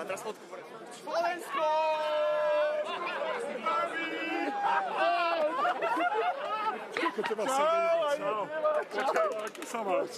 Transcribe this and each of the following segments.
A teraz fotku Slovensko! Koľko teba sa deje? Čau. Počkaj, ako sa máš?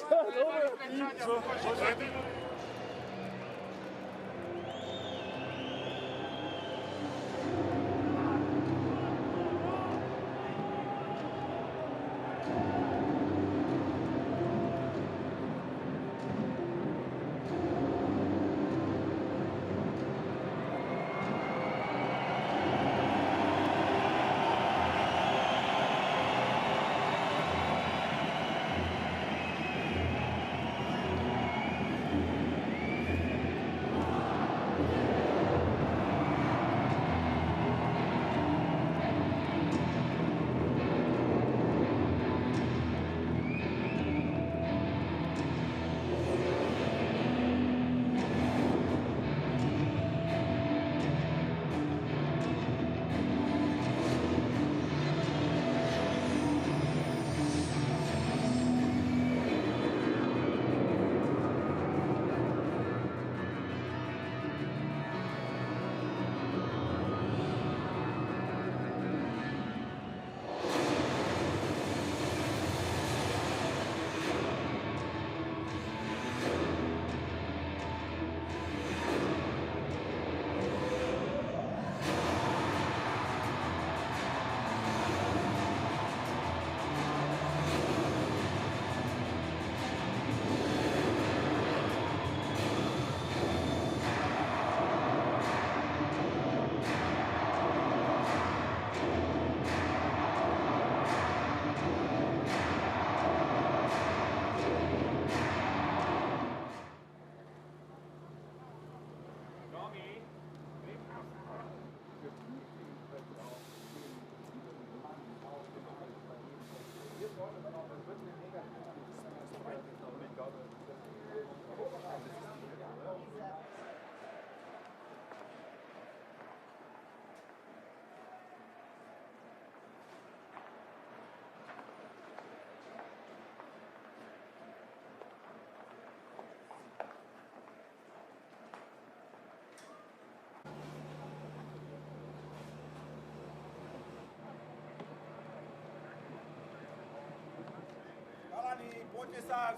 Poďte sa!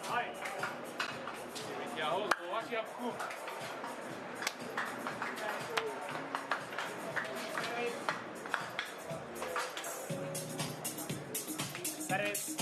Aj! Vyťahol Slovakiapku. Seres.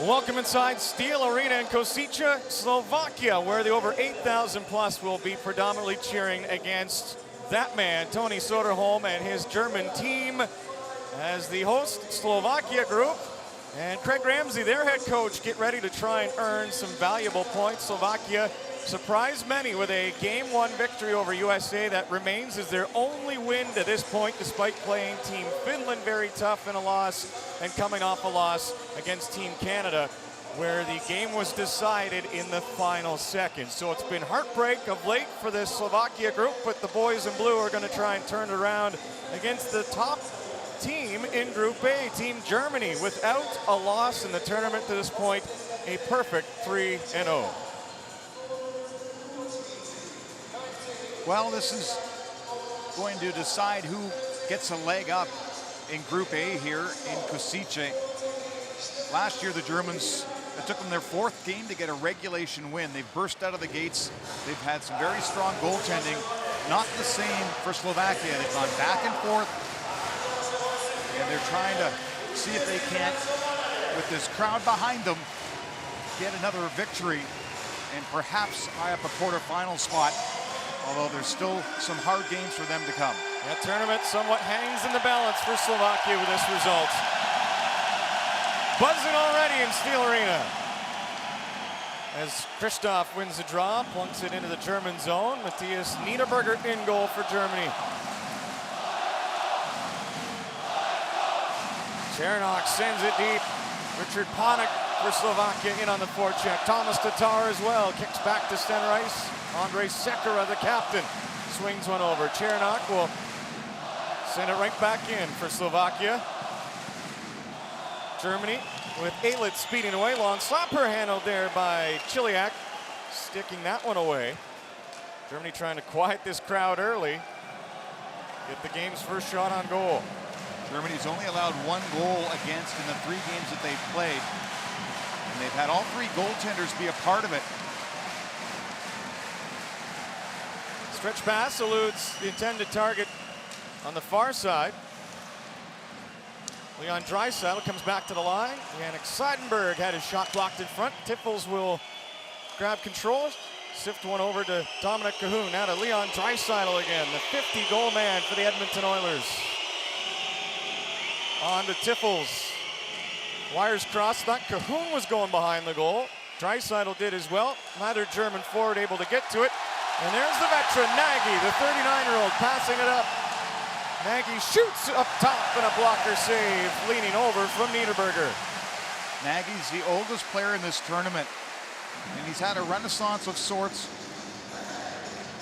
Welcome inside Steel Arena in Košice, Slovakia, where the over 8,000 plus will be predominantly cheering against that man, Tony Soderholm, and his German team as the host Slovakia group. And Craig Ramsey, their head coach, get ready to try and earn some valuable points. Slovakia surprised many with a Game 1 victory over USA that remains as their only win to this point, despite playing Team Finland very tough in a loss and coming off a loss against Team Canada, where the game was decided in the final seconds. So it's been heartbreak of late for this Slovakia group, but the boys in blue are going to try and turn it around against the top team in Group A, Team Germany, without a loss in the tournament to this point, a perfect 3-0. Well, this is going to decide who gets a leg up in Group A here in Košice. Last year, the Germans, it took them their 4th game to get a regulation win. They've burst out of the gates. They've had some very strong goaltending. Not the same for Slovakia. They've gone back and forth, and they're trying to see if they can't, with this crowd behind them, get another victory and perhaps eye up a quarterfinal spot. Although there's still some hard games for them to come. That tournament somewhat hangs in the balance for Slovakia with this result. Buzzing already in Steel Arena. As Christoph wins the draw, plunks it into the German zone. Matthias Niederberger in goal for Germany. Černák sends it deep. Richard Panik for Slovakia in on the forecheck. Thomas Tatar as well, kicks back to center ice. Andrej Sekera, the captain, swings one over. Černák will send it right back in for Slovakia. Germany with Aylett speeding away. Long slapper handled there by Chiliak, sticking that one away. Germany trying to quiet this crowd early. Get the game's first shot on goal. Germany's only allowed 1 goal against in the 3 games that they've played. And they've had all 3 goaltenders be a part of it. Stretch pass eludes the intended target on the far side. Leon Draisaitl comes back to the line. Yannick Seidenberg had his shot blocked in front. Tiffels will grab control, sift one over to Dominic Cahoon. Now to Leon Draisaitl again, the 50-goal man for the Edmonton Oilers. On to Tiffels. Wires crossed. Thought Cahoon was going behind the goal. Draisaitl did as well. Neither German forward able to get to it. And there's the veteran, Nagy, the 39-year-old, passing it up. Nagy shoots up top and a blocker save, leaning over from Niederberger. Nagy's the oldest player in this tournament, and he's had a renaissance of sorts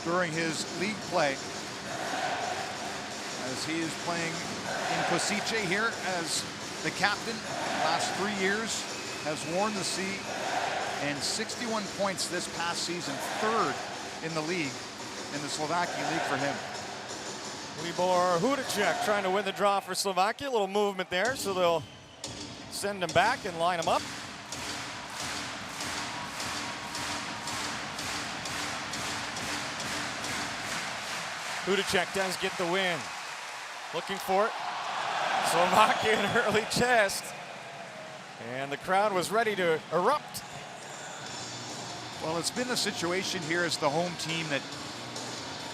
during his league play, as he is playing in Košice here as the captain. Last 3 years has worn the C, and 61 points this past season, 3rd in the league, in the Slovakia league for him. Libor Hudacek trying to win the draw for Slovakia. A little movement there, so they'll send him back and line him up. Hudacek does get the win. Looking for it. Slovakia in early chest. And the crowd was ready to erupt. Well, it's been a situation here as the home team that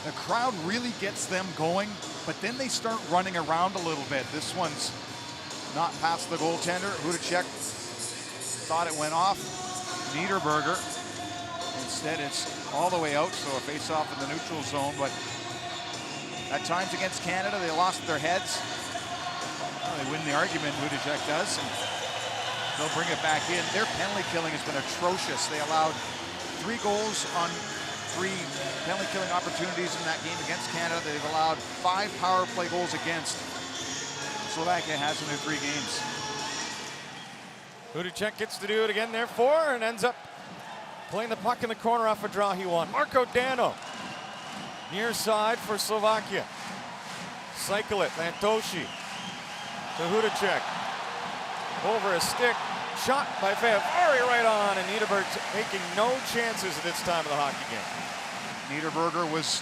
the crowd really gets them going, but then they start running around a little bit. This one's not past the goaltender. Hudacek thought it went off Niederberger. Instead, it's all the way out, so a face-off in the neutral zone. But at times against Canada, they lost their heads. Well, they win the argument, Hudacek does, and they'll bring it back in. Their penalty killing has been atrocious. They allowed 3 goals on 3 penalty killing opportunities in that game against Canada. They've allowed 5 power play goals against. Slovakia has in their 3 games. Hudacek gets to do it again there, 4, and ends up playing the puck in the corner off a draw he won. Marko Dano, near side for Slovakia. Cycle it, Lantoshi to Hudacek. Over a stick, shot by Fehervary right on, and Niederberger taking no chances at this time of the hockey game. Niederberger was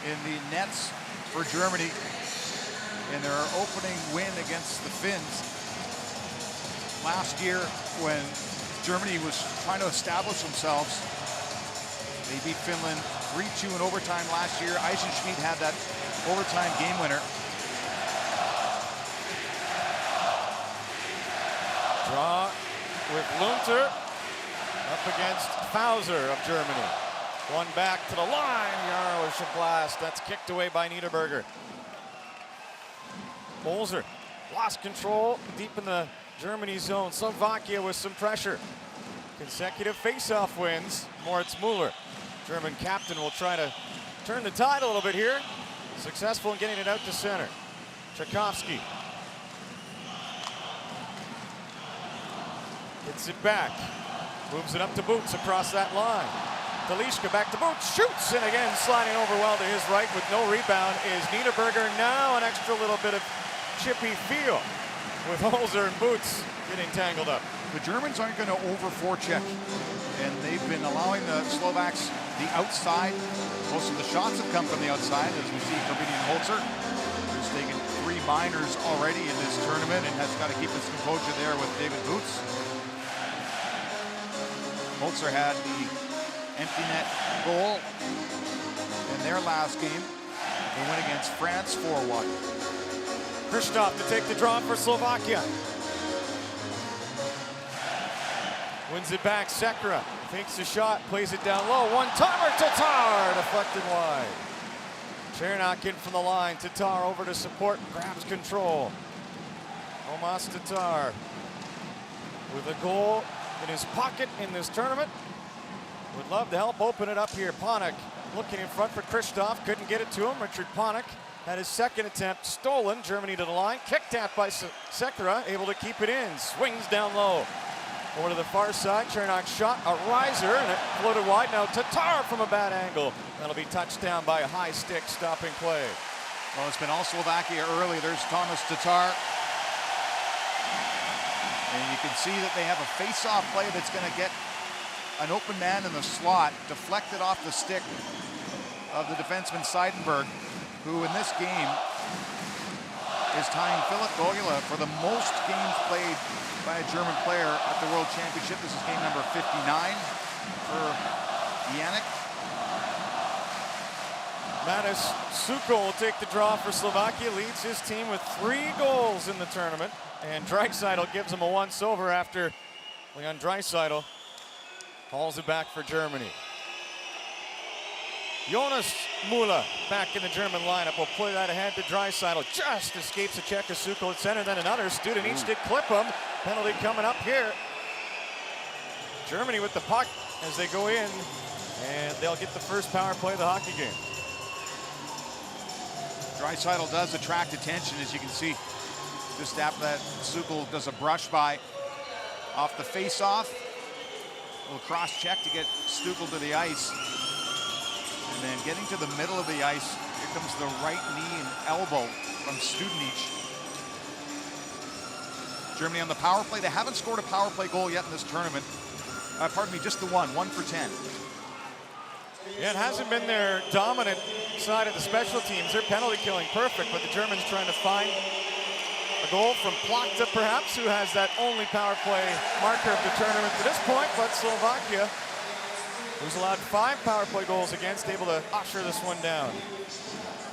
in the nets for Germany in their opening win against the Finns last year when Germany was trying to establish themselves. They beat Finland 3-2 in overtime last year. Eisenschmidt had that overtime game winner. Draw with Lunter up against Fauser of Germany. One back to the line. Yarrow should blast. That's kicked away by Niederberger. Holzer lost control deep in the Germany zone. Slovakia with some pressure. Consecutive face-off wins. Moritz Müller, German captain, will try to turn the tide a little bit here. Successful in getting it out to center. Tchaikovsky gets it back. Moves it up to Boots across that line. Delishka back to Boots, shoots, and again sliding over well to his right with no rebound is Niederberger. Now an extra little bit of chippy feel with Holzer and Boots getting tangled up. The Germans aren't going to over-forecheck, and they've been allowing the Slovaks the outside. Most of the shots have come from the outside, as we see Korbinian Holzer, who's taken 3 minors already in this tournament and has got to keep his composure there with David Boots. Holzer had the empty net goal in their last game. They went against France 4-1. Krzysztof to take the draw for Slovakia. Wins it back, Sekera takes the shot, plays it down low. One-timer, Tatar, deflected wide. Chernak in from the line, Tatar over to support, grabs control. Tomas Tatar with a goal in his pocket in this tournament. Would love to help open it up here. Panik looking in front for Krzysztof, couldn't get it to him. Richard Panik had his second attempt stolen. Germany to the line, kicked at by Sekera, able to keep it in. Swings down low. Over to the far side, Chernak shot, a riser, and it floated wide. Now Tatar from a bad angle. That'll be touched down by a high stick stopping play. Well, it's been all Slovakia early. There's Thomas Tatar. And you can see that they have a face-off play that's going to get an open man in the slot, deflected off the stick of the defenseman Seidenberg, who in this game is tying Philip Gogula for the most games played by a German player at the World Championship. This is game number 59 for Yannick. Matis Suko will take the draw for Slovakia, leads his team with 3 goals in the tournament. And Draisaitl gives him a once-over after Leon Draisaitl hauls it back for Germany. Jonas Müller back in the German lineup. Will play that ahead to Draisaitl. Just escapes a check of Suko at center. Then another. Studenic did clip him. Penalty coming up here. Germany with the puck as they go in. And they'll get the first power play of the hockey game. Draisaitl does attract attention, as you can see. Just after that, Suko does a brush by off the face-off. A little cross-check to get Stukel to the ice. And then getting to the middle of the ice, here comes the right knee and elbow from Studenic. Germany on the power play. They haven't scored a power play goal yet in this tournament. Pardon me, just the one for 10. Yeah, it hasn't been their dominant side of the special teams. Their penalty killing perfect, but the Germans trying to find a goal from Plachta, perhaps, who has that only power play marker of the tournament to this point, but Slovakia, who's allowed 5 power play goals against, able to usher this one down.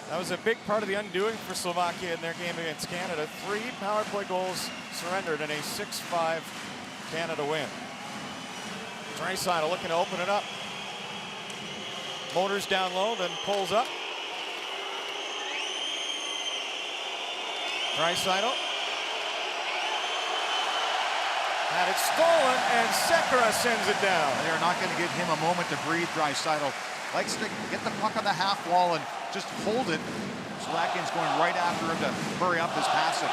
That was a big part of the undoing for Slovakia in their game against Canada. 3 power play goals surrendered in a 6-5 Canada win. Draisaitl looking to open it up. Motors down low, then pulls up. Draisaitl had it stolen, and Sekera sends it down. They're not going to give him a moment to breathe. Draisaitl likes to get the puck on the half wall and just hold it. Slovakian's going right after him to hurry up his passing.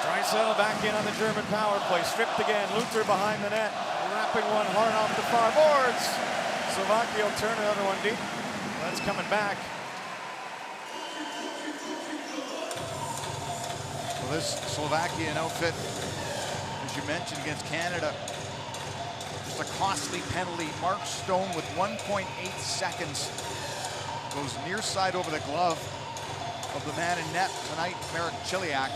Draisaitl back in on the German power play. Stripped again. Luther behind the net. Wrapping one hard off the far boards. Slovakia will turn another one deep. That's coming back. Well, this Slovakian outfit, as you mentioned, against Canada, just a costly penalty. Mark Stone with 1.8 seconds goes near side over the glove of the man in net tonight, Marek Chiliak,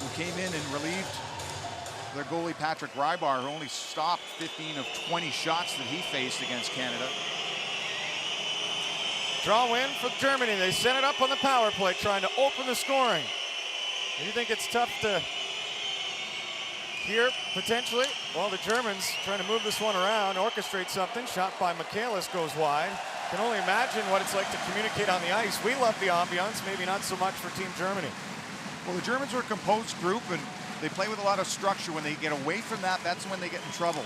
who came in and relieved their goalie Patrick Rybar, who only stopped 15 of 20 shots that he faced against Canada. Draw win for Germany. They set it up on the power play, trying to open the scoring. Do you think it's tough to here, potentially? Well, the Germans trying to move this one around, orchestrate something. Shot by Michaelis goes wide. Can only imagine what it's like to communicate on the ice. We love the ambiance, maybe not so much for Team Germany. Well, the Germans are a composed group, and they play with a lot of structure. When they get away from that, that's when they get in trouble.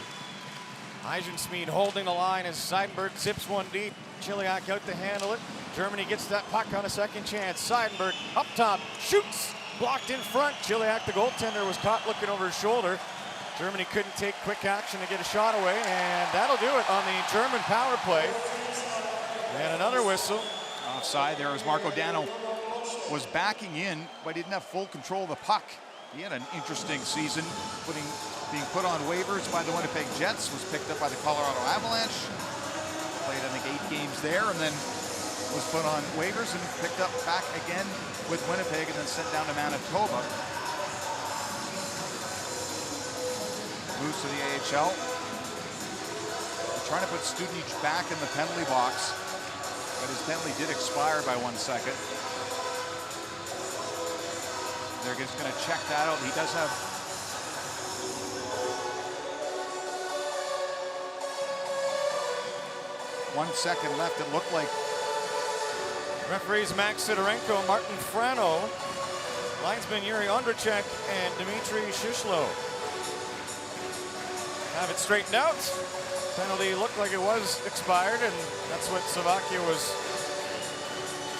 Eisensmeed holding the line as Seidenberg zips one deep. Chiliak out to handle it. Germany gets that puck on a second chance. Seidenberg up top, shoots, blocked in front. Chiliak, the goaltender, was caught looking over his shoulder. Germany couldn't take quick action to get a shot away, and that'll do it on the German power play. And another whistle. Offside there as Marco Dano was backing in, but didn't have full control of the puck. He had an interesting season, being put on waivers by the Winnipeg Jets, was picked up by the Colorado Avalanche. Played, I think, 8 games there, and then was put on waivers and picked up back again with Winnipeg, and then sent down to Manitoba. Moves to the AHL. They're trying to put Studenic back in the penalty box, but his penalty did expire by 1 second. They're just going to check that out. He does have .1 second left. It looked like referees Max Sidorenko, Martin Frano, linesman Yuri Ondrechek, and Dmitry Shishlo have it straightened out. Penalty looked like it was expired, and that's what Slovakia was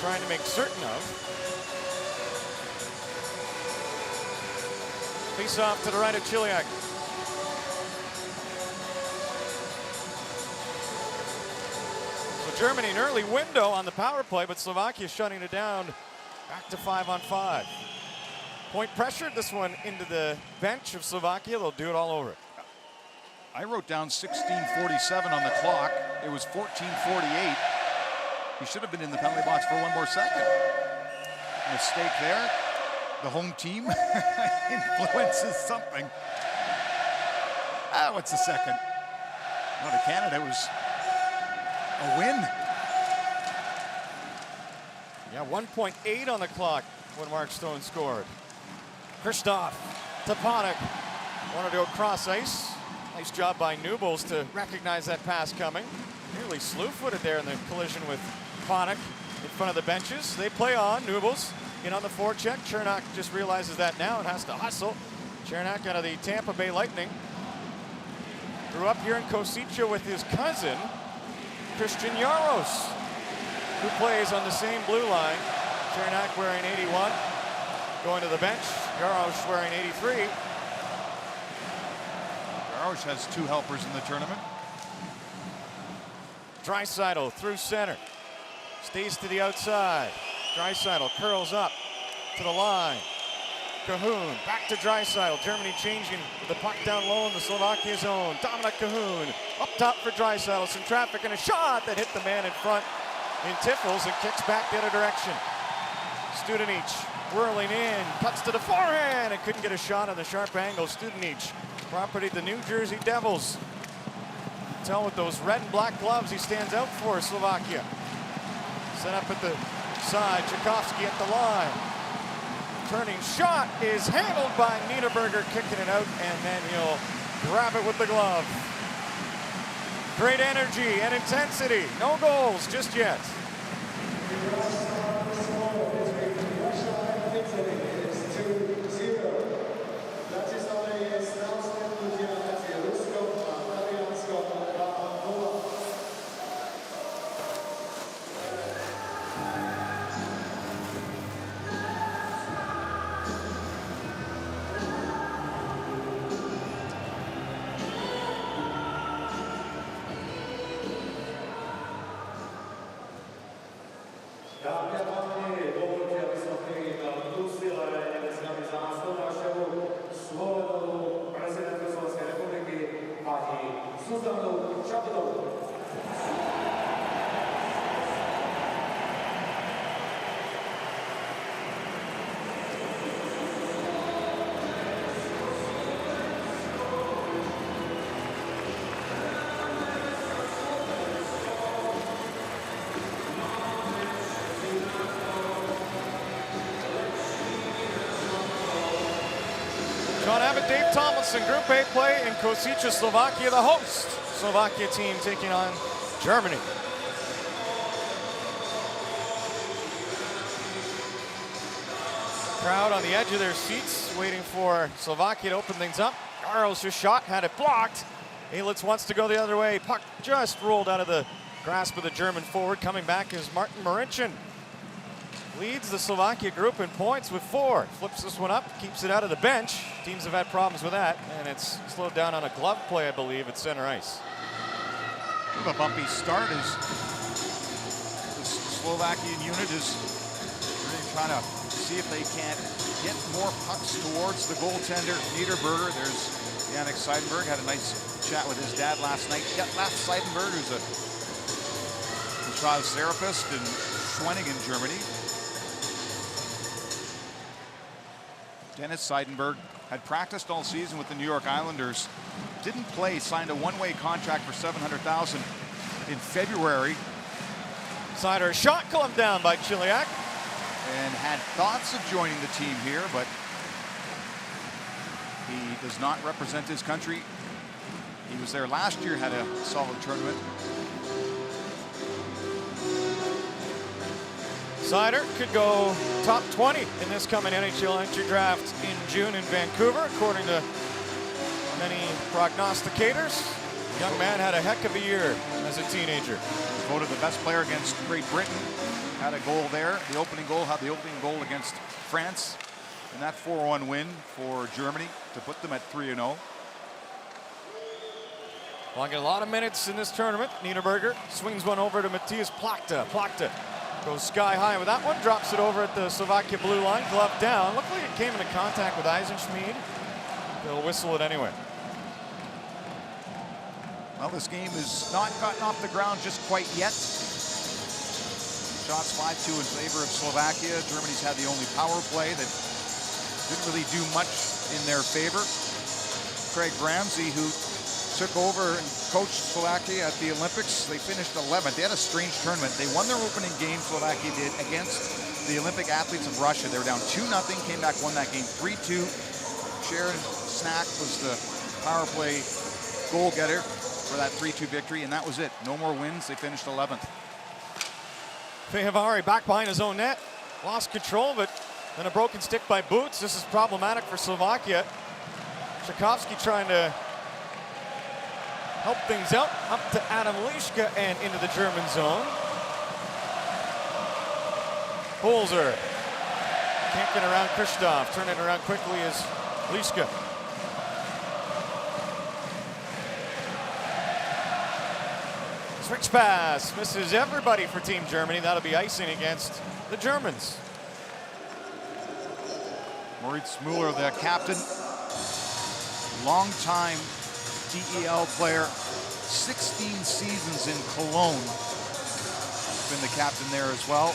trying to make certain of. Face off to the right of Chiliak. Germany an early window on the power play, but Slovakia shutting it down. Back to 5-on-5. Point pressured this one into the bench of Slovakia. They'll do it all over. I wrote down 16:47 on the clock. It was 14:48. He should have been in the penalty box for 1 more second. Mistake there. The home team influences something. What's the second? No, to Canada, it was a win. Yeah, 1.8 on the clock when Mark Stone scored. Kristoff to Panik. Wanted to go cross ice. Nice job by Newbles to recognize that pass coming. Nearly slew-footed there in the collision with Panik in front of the benches. They play on. Newbles in on the forecheck. Chernak just realizes that now and has to hustle. Chernak out of the Tampa Bay Lightning. Grew up here in Kosice with his cousin, Christian Jaros, who plays on the same blue line. Chernak wearing 81, going to the bench. Jaros wearing 83. Jaros has 2 helpers in the tournament. Draisaitl through center. Stays to the outside. Draisaitl curls up to the line. Cahoon back to Draisaitl. Germany changing with the puck down low in the Slovakia zone. Dominic Cahoon up top for Draisaitl. Some traffic and a shot that hit the man in front in Tiffels and kicks back the other direction. Studenic whirling in, cuts to the forehand and couldn't get a shot on the sharp angle. Studenic, property of the New Jersey Devils. Tell with those red and black gloves he stands out for Slovakia. Set up at the side, Tchaikovsky at the line. Turning shot is handled by Niederberger, kicking it out, and then he'll grab it with the glove. Great energy and intensity. No goals just yet. Dave Tomlinson. Group A play in Košice, Slovakia, the host. Slovakia team taking on Germany. Crowd on the edge of their seats waiting for Slovakia to open things up. Jaros' shot had it blocked. Elitz wants to go the other way. Puck just rolled out of the grasp of the German forward. Coming back is Martin Marincin. Leads the Slovakia group in points with 4. Flips this one up, keeps it out of the bench. Teams have had problems with that, and it's slowed down on a glove play, I believe, at center ice. A bumpy start as the Slovakian unit is really trying to see if they can't get more pucks towards the goaltender, Niederberger. There's Yannick Seidenberg, had a nice chat with his dad last night. Last Seidenberg, who's a massage therapist in Schwenningen, Germany. Dennis Seidenberg had practiced all season with the New York Islanders. Didn't play, signed a one-way contract for $700,000 in February. Seider shot clumped down by Chiliak. And had thoughts of joining the team here, but he does not represent his country. He was there last year, had a solid tournament. Seider could go top 20 in this coming NHL entry draft in June in Vancouver, according to many prognosticators. The young man had a heck of a year as a teenager. Voted the best player against Great Britain. Had a goal there. The opening goal had the opening goal against France in that 4-1 win for Germany to put them at 3-0. Well, get a lot of minutes in this tournament. Niederberger swings one over to Matthias Plachta. Plachta goes sky high with that one, drops it over at the Slovakia blue line, glove down. Looked like it came into contact with Eisenschmied. They'll whistle it anyway. Well, this game has not gotten off the ground just quite yet. Shots 5-2 in favor of Slovakia. Germany's had the only power play that didn't really do much in their favor. Craig Ramsey, who took over and coached Slovakia at the Olympics, they finished 11th. They had a strange tournament. They won their opening game, Slovakia did, against the Olympic athletes of Russia. They were down 2-0, came back, won that game 3-2. Sharon Snack was the power play goal getter for that 3-2 victory, and that was it. No more wins. They finished 11th. Fehevari back behind his own net. Lost control, but then a broken stick by Boots. This is problematic for Slovakia. Tchaikovsky trying to help things out. Up to Adam Lischka and into the German zone. Holzer can't get around Christoph. Turn it around quickly is Lischka. Switch pass, misses everybody for Team Germany. That'll be icing against the Germans. Moritz Müller, the captain, longtime DEL player, 16 seasons in Cologne. Been the captain there as well.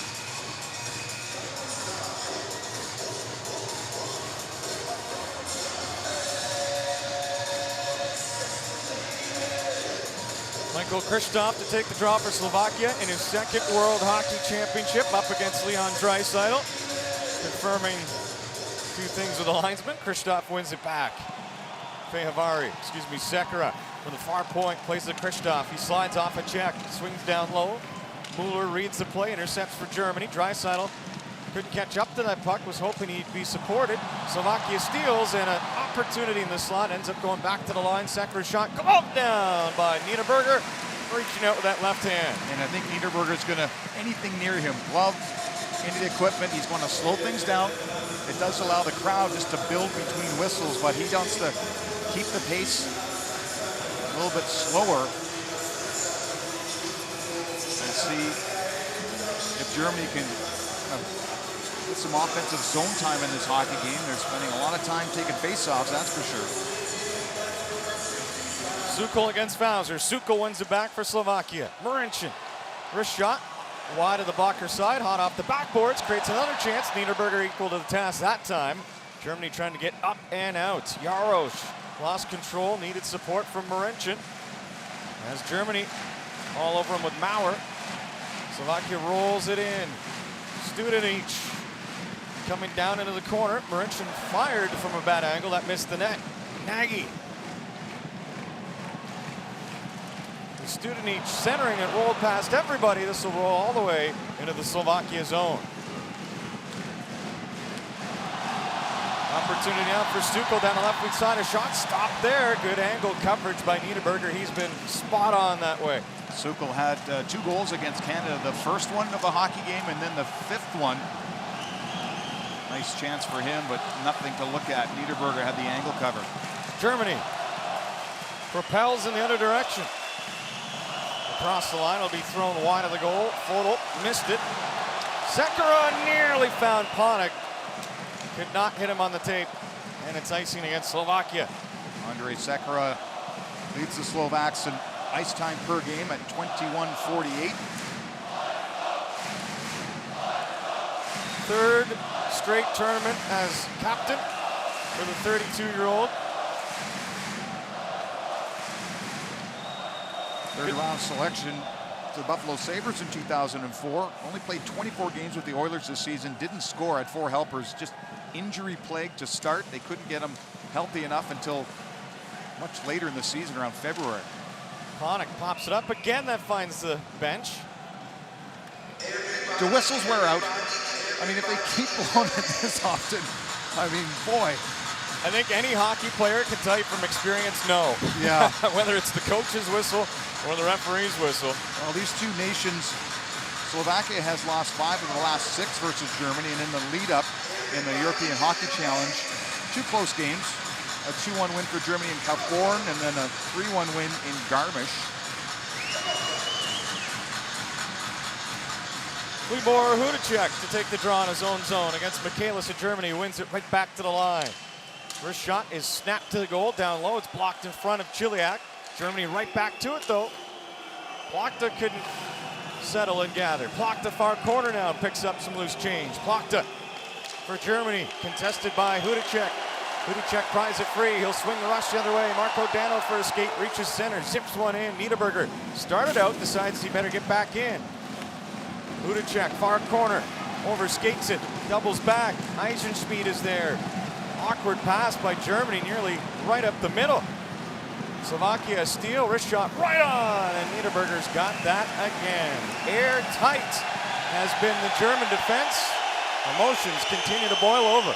Michael Christoph to take the draw for Slovakia in his second World Hockey Championship up against Leon Draisaitl. Confirming two things with the linesman. Christoph wins it back. Sekera from the far point, plays to Christoph. He slides off a check, swings down low. Mueller reads the play, intercepts for Germany. Draisaitl couldn't catch up to that puck, was hoping he'd be supported. Slovakia steals, and an opportunity in the slot ends up going back to the line. Sekera's shot gloved down by Niederberger, reaching out with that left hand. And I think Niederberger's going to, anything near him, glove into the equipment, he's going to slow things down. It does allow the crowd just to build between whistles, but he wants to keep the pace a little bit slower and see if Germany can get some offensive zone time in this hockey game. They're spending a lot of time taking face-offs, that's for sure. Sukol against Bowser. Sukol wins it back for Slovakia. Marincin, wrist shot, wide of the blocker side, hot off the backboards, creates another chance. Niederberger equal to the task that time. Germany trying to get up and out. Jaros lost control, needed support from Marincin. As Germany all over him with Maurer. Slovakia rolls it in. Studenic coming down into the corner. Marincin fired from a bad angle, that missed the net. Nagy. Studenic centering it, rolled past everybody. This will roll all the way into the Slovakia zone. Opportunity now for Stukal down the left wing side. A shot stopped there. Good angle coverage by Niederberger. He's been spot on that way. Stukal had 2 goals against Canada. The first one of the hockey game and then the 5th one. Nice chance for him, but nothing to look at. Niederberger had the angle cover. Germany propels in the other direction. Across the line, will be thrown wide of the goal. Fodor missed it. Sekera nearly found Panik. Could not hit him on the tape. And it's icing against Slovakia. Andrej Sekera leads the Slovaks in ice time per game at 21:48. Third straight tournament as captain for the 32-year-old. Third round selection to the Buffalo Sabres in 2004. Only played 24 games with the Oilers this season. Didn't score, had 4 helpers. Just injury plagued to start. They couldn't get him healthy enough until much later in the season, around February. Panik pops it up again. That finds the bench. Do whistles wear out? I mean, if they keep blowing it this often, I mean, boy. I think any hockey player can tell you from experience, no. Yeah. Whether it's the coach's whistle or the referee's whistle. Well, these two nations, Slovakia has lost 5 of the last 6 versus Germany, and in the lead-up in the European Hockey Challenge, 2 close games. A 2-1 win for Germany in Kaufbeuren, and then a 3-1 win in Garmisch. Libor Hudacek to take the draw in his own zone against Michaelis of Germany, who wins it right back to the line. First shot is snapped to the goal, down low. It's blocked in front of Chiliak. Germany right back to it, though. Plachta couldn't settle and gather. Plachta far corner now, picks up some loose change. Plachta for Germany, contested by Hudacek. Hudacek pries it free. He'll swing the rush the other way. Marco Dano for a skate, reaches center, zips one in. Niederberger started out, decides he better get back in. Hudacek, far corner, over skates it, doubles back. Eisenschmied is there. Awkward pass by Germany, nearly right up the middle. Slovakia steal, wrist shot right on, and Niederberger's got that again. Airtight has been the German defense. Emotions continue to boil over.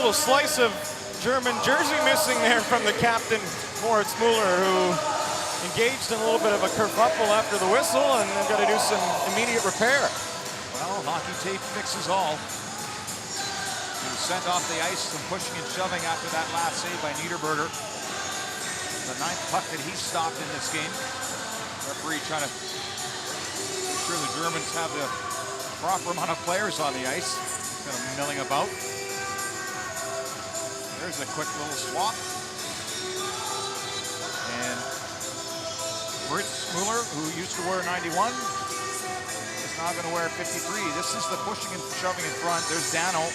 Little slice of German jersey missing there from the captain, Moritz Müller, who engaged in a little bit of a kerfuffle after the whistle, and they've got to do some immediate repair. Well, hockey tape fixes all. He was sent off the ice, some pushing and shoving after that last save by Niederberger. The 9th puck that he stopped in this game. Referee trying to make sure the Germans have the proper amount of players on the ice. Kind of milling about. There's a quick little swap. And Moritz Müller, who used to wear 91, is now going to wear 53. This is the pushing and shoving in front. There's Dano.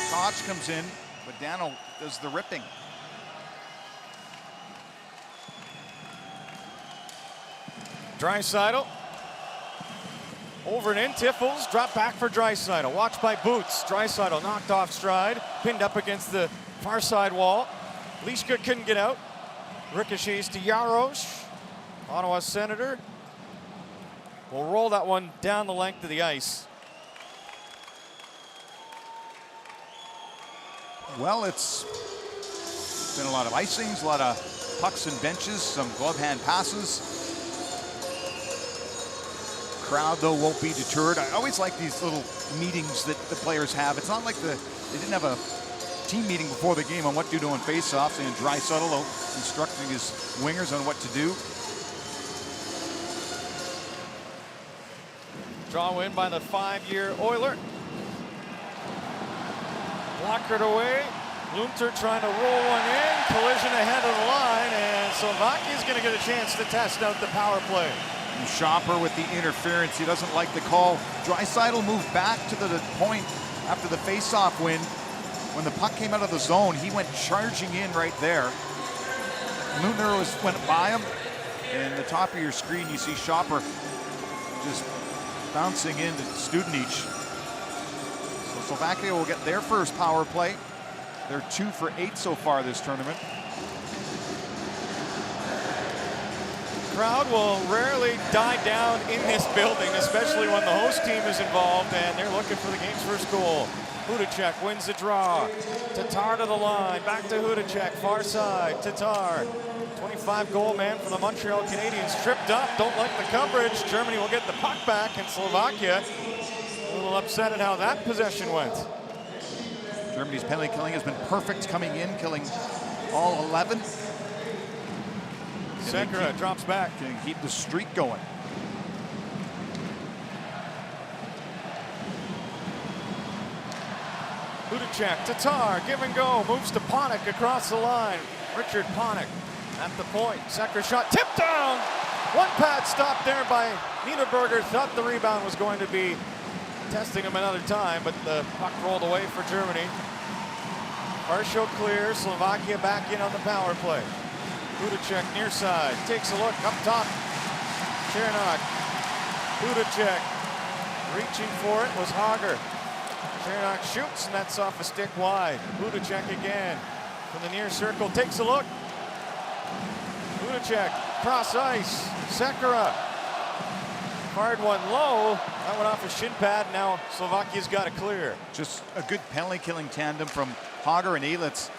Koch comes in, but Dano does the ripping. Draisaitl. Over and in, Tiffels, drop back for Draisaitl. Watched by Boots. Draisaitl knocked off stride, pinned up against the far side wall. Lischka couldn't get out. Ricochets to Jaros. Ottawa Senator will roll that one down the length of the ice. Well, it's been a lot of icings, a lot of pucks and benches, some glove hand passes. Crowd, though, won't be deterred. I always like these little meetings that the players have. It's not like they didn't have a team meeting before the game on what to do on face-offs, and Draisaitl instructing his wingers on what to do. Draw win by the 5-year Oiler. Blockered away. Lunter trying to roll one in. Collision ahead of the line, and Slovakia's going to get a chance to test out the power play. Shopper with the interference. He doesn't like the call. Draisaitl moved back to the point after the face-off win. When the puck came out of the zone, he went charging in right there. Lutner went by him. And the top of your screen, you see Shopper just bouncing into Studenic. So Slovakia will get their first power play. They're 2 for 8 so far this tournament. Crowd will rarely die down in this building, especially when the host team is involved and they're looking for the game's first goal. Hudacek wins the draw. Tatar to the line, back to Hudacek, far side, Tatar. 25-goal man for the Montreal Canadiens, tripped up, don't like the coverage. Germany will get the puck back, and Slovakia a little upset at how that possession went. Germany's penalty killing has been perfect coming in, killing all 11. Sekera drops back. Can keep the streak going. Hudacek, Tatar, give and go, moves to Panik across the line. Richard Panik at the point. Sekera shot, tipped down. One pad stopped there by Niederberger. Thought the rebound was going to be testing him another time, but the puck rolled away for Germany. Partial clear, Slovakia back in on the power play. Hudacek near side, takes a look up top. Chernak, Hudacek, reaching for it was Hager. Chernak shoots, and that's off a stick wide. Hudacek again from the near circle, takes a look. Hudacek, cross ice, Sekera. Fired one low, that went off a shin pad, now Slovakia's got it clear. Just a good penalty killing tandem from Hager and Elitz.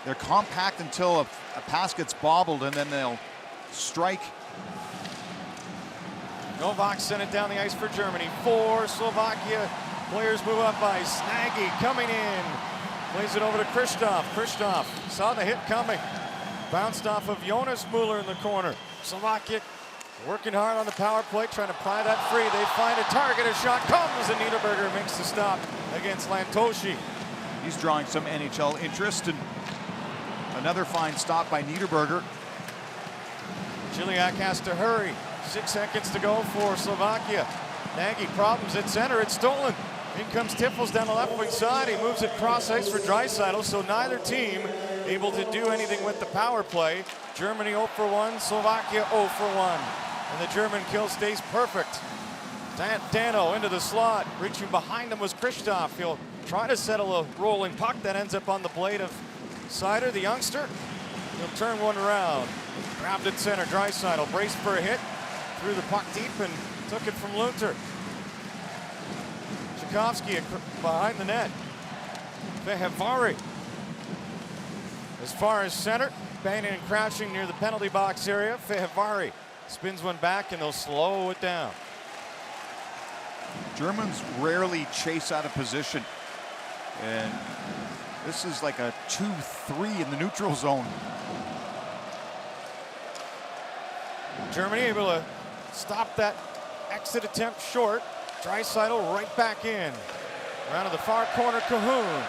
They're compact until a pass gets bobbled, and then they'll strike. Novak sent it down the ice for Germany. 4 Slovakia players move up ice. Nagy coming in. Plays it over to Kristoff. Kristoff saw the hit coming. Bounced off of Jonas Muller in the corner. Slovakia working hard on the power play, trying to pry that free. They find a target. A shot comes, and Niederberger makes the stop against Lantoshi. He's drawing some NHL interest, and another fine stop by Niederberger. Chiliak has to hurry. 6 seconds to go for Slovakia. Nagy problems at center. It's stolen. In comes Tiffels down the left wing side. He moves it cross ice for Draisaitl, so neither team able to do anything with the power play. Germany 0 for 1, Slovakia 0 for 1. And the German kill stays perfect. Dano into the slot. Reaching behind him was Kristoff. He'll try to settle a rolling puck that ends up on the blade of Sider, the youngster. He'll turn one around. Grabbed at center. Draisaitl braced for a hit. Threw the puck deep and took it from Lunter. Tchaikovsky behind the net. Fehevari. As far as center, banging and crouching near the penalty box area. Fehevari spins one back, and they'll slow it down. Germans rarely chase out of position, and this is like a 2-3 in the neutral zone. Germany able to stop that exit attempt short. Draisaitl right back in. Around to the far corner, Cahoon.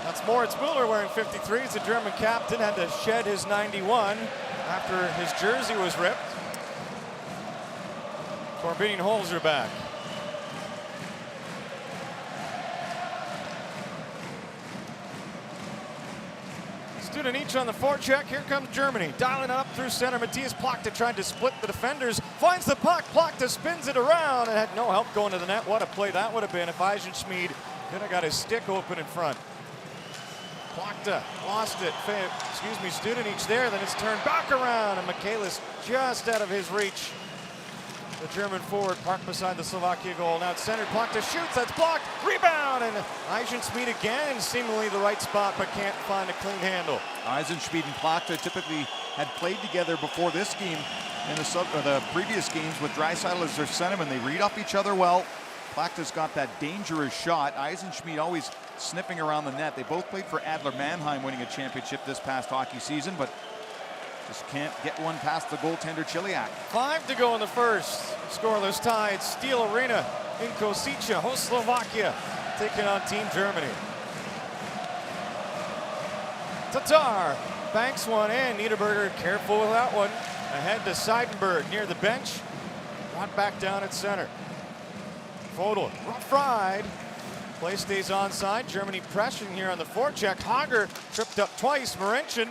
That's Moritz Müller wearing 53. He's the German captain, had to shed his 91 after his jersey was ripped. Corbinian Holzer back. Student each on the forecheck. Here comes Germany. Dialing it up through center. Matthias Plachta tried to split the defenders. Finds the puck. Plachta spins it around and had no help going to the net. What a play that would have been if Eisenschmied could have got his stick open in front. Plachta lost it. Student each there. Then it's turned back around, and Michaelis just out of his reach. The German forward parked beside the Slovakia goal. Now it's centered, Plachta shoots, that's blocked, rebound, and Eisenschmied again in seemingly the right spot, but can't find a clean handle. Eisenschmied and Plachta typically had played together before this game in the previous games with Draisaitl as their centerman. They read off each other well. Plachta's got that dangerous shot. Eisenschmied always sniffing around the net. They both played for Adler Mannheim, winning a championship this past hockey season, but just can't get one past the goaltender Chiliak. 5 to go in the first. Scoreless tie at Steel Arena in Košice. Host Slovakia taking on Team Germany. Tatar banks one in. Niederberger careful with that one. Ahead to Seidenberg near the bench. Brought back down at center. Fodor, rough ride. Play stays onside. Germany pressing here on the forecheck. Hager tripped up twice. Marenchin.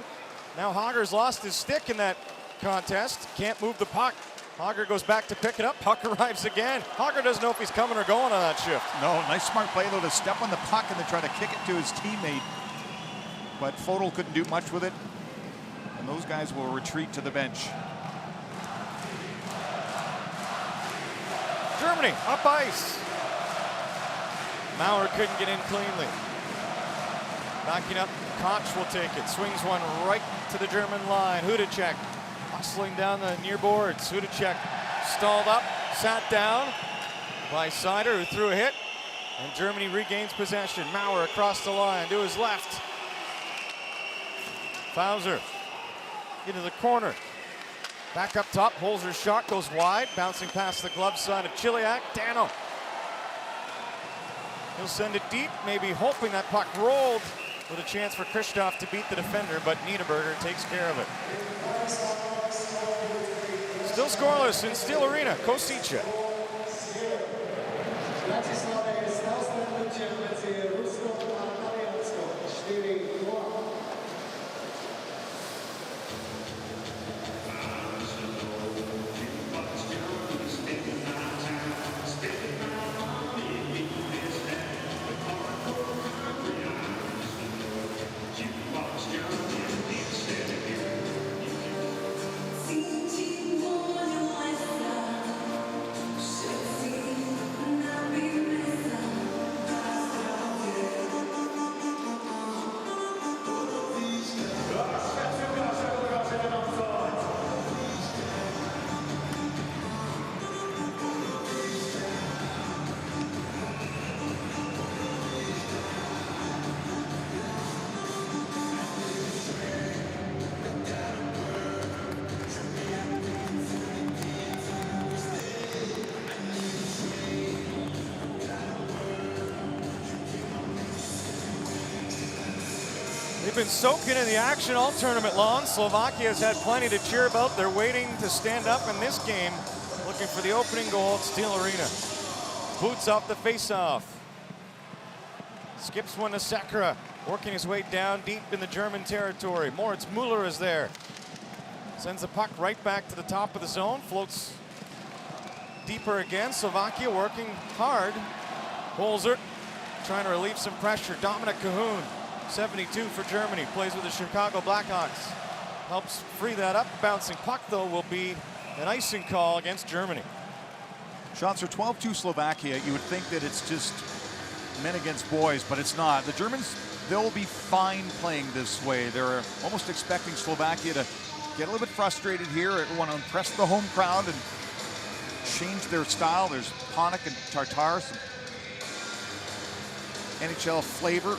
Now Hager's lost his stick in that contest. Can't move the puck. Hager goes back to pick it up. Puck arrives again. Hager doesn't know if he's coming or going on that shift. No, nice smart play though to step on the puck and then try to kick it to his teammate. But Fodor couldn't do much with it. And those guys will retreat to the bench. Germany up ice. Maurer couldn't get in cleanly. Backing up, Koch will take it. Swings one right to the German line. Hudacek hustling down the near boards. Hudacek stalled up, sat down by Seider, who threw a hit. And Germany regains possession. Maurer across the line to his left. Fauser into the corner. Back up top, Holzer's shot goes wide, bouncing past the glove side of Chiliak. Dano. He'll send it deep, maybe hoping that puck rolled with a chance for Kristoff to beat the defender, but Niederberger takes care of it. Still scoreless in Steel Arena, Košice. They've been soaking in the action all tournament long. Slovakia has had plenty to cheer about. They're waiting to stand up in this game, looking for the opening goal at Steel Arena. Boots off the face-off. Skips one to Sekera, working his way down deep in the German territory. Moritz Müller is there. Sends the puck right back to the top of the zone. Floats deeper again. Slovakia working hard. Holzer trying to relieve some pressure. Dominic Cahoon. 72 for Germany, plays with the Chicago Blackhawks. Helps free that up. Bouncing puck, though, will be an icing call against Germany. Shots are 12-2 Slovakia. You would think that it's just men against boys, but it's not. The Germans, they'll be fine playing this way. They're almost expecting Slovakia to get a little bit frustrated here. They want to impress the home crowd and change their style. There's Panik and Tartar, some NHL flavor.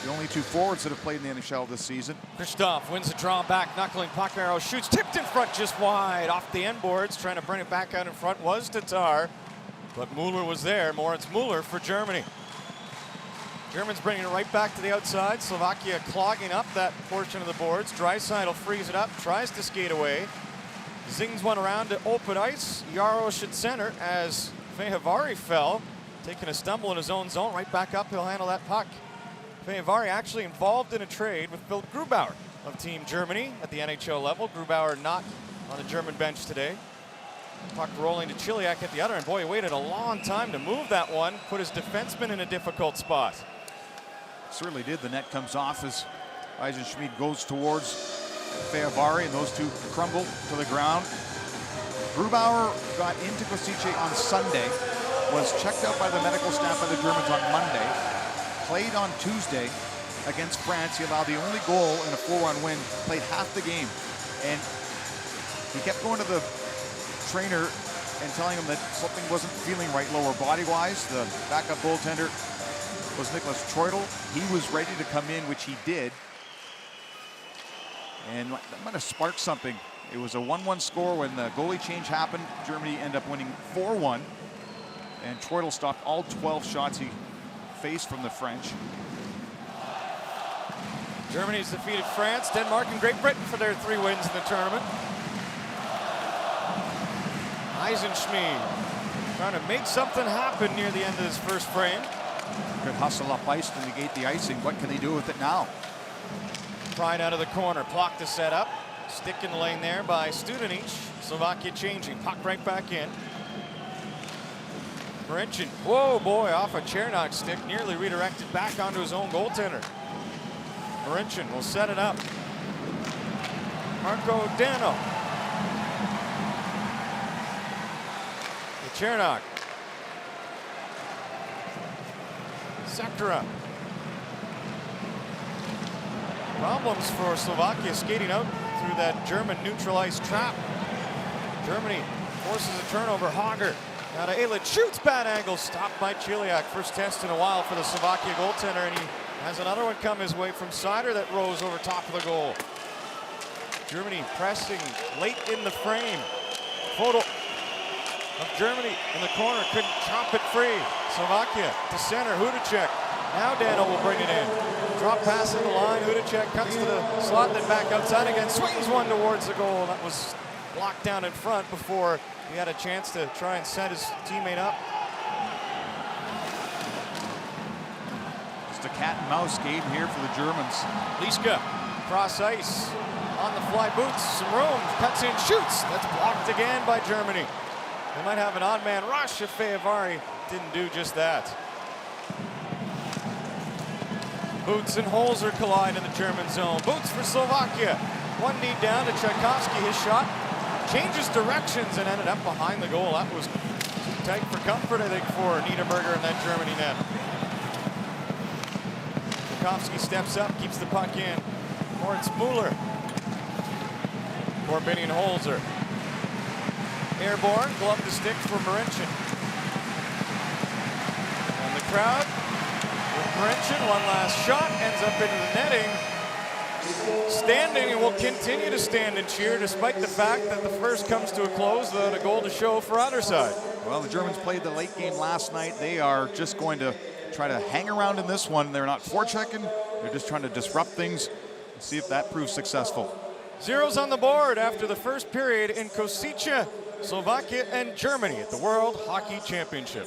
The only two forwards that have played in the NHL this season. Kristoff wins the draw back, knuckling puck arrow, shoots, tipped in front just wide. Off the end boards, trying to bring it back out in front was Tatar. But Müller was there. Moritz Müller for Germany. Germans bringing it right back to the outside. Slovakia clogging up that portion of the boards. Draisaitl frees it up, tries to skate away. Zings one around to open ice. Jarosz at center as Fehervari fell. Taking a stumble in his own zone. Right back up, he'll handle that puck. Fehervari actually involved in a trade with Philipp Grubauer of Team Germany at the NHL level. Grubauer not on the German bench today. Puck rolling to Chiliak at the other end. Boy, he waited a long time to move that one. Put his defenseman in a difficult spot. Certainly did. The net comes off as Eisenschmied goes towards Fejavari, and those two crumbled to the ground. Grubauer got into Kosice on Sunday, was checked out by the medical staff of the Germans on Monday, played on Tuesday against France. He allowed the only goal in a 4-1 win, played half the game, and he kept going to the trainer and telling him that something wasn't feeling right lower body-wise. The backup goaltender was Nicholas Treudel. He was ready to come in, which he did. And that might have sparked something. It was a 1-1 score when the goalie change happened. Germany ended up winning 4-1. And Treudel stopped all 12 shots he faced from the French. Germany's defeated France, Denmark, and Great Britain for their 3 wins in the tournament. Eisenschmied trying to make something happen near the end of his first frame. Good hustle up ice to negate the icing. What can they do with it now? Trying out of the corner, Plok to set up. Stick in the lane there by Studenic. Slovakia changing, puck right back in. Marincin, whoa boy, off a Chernak's stick, nearly redirected back onto his own goaltender. Marincin will set it up. Marco Dano. Chernak. Sekera. Problems for Slovakia skating out through that German neutral ice trap. Germany forces a turnover. Hager. Now to Ehlert, shoots, bad angle, stopped by Chiliak. First test in a while for the Slovakia goaltender, and he has another one come his way from Seider that rose over top of the goal. Germany pressing late in the frame. Photo of Germany in the corner, couldn't chop it free. Slovakia to center, Hudacek. Now Dano will bring it in. Drop pass in the line, Hudacek cuts to the slot, then back outside again, swings one towards the goal. That was blocked down in front before he had a chance to try and set his teammate up. Just a cat and mouse game here for the Germans. Liska, cross ice, on the fly boots, some room, cuts in, shoots. That's blocked again by Germany. They might have an odd man rush if Fejavari didn't do just that. Boots and Holzer collide in the German zone. Boots for Slovakia. One knee down to Tchaikovsky. His shot changes directions and ended up behind the goal. That was too tight for comfort, I think, for Niederberger in that Germany net. Tchaikovsky steps up, keeps the puck in. Moritz Müller. Corbinian Holzer. Airborne, glove to stick for Marincin. And the crowd with Marincin, one last shot, ends up into the netting. Standing and will continue to stand and cheer despite the fact that the first comes to a close without a goal to show for either side. Well, the Germans played the late game last night. They are just going to try to hang around in this one. They're not forechecking. They're just trying to disrupt things and see if that proves successful. Zeros on the board after the first period in Kosice, Slovakia and Germany at the World Hockey Championship.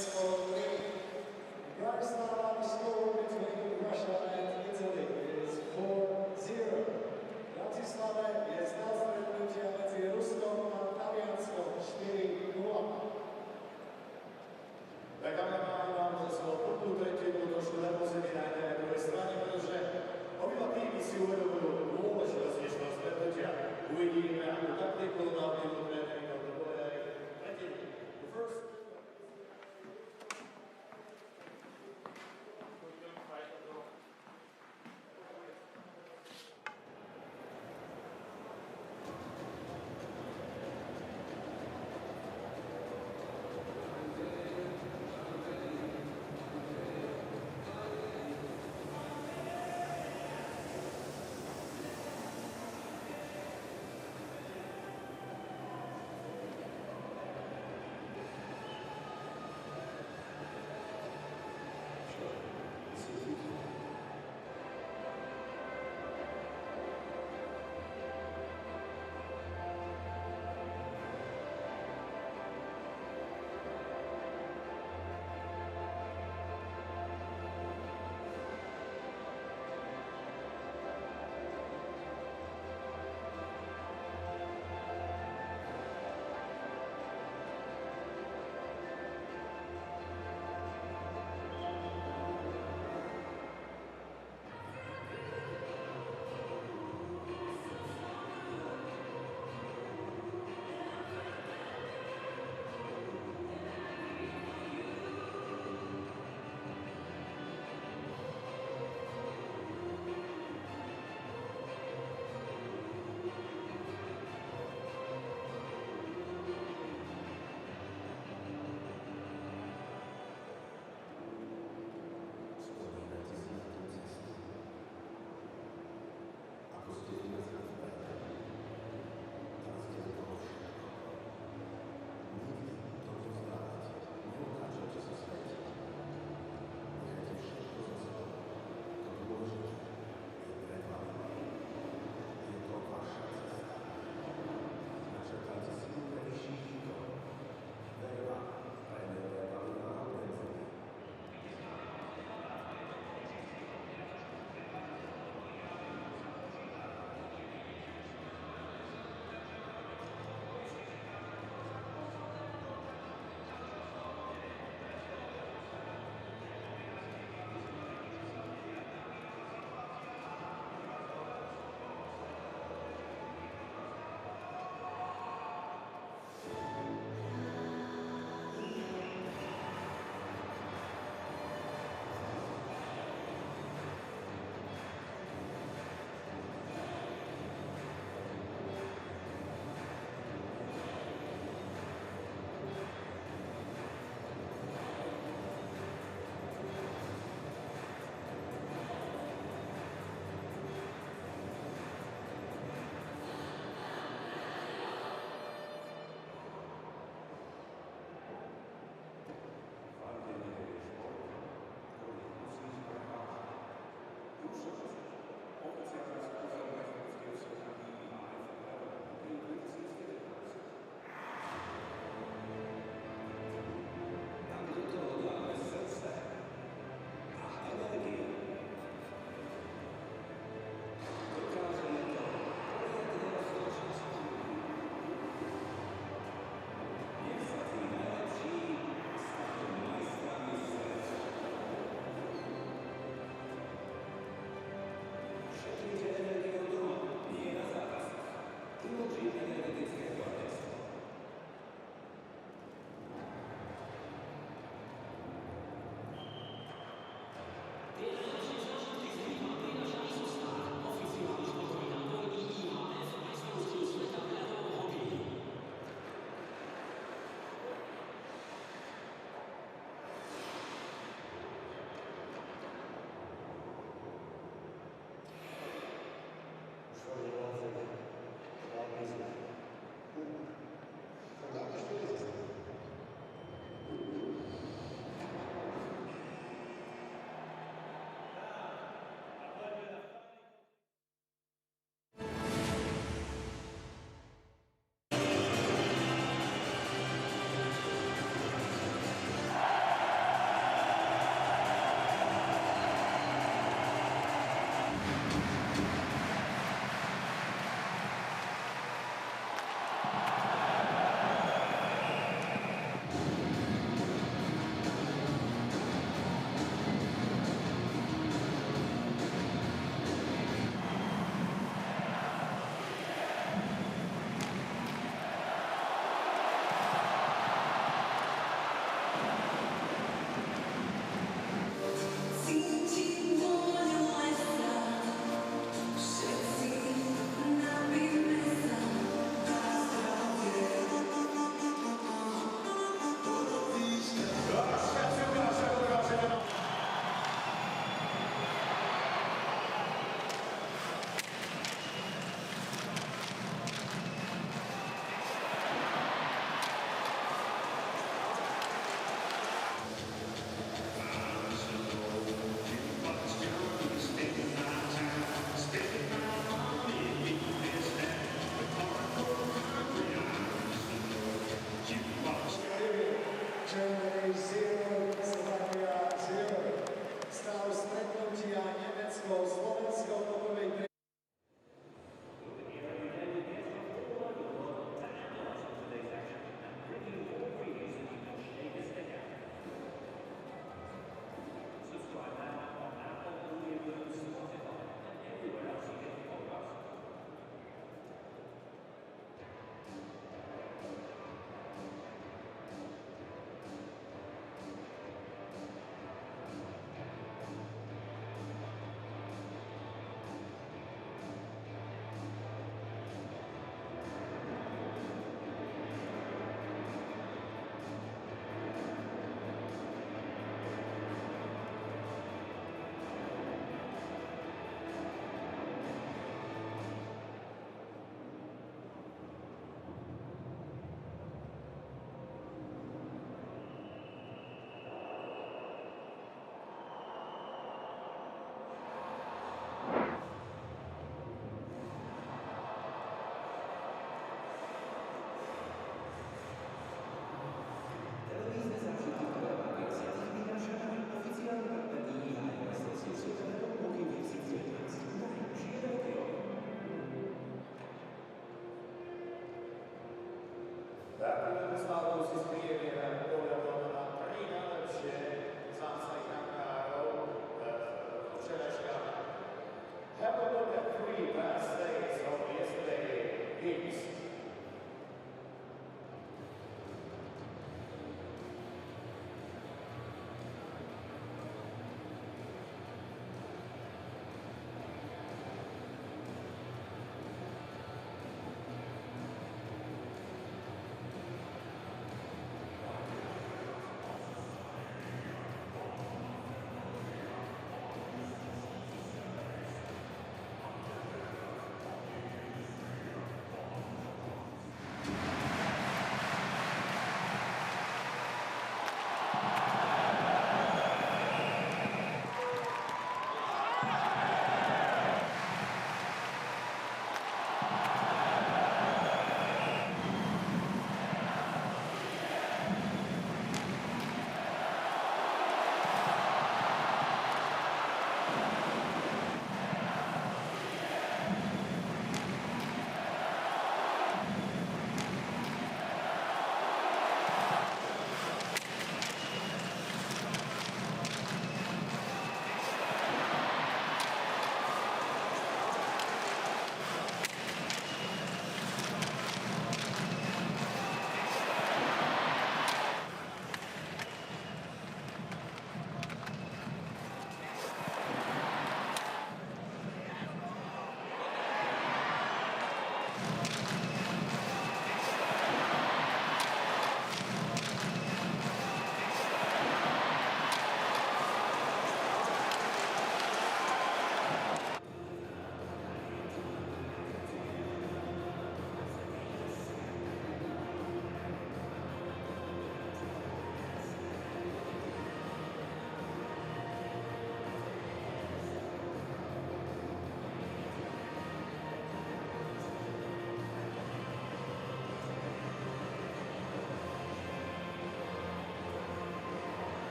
0, Slovakia 0. Stav stretnutia Nemecko-Slovensko po prvej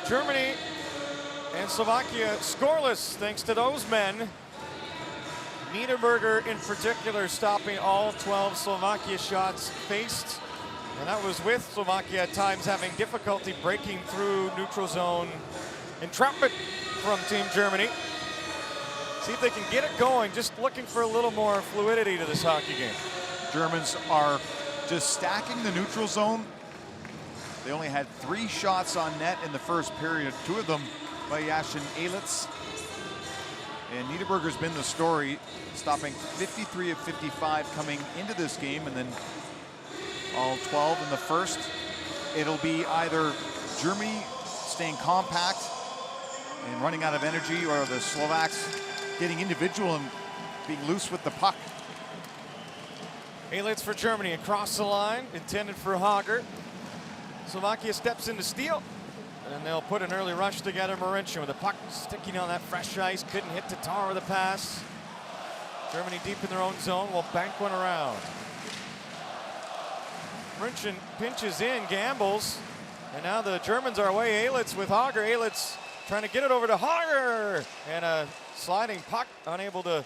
Germany and Slovakia scoreless thanks to those men. Niederberger in particular stopping all 12 Slovakia shots faced. And that was with Slovakia at times having difficulty breaking through neutral zone entrapment from Team Germany. See if they can get it going, just looking for a little more fluidity to this hockey game. Germans are just stacking the neutral zone. They only had 3 shots on net in the first period, 2 of them by Yashin Elitz. And Niederberger's been the story, stopping 53 of 55 coming into this game, and then all 12 in the first. It'll be either Germany staying compact and running out of energy, or the Slovaks getting individual and being loose with the puck. Elitz for Germany across the line, intended for Hager. Slovakia steps into steal, and they'll put an early rush together. Marincin with the puck sticking on that fresh ice, couldn't hit Tatar with a pass. Germany deep in their own zone will bank one around. Marincin pinches in, gambles, and now the Germans are away. Elitz with Hager. Elitz trying to get it over to Hager, and a sliding puck unable to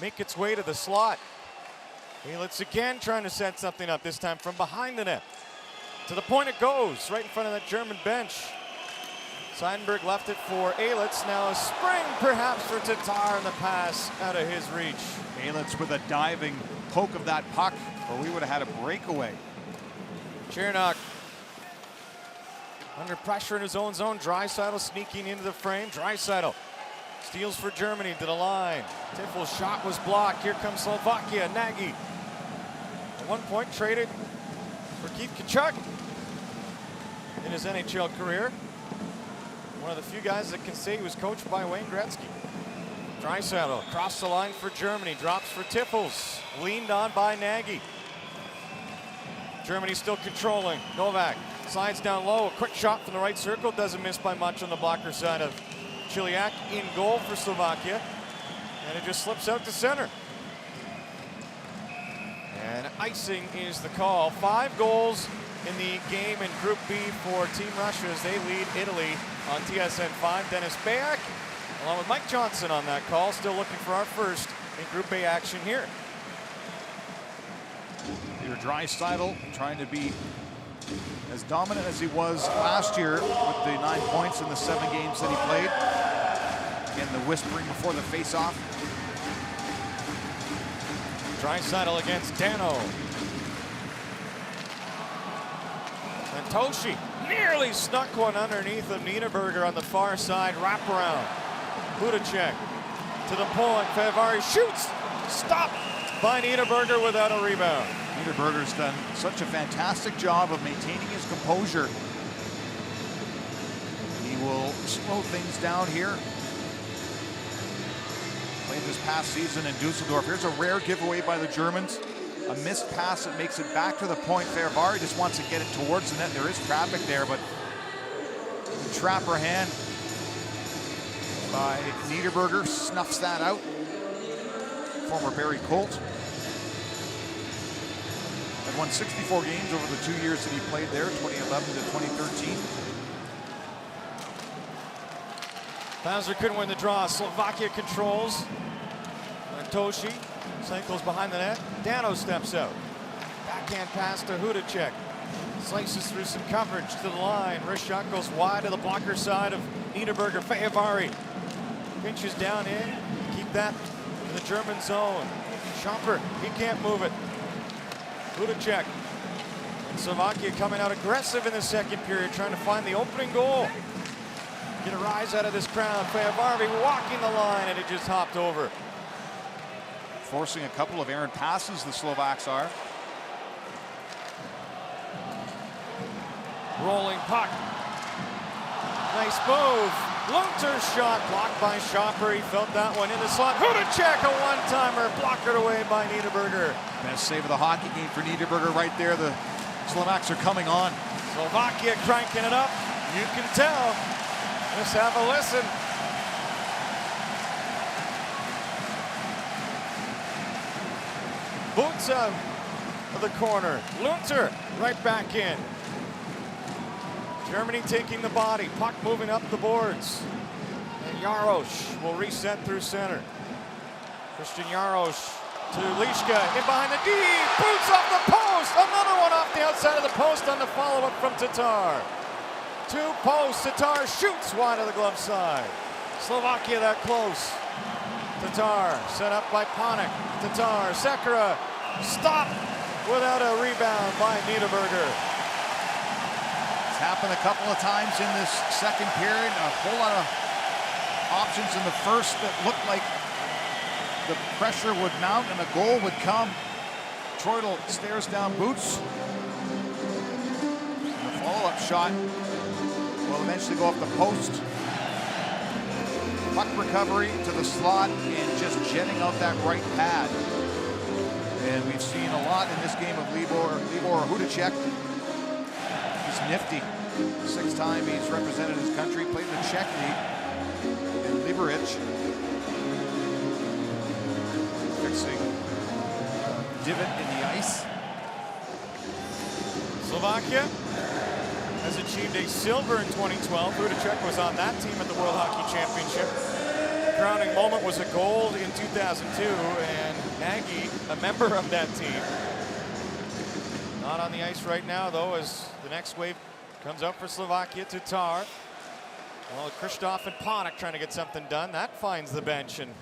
make its way to the slot. Elitz again trying to set something up, this time from behind the net. To the point it goes, right in front of that German bench. Seidenberg left it for Elitz. Now a spring perhaps for Tatar, and the pass out of his reach. Elitz with a diving poke of that puck, or we would have had a breakaway. Chernak under pressure in his own zone. Draisaitl sneaking into the frame. Draisaitl steals for Germany to the line. Tiffel's shot was blocked. Here comes Slovakia. Nagy at one point traded for Keith Tkachuk in his NHL career. One of the few guys that can say he was coached by Wayne Gretzky. Draisaitl across the line for Germany, drops for Tiffel's, leaned on by Nagy. Germany still controlling. Novak slides down low, a quick shot from the right circle, doesn't miss by much on the blocker side of Chiliak. In goal for Slovakia, and it just slips out to center. And icing is the call. 5 goals in the game in Group B for Team Russia as they lead Italy on TSN 5. Dennis Bayak, along with Mike Johnson on that call, still looking for our first in Group A action here. Your Draisaitl trying to be as dominant as he was last year with the 9 points in the 7 games that he played. Again, the whispering before the face-off. Draisaitl against Dano. And Toshi nearly snuck one underneath of Niederberger on the far side. Wraparound. Hudacek to the point. Fehervari shoots. Stopped by Niederberger without a rebound. Niederberger's done such a fantastic job of maintaining his composure. He will slow things down here. Played this past season in Dusseldorf. Here's a rare giveaway by the Germans. A missed pass that makes it back to the point. Fehervari just wants to get it towards the net. There is traffic there, but the trapper hand by Niederberger snuffs that out. Former Barrie Colt. Had won 64 games over the 2 years that he played there, 2011 to 2013. Bowser couldn't win the draw. Slovakia controls. And Toshi. Cycles behind the net. Dano steps out. Backhand pass to Hudacek. Slices through some coverage to the line. Wrist shot goes wide to the blocker side of Niederberger. Fehervari pinches down in. Keep that in the German zone. Schomper, he can't move it. Hudacek. And Slovakia coming out aggressive in the second period, trying to find the opening goal. Get a rise out of this crowd. Fehervari walking the line, and it just hopped over. Forcing a couple of errant passes, the Slovaks are. Rolling puck. Nice move. Lunter's shot blocked by Schomper. He felt that one in the slot. Hudacek, a one-timer, blockered away by Niederberger. Best save of the hockey game for Niederberger right there. The Slovaks are coming on. Slovakia cranking it up. You can tell. Let's have a listen. Boots out of the corner. Lunter right back in. Germany taking the body. Puck moving up the boards. And Jarosz will reset through center. Christian Jarosz to Liška. In behind the D. Boots off the post. Another one off the outside of the post on the follow-up from Tatar. Two posts. Tatar shoots wide of the glove side. Slovakia that close. Tatar set up by Panik. Tatar, Sekera, stopped without a rebound by Niederberger. It's happened a couple of times in this second period. A whole lot of options in the first that looked like the pressure would mount and a goal would come. Treudel stares down Boots. And the follow-up shot will eventually go off the post. Puck recovery to the slot and just jetting out that right pad. And we've seen a lot in this game of Libor Hudacek. He's nifty. 6th time he's represented his country, played in the Czech League. And Liboric fixing divot in the ice. Slovakia has achieved a silver in 2012. Hudacek was on that team at the World Hockey Championship. The crowning moment was a gold in 2002, and Nagy, a member of that team. Not on the ice right now, though, as the next wave comes up for Slovakia. Tatar. Well, Kristoff and Panik trying to get something done. That finds the bench, and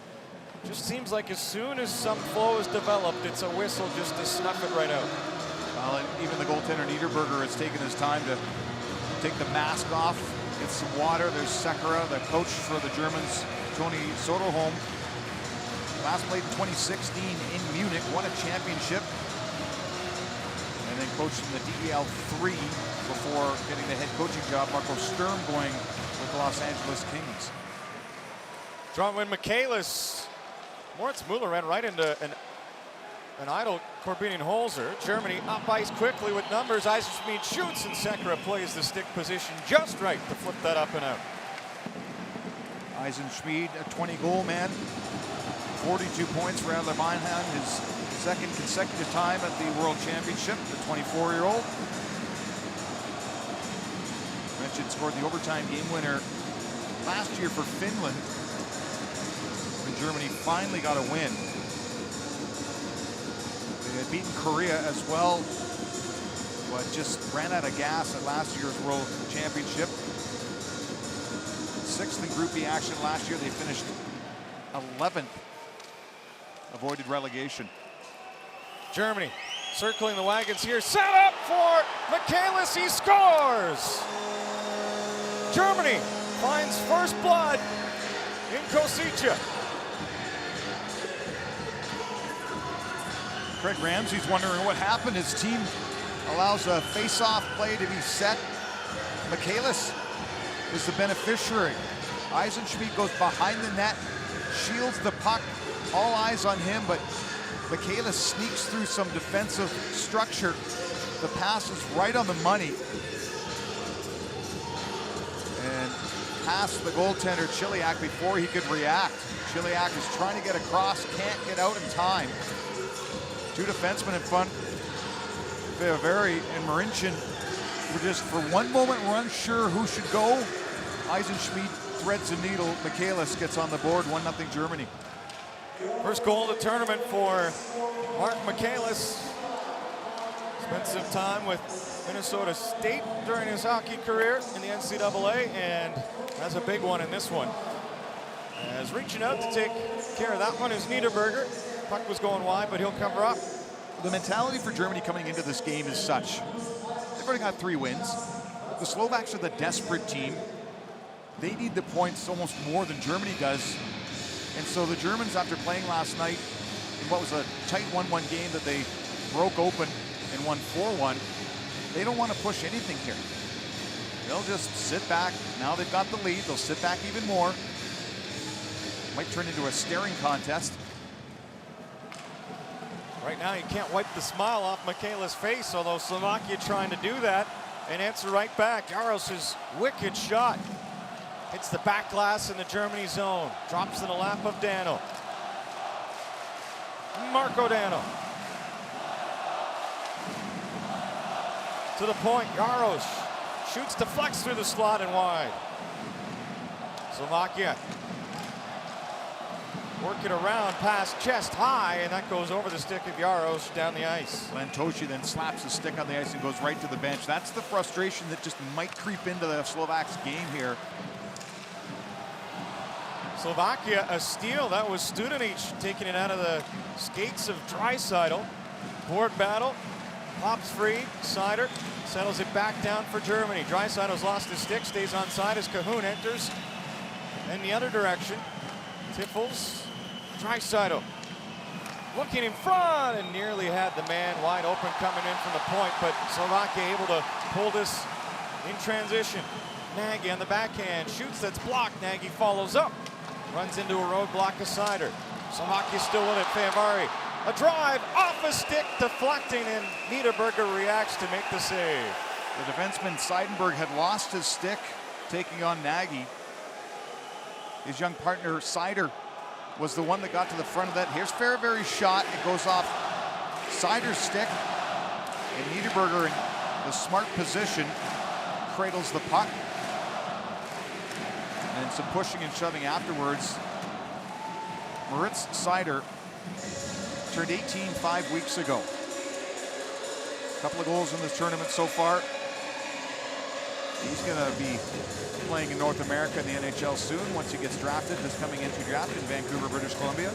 just seems like as soon as some flow is developed, it's a whistle just to snuff it right out. Well, and even the goaltender Niederberger has taken his time to take the mask off, get some water. There's Sekera, the coach for the Germans, Toni Soderholm. Last played in 2016 in Munich, won a championship, and then coached in the DEL3 before getting the head coaching job. Marco Sturm going with the Los Angeles Kings. Dronwin Michaelis. Moritz Müller ran right into an idle Corbinian Holzer. Germany up ice quickly with numbers. Eisenschmidt shoots, and Sekera plays the stick position just right to flip that up and out. Eisenschmidt, a 20-goal man. 42 points for Adler Mannheim, his second consecutive time at the World Championship, the 24-year-old. Mentioned scored the overtime game winner last year for Finland, when Germany finally got a win. They had beaten Korea as well, but just ran out of gas at last year's World Championship. 6th in Group B action last year. They finished 11th. Avoided relegation. Germany circling the wagons here. Set up for Michaelis. He scores. Germany finds first blood in Košice. Craig Ramsey's wondering what happened. His team allows a face-off play to be set. Michaelis is the beneficiary. Eisenschmidt goes behind the net, shields the puck. All eyes on him, but Michaelis sneaks through some defensive structure. The pass is right on the money. And past the goaltender, Chiliak, before he could react. Chiliak is trying to get across, can't get out in time. Two defensemen in front. Veheveri and Marincin were just, for one moment, were unsure who should go. Eisenschmidt threads the needle. Michaelis gets on the board, 1-0 Germany. First goal of the tournament for Mark Michaelis. Spent some time with Minnesota State during his hockey career in the NCAA and has a big one in this one. As reaching out to take care of that one is Niederberger. Puck was going wide, but he'll cover up. The mentality for Germany coming into this game is such. They've already got 3 wins. The Slovaks are the desperate team. They need the points almost more than Germany does. And so the Germans, after playing last night in what was a tight 1-1 game that they broke open and won 4-1, they don't want to push anything here. They'll just sit back. Now they've got the lead. They'll sit back even more. Might turn into a staring contest. Right now, you can't wipe the smile off Michaelis' face, although Slovakia trying to do that and answer right back. Jaros' wicked shot hits the back glass in the Germany zone. Drops in the lap of Dano. Marco Dano. To the point, Jaros shoots, deflects through the slot and wide. Slovakia work it around past chest high, and that goes over the stick of Jaros down the ice. Lantoshi then slaps the stick on the ice and goes right to the bench. That's the frustration that just might creep into the Slovaks game here. Slovakia, a steal. That was Studenic taking it out of the skates of Draisaitl. Board battle, pops free. Seider settles it back down for Germany. Draisaitl's lost his stick, stays onside as Cahoon enters. In the other direction, Tiffels, Draisaitl looking in front and nearly had the man wide open coming in from the point, but Slovakia able to pull this in transition. Nagy on the backhand, shoots, that's blocked. Nagy follows up, runs into a roadblock of Seider. Slovakia still with it, Veheveri. A drive off a stick, deflecting, and Niederberger reacts to make the save. The defenseman Seidenberg had lost his stick, taking on Nagy. His young partner Seider was the one that got to the front of that. Here's Veheveri's shot. It goes off Seider's stick, and Niederberger in the smart position cradles the puck. And some pushing and shoving afterwards. Moritz Seider turned 18 5 weeks ago. A couple of goals in this tournament so far. He's going to be playing in North America in the NHL soon once he gets drafted. This coming into draft in Vancouver, British Columbia.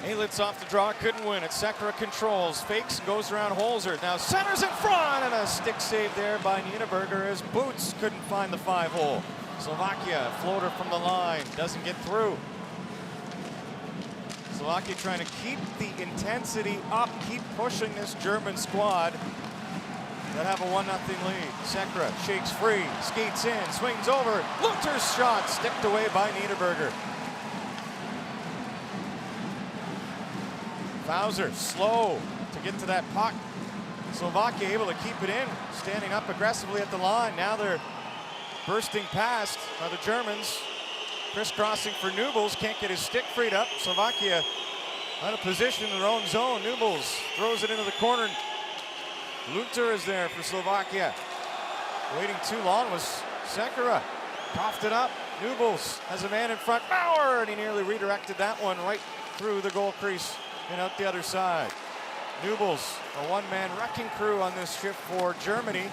Aylitz off the draw, couldn't win it. Sekera controls, fakes, goes around Holzer. Now centers in front, and a stick save there by Niederberger as Boots couldn't find the 5-hole. Slovakia, floater from the line, doesn't get through. Slovakia trying to keep the intensity up, keep pushing this German squad that have a 1-0 lead. Sekera shakes free, skates in, swings over. Lunter's shot, sticked away by Niederberger. Bowser slow to get to that puck. Slovakia able to keep it in, standing up aggressively at the line. Now they're bursting past the Germans. Crisscrossing for Nubels, can't get his stick freed up. Slovakia out of position in their own zone. Nubels throws it into the corner. Lunter is there for Slovakia. Waiting too long was Sekera. Coughed it up. Nubels has a man in front. Bauer, and he nearly redirected that one right through the goal crease and out the other side. Nubels, a one-man wrecking crew on this shift for Germany,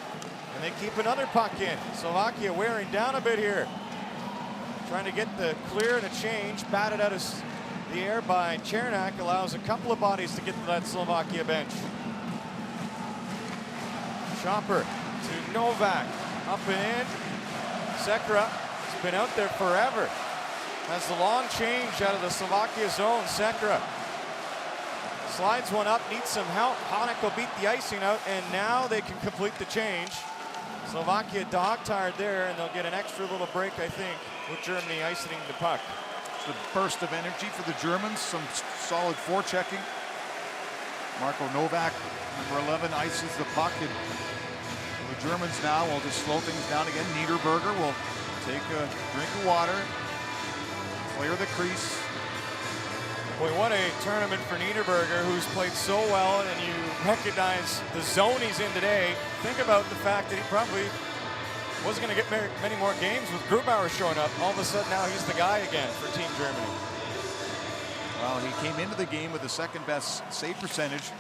and they keep another puck in. Slovakia wearing down a bit here. Trying to get the clear and a change, batted out of the air by Chernak, allows a couple of bodies to get to that Slovakia bench. Chopper to Novak, up and in. Sekera has been out there forever. Has the long change out of the Slovakia zone. Sekera slides one up, needs some help. Panik will beat the icing out, and now they can complete the change. Slovakia dog-tired there, and they'll get an extra little break, I think, with Germany icing the puck. It's a burst of energy for the Germans, some solid forechecking. Marko Novak, number 11, ices the puck, and the Germans now will just slow things down again. Niederberger will take a drink of water, clear the crease. Boy, what a tournament for Niederberger, who's played so well, and you recognize the zone he's in today. Think about the fact that he probably wasn't going to get many more games with Grubauer showing up. All of a sudden now he's the guy again for Team Germany. Well, he came into the game with the second best save percentage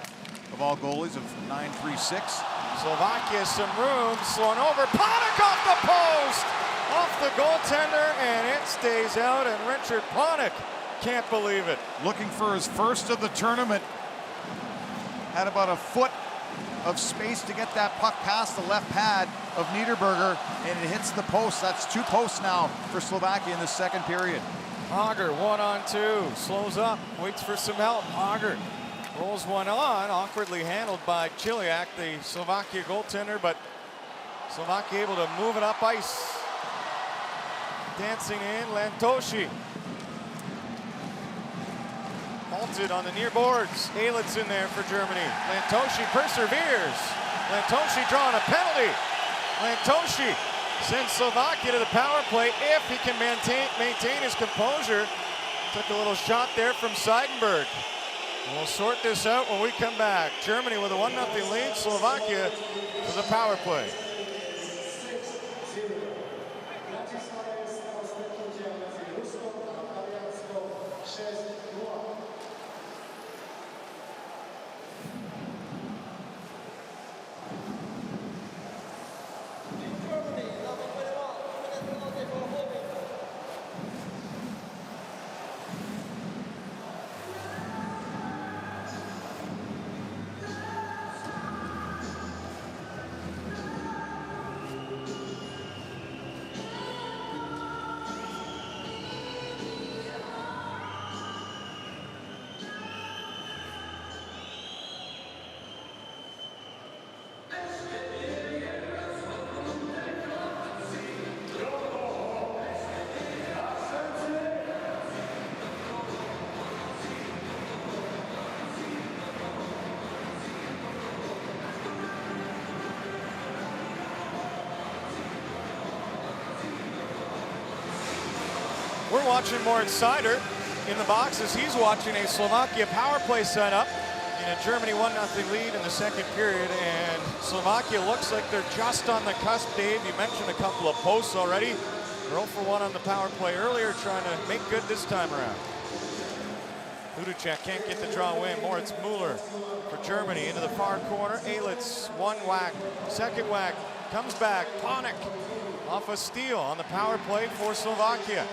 of all goalies of .936. Slovakia some room, slowing over, Panik off the post! Off the goaltender, and it stays out, and Richard Panik can't believe it. Looking for his first of the tournament. Had about a foot of space to get that puck past the left pad of Niederberger, and it hits the post. That's 2 posts now for Slovakia in the second period. Hager 1-on-2, slows up, waits for some help. Hager rolls one on, awkwardly handled by Chiliak, the Slovakia goaltender, but Slovakia able to move it up ice. Dancing in, Lantoshi. Halted on the near boards. Ailitz in there for Germany. Lantoshi perseveres. Lantoshi drawing a penalty. Lantoshi sends Slovakia to the power play if he can maintain his composure. Took a little shot there from Seidenberg. We'll sort this out when we come back. Germany with a 1-0 lead. Slovakia to the power play. We're watching more Insider in the box as he's watching a Slovakia power play set up in a Germany 1-0 lead in the second period, and Slovakia looks like they're just on the cusp. Dave, you mentioned a couple of posts already. 0 for 1 on the power play earlier, trying to make good this time around. Hudacek can't get the draw win. Moritz Müller for Germany into the far corner. Ailitz, one whack, second whack, comes back. Panik off a steal on the power play for Slovakia.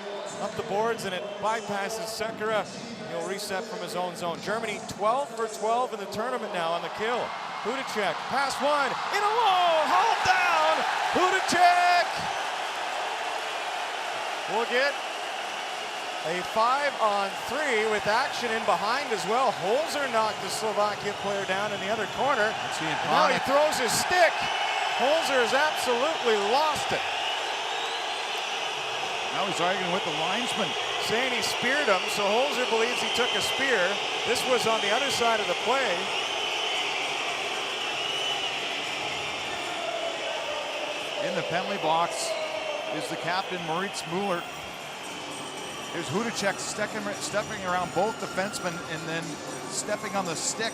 Up the boards, and it bypasses Sekera. He'll reset from his own zone. Germany 12 for 12 in the tournament now on the kill. Hudacek, pass one, in alone, hauled down. Hudacek will get a 5-on-3 with action in behind as well. Holzer knocked the Slovakia player down in the other corner. And now he throws his stick. Holzer has absolutely lost it. Now he's arguing with the linesman. Saying he speared him, so Holzer believes he took a spear. This was on the other side of the play. In the penalty box is the captain, Moritz Müller. Here's Hudacek stepping around both defensemen and then stepping on the stick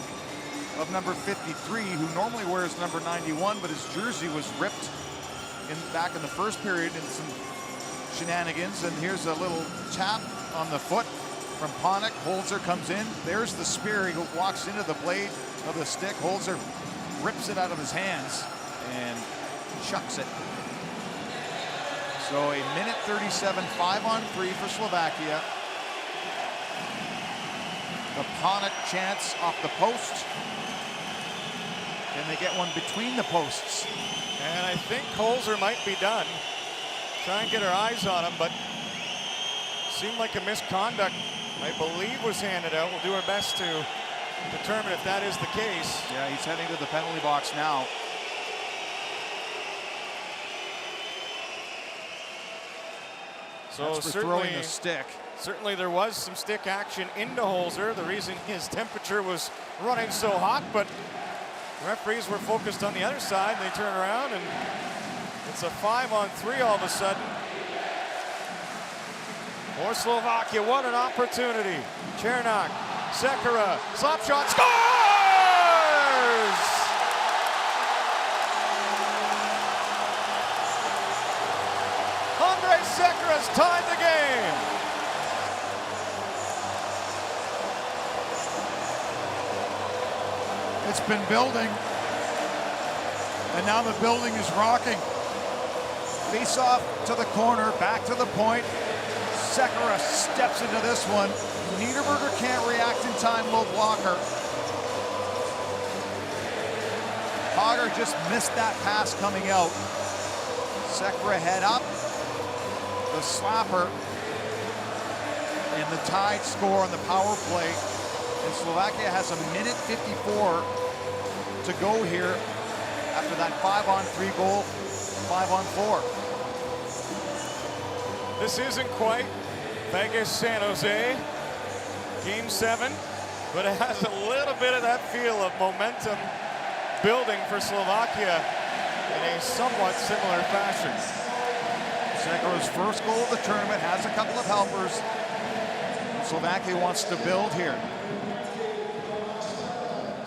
of number 53, who normally wears number 91, but his jersey was ripped back in the first period in some shenanigans. And here's a little tap on the foot from Panik. Holzer comes in. There's the spear. He walks into the blade of the stick. Holzer rips it out of his hands and chucks it. So a minute 37, 5-on-3 for Slovakia. The Panik chance off the post. Can they get one between the posts? And I think Holzer might be done. Try and get our eyes on him, but seemed like a misconduct, I believe, was handed out. We'll do our best to determine if that is the case. Yeah, he's heading to the penalty box now. So that's for throwing the stick. Certainly there was some stick action into Holzer. The reason his temperature was running so hot, but referees were focused on the other side. They turn around and it's a 5-on-3 all of a sudden. For Slovakia, what an opportunity. Černák, Sekera, slap shot, scores! Andrej Sekera's tied the game. It's been building, and now the building is rocking. Face off to the corner, back to the point. Sekera steps into this one. Niederberger can't react in time, low blocker. Hager just missed that pass coming out. Sekera head up, the slapper, and the tied score on the power play. And Slovakia has a minute 54 to go here after that 5-on-3 goal, 5-on-4. This isn't quite Vegas San Jose Game 7, but it has a little bit of that feel of momentum building for Slovakia in a somewhat similar fashion. Sekera's first goal of the tournament has a couple of helpers. Slovakia wants to build here.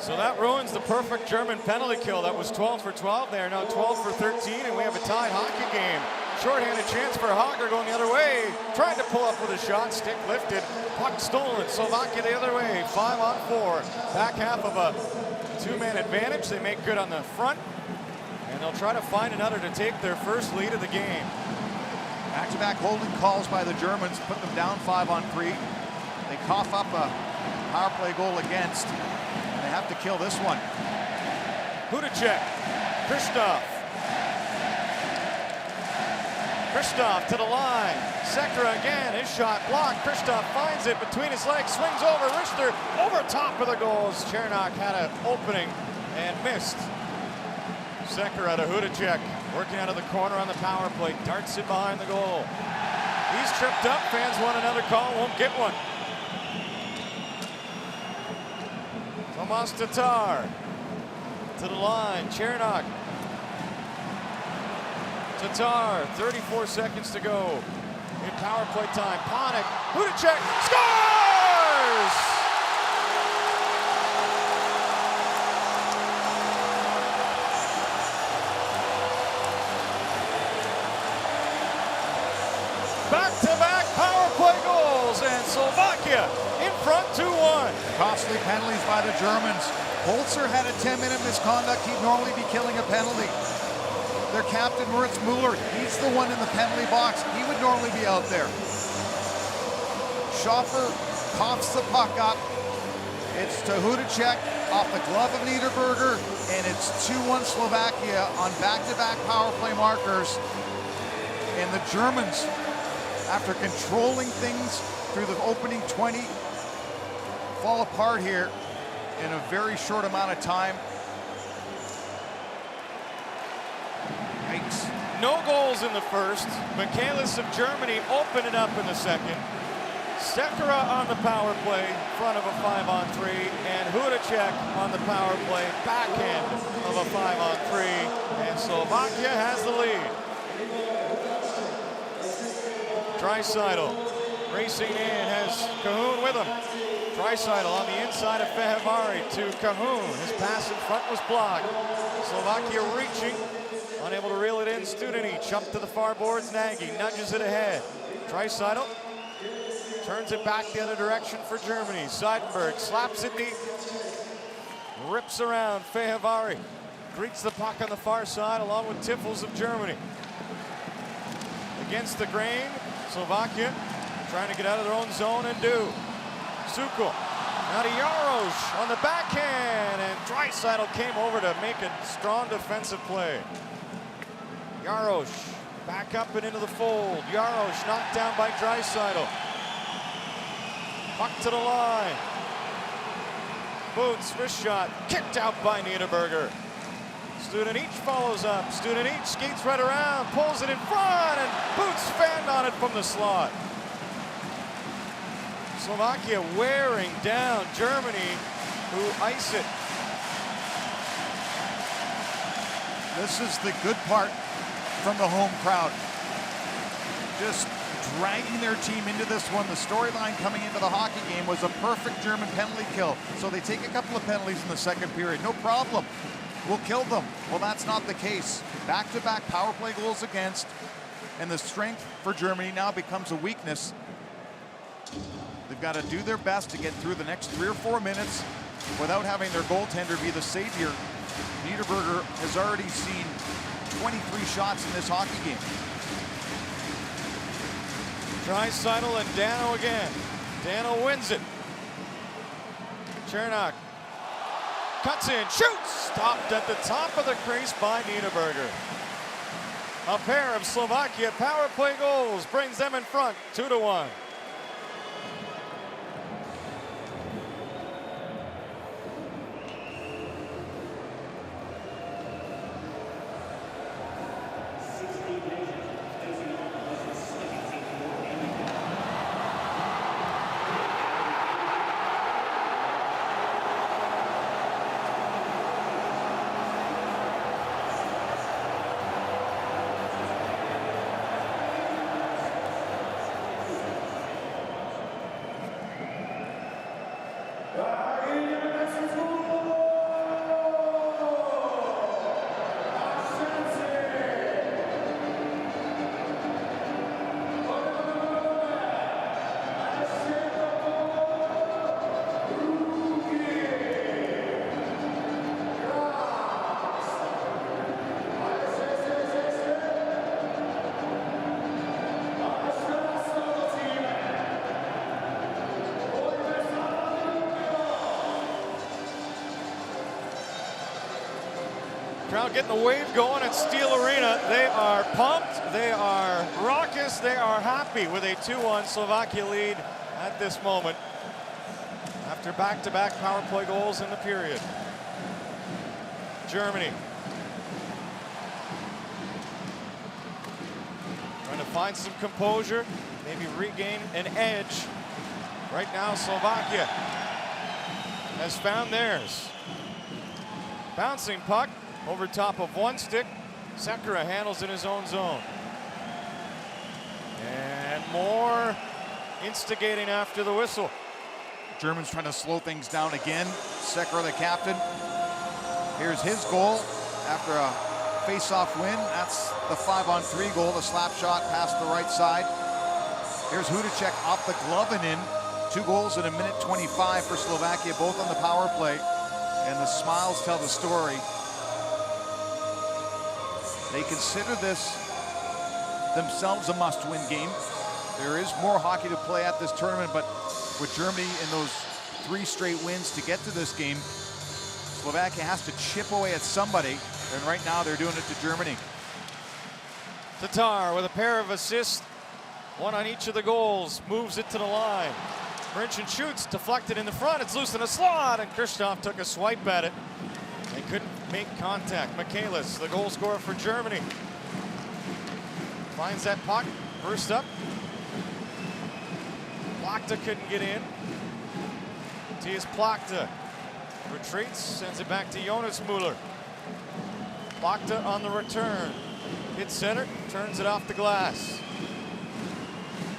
So that ruins the perfect German penalty kill. That was 12 for 12. They are now 12 for 13, and we have a tied hockey game. Shorthanded chance for Hager going the other way. Trying to pull up with a shot, stick lifted, puck stolen. Slovakia the other way, 5-on-4. Back half of a two-man advantage. They make good on the front, and they'll try to find another to take their first lead of the game. Back-to-back holding calls by the Germans put them down 5-on-3. They cough up a power play goal against. They have to kill this one. Hudacek, Kristoff to the line. Sekera again, his shot blocked. Kristoff finds it between his legs, swings over. Richter over top of the goals. Černák had an opening and missed. Sekera to Hudacek, working out of the corner on the power play. Darts it behind the goal. He's tripped up. Fans want another call, won't get one. Tomas Tatar to the line. Černák. Tatar, 34 seconds to go in power play time. Panik, Hudacek scores! Back-to-back power play goals, and Slovakia in front 2-1. Costly penalties by the Germans. Holzer had a 10-minute misconduct. He'd normally be killing a penalty. Their captain, Moritz Müller, he's the one in the penalty box. He would normally be out there. Schaffer coughs the puck up. It's to Hudacek off the glove of Niederberger, and it's 2-1 Slovakia on back-to-back power play markers. And the Germans, after controlling things through the opening 20, fall apart here in a very short amount of time. Yikes. No goals in the first. Michaelis of Germany opened it up in the second. Sekera on the power play, front of a 5-on-3, and Hudacek on the power play, back end of a 5-on-3, and Slovakia has the lead. Draisaitl racing in, has Cahoon with him. Draisaitl on the inside of Fehervari to Cahoon. His pass in front was blocked. Slovakia reaching, unable to reel it in. Studenic up to the far boards. Nagy nudges it ahead. Draisaitl turns it back the other direction for Germany. Seidenberg slaps it deep. Rips around Fehervari. Greets the puck on the far side along with Tiffels of Germany. against the grain. Slovakia trying to get out of their own zone and do. Sukol. Now to Jarosz on the backhand, and Draisaitl came over to make a strong defensive play. Jarosz back up and into the fold. Jarosz knocked down by Draisaitl. Puck to the line. Boots, wrist shot, kicked out by Niederberger. Studenic follows up. Studenic skates right around, pulls it in front, and Boots fanned on it from the slot. Slovakia wearing down Germany, who ice it. This is the good part from the home crowd. Just dragging their team into this one. The storyline coming into the hockey game was a perfect German penalty kill. So they take a couple of penalties in the second period. No problem. We'll kill them. Well, that's not the case. Back-to-back power play goals against, and the strength for Germany now becomes a weakness. They've got to do their best to get through the next 3 or 4 minutes without having their goaltender be the savior. Niederberger has already seen 23 shots in this hockey game. Draisaitl and Dano again. Dano wins it. Chernak cuts in, shoots! Stopped at the top of the crease by Niederberger. A pair of Slovakia power play goals brings them in front, 2-1. Crowd getting the wave going at Steel Arena. They are pumped, they are raucous, they are happy with a 2-1 Slovakia lead at this moment after back-to-back power play goals in the period. Germany trying to find some composure, maybe regain an edge. Right now, Slovakia has found theirs. Bouncing puck over top of one stick. Sekera handles in his own zone. And more instigating after the whistle. Germans trying to slow things down again. Sekera, the captain. Here's his goal after a face-off win. That's the 5-on-3 goal, the slap shot past the right side. Here's Hudacek off the glove and in. 2 goals in a minute 25 for Slovakia, both on the power play. And the smiles tell the story. They consider this themselves a must-win game. There is more hockey to play at this tournament, but with Germany in those 3 straight wins to get to this game, Slovakia has to chip away at somebody, and right now they're doing it to Germany. Tatar with a pair of assists, 1 on each of the goals, moves it to the line. Marincin shoots, deflected in the front, it's loose in a slot, and Kristoff took a swipe at it. They couldn't make contact. Michaelis, the goal scorer for Germany, finds that puck, burst up. Plachta couldn't get in. Matthias Plachta retreats, sends it back to Jonas Muller. Plachta on the return. Hits center, turns it off the glass.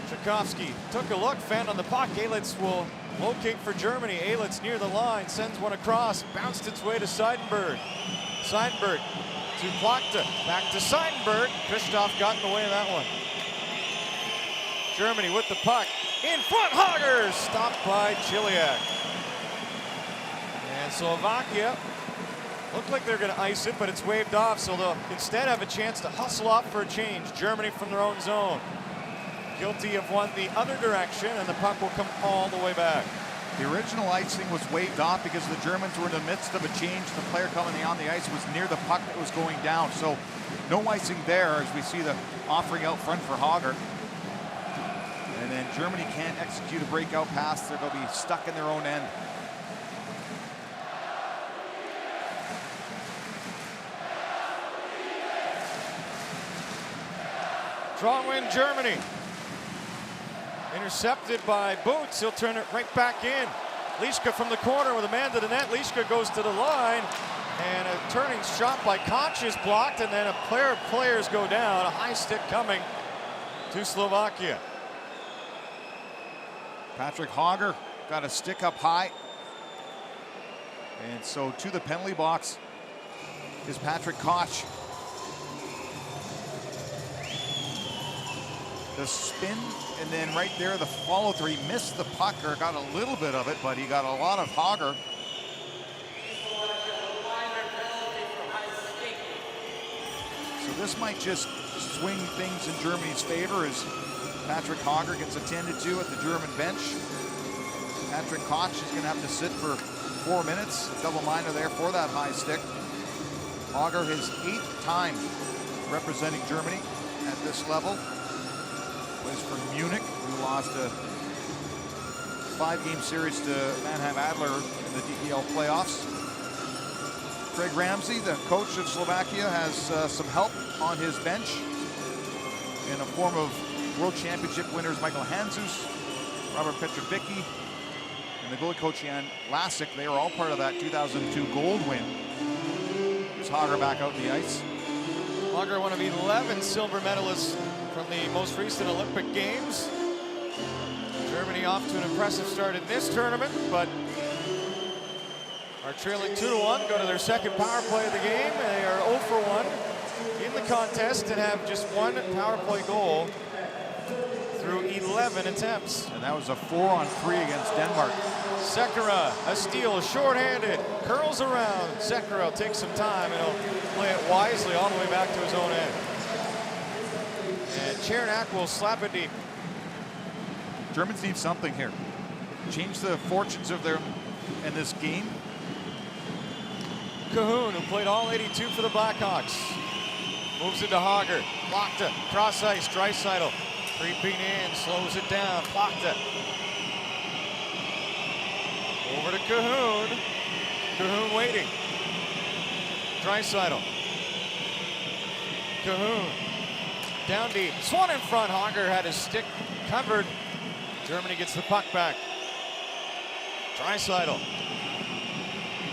Tchaikovsky took a look, fanned on the puck. Aelitz will locate for Germany. Aelitz near the line, sends one across, bounced its way to Seidenberg. Seidenberg to Plachta, back to Seidenberg. Kristoff got in the way of that one. Germany with the puck. In front, Hager, stopped by Chiliak. And Slovakia Looked like they're going to ice it, but it's waved off, so they'll instead have a chance to hustle off for a change. Germany from their own zone. Guilty of one the other direction, and the puck will come all the way back. The original icing was waved off because the Germans were in the midst of a change. The player coming on the ice was near the puck that was going down. So no icing there as we see the offering out front for Hager. And then Germany can't execute a breakout pass. They're going to be stuck in their own end. Strong win, Germany. Intercepted by Boots. He'll turn it right back in. Lischka from the corner with a man to the net. Lischka goes to the line. And a turning shot by Koch is blocked. And then a pair of players go down. A high stick coming to Slovakia. Patrick Hager got a stick up high. And so to the penalty box is Patrick Koch. The spin, and then right there, the follow through. He missed the puck, or got a little bit of it, but he got a lot of Hager. So this might just swing things in Germany's favor as Patrick Hager gets attended to at the German bench. Patrick Koch is going to have to sit for 4 minutes. Double minor there for that high stick. Hager his 8th time representing Germany at this level. Plays for Munich, who lost a 5-game series to Mannheim Adler in the DEL playoffs. Craig Ramsey, the coach of Slovakia, has some help on his bench in the form of World Championship winners Michael Hanzus, Robert Petrovicki, and the goalie coach Jan Lasik. They were all part of that 2002 gold win. Here's Hager back out in the ice. Hager, one of 11 silver medalists from the most recent Olympic Games. Germany off to an impressive start in this tournament, but are trailing 2-1, go to their second power play of the game. They are 0 for 1 in the contest and have just one power play goal through 11 attempts. And that was a 4-on-3 against Denmark. Sekera, a steal, shorthanded, curls around. Sekera will take some time and he'll play it wisely all the way back to his own end. And Chernak will slap it deep. Germans need something here. Change the fortunes of their in this game. Cahoon, who played all 82 for the Blackhawks, moves it to Hager. Blocked it, cross ice, Draisaitl creeping in, slows it down, blocked it. Over to Cahoon. Cahoon waiting. Draisaitl. Cahoon. Down deep. Swan in front. Hager had his stick covered. Germany gets the puck back. Draisaitl.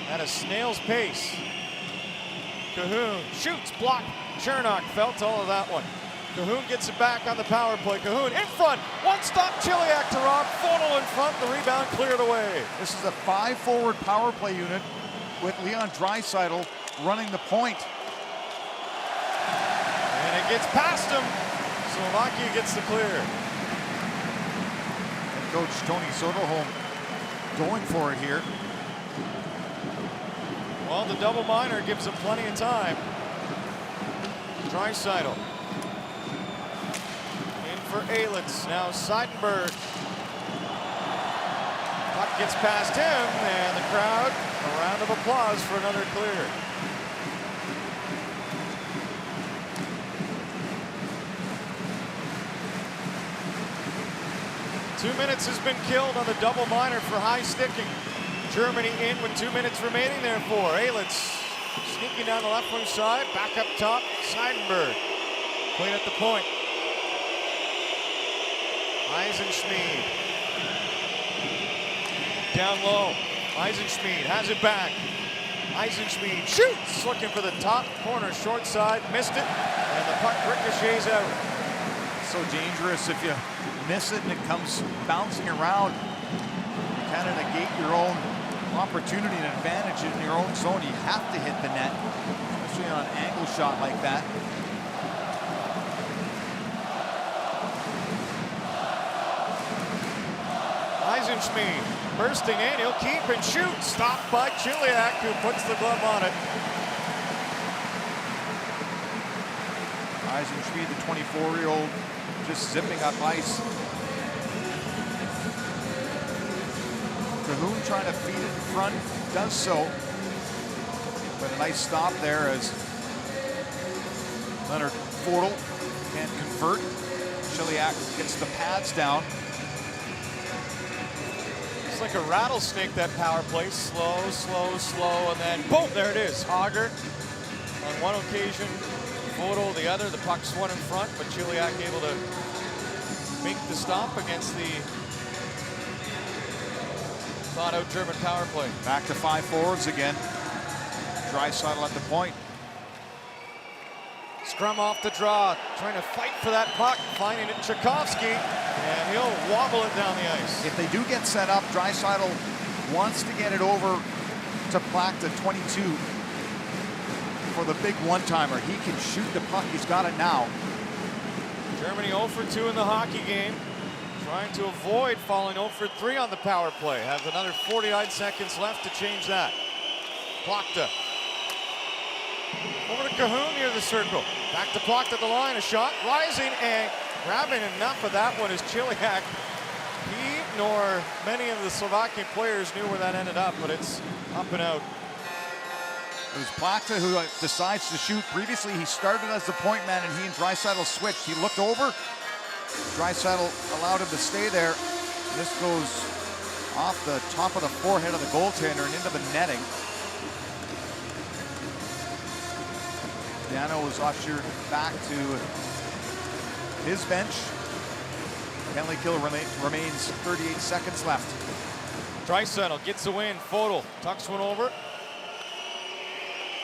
At a snail's pace. Cahoon shoots, blocked. Chernak felt all of that one. Cahoon gets it back on the power play. Cahoon in front. One stop, Chiliak to Rob. Fono in front. The rebound cleared away. This is a 5-forward power play unit with Leon Draisaitl running the point. And it gets past him. Slovakia gets the clear. And Coach Tony Soderholm going for it here. Well, the double minor gives him plenty of time. Draisaitl. In for Aelitz. Now Seidenberg. Puck gets past him, and the crowd, a round of applause for another clear. Two minutes has been killed on the double minor for high sticking. Germany in with 2 minutes remaining, therefore. Aelitz sneaking down the left wing side, back up top, Seidenberg. Played at the point. Eisenschmied. Down low. Eisenschmied has it back. Eisenschmied shoots, looking for the top corner, short side, missed it, and the puck ricochets out. So dangerous if you miss it and it comes bouncing around. You kind of negate your own opportunity and advantage in your own zone. You have to hit the net, especially on an angle shot like that. Eisenschmied bursting in, he'll keep and shoot. Stopped by Chiliak, who puts the glove on it. Rising speed, the 24-year-old, just zipping up ice. Cahoon trying to feed it in front, does so. But a nice stop there as Leonard Fortel can't convert. Chiliak gets the pads down. It's like a rattlesnake, that power play. Slow, slow, slow, and then boom, there it is. Hager on one occasion, Fortel the other. The puck swung in front, but Chiliak able to make the stop against the thought-out German power play. Back to 5 forwards again. Draisaitl at the point. Scrum off the draw, trying to fight for that puck, finding it Tchaikovsky, and he'll wobble it down the ice. If they do get set up, Draisaitl wants to get it over to Plachta 22 for the big one-timer. He can shoot the puck, he's got it now. Germany 0 for 2 in the hockey game, trying to avoid falling 0 for 3 on the power play. Has another 49 seconds left to change that. Plachta. Over to Cahoon near the circle. Back to Plachta at the line, a shot, rising and grabbing enough of that one is Chiliak. He nor many of the Slovakian players knew where that ended up, but it's up and out. It was Plachta who decides to shoot. Previously, he started as the point man and he and Draisaitl switched. He looked over. Draisaitl allowed him to stay there. This goes off the top of the forehead of the goaltender and into the netting. Dano was ushered back to his bench. Penalty kill remains 38 seconds left. Draisaitl gets a win. Fortel tucks one over.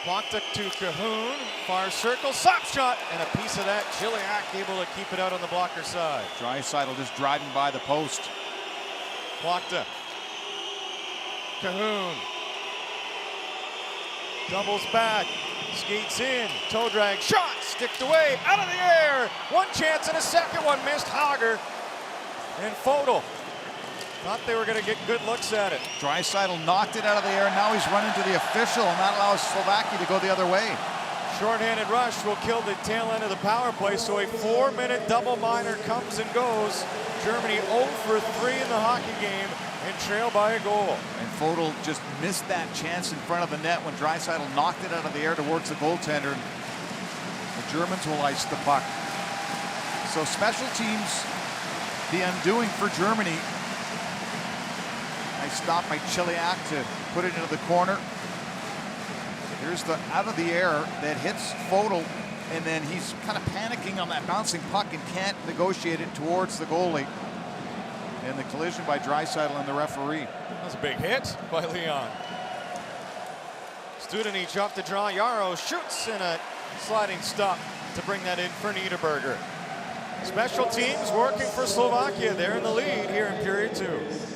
Plachta to Cahoon. Far circle. Slap shot. And a piece of that. Chiliak able to keep it out on the blocker side. Draisaitl just driving by the post. Plachta. Cahoon. Doubles back. Skates in. Toe drag. Shot. Sticked away. Out of the air. One chance and a second one missed. Hager and Fortel thought they were going to get good looks at it. Draisaitl knocked it out of the air. Now he's running to the official, and that allows Slovakia to go the other way. Shorthanded rush will kill the tail end of the power play, so a 4-minute double minor comes and goes. Germany 0 for 3 in the hockey game and trail by a goal. And Fortel just missed that chance in front of the net when Draisaitl knocked it out of the air towards the goaltender. The Germans will ice the puck. So special teams, the undoing for Germany. Nice stop by Chiliak to put it into the corner. Here's the out of the air that hits Fortel, and then he's kind of panicking on that bouncing puck and can't negotiate it towards the goalie. And the collision by Draisaitl and the referee. That was a big hit by Leon. Studenic off the draw. Yarrow shoots in a sliding stop to bring that in for Niederberger. Special teams working for Slovakia. They're in the lead here in period 2.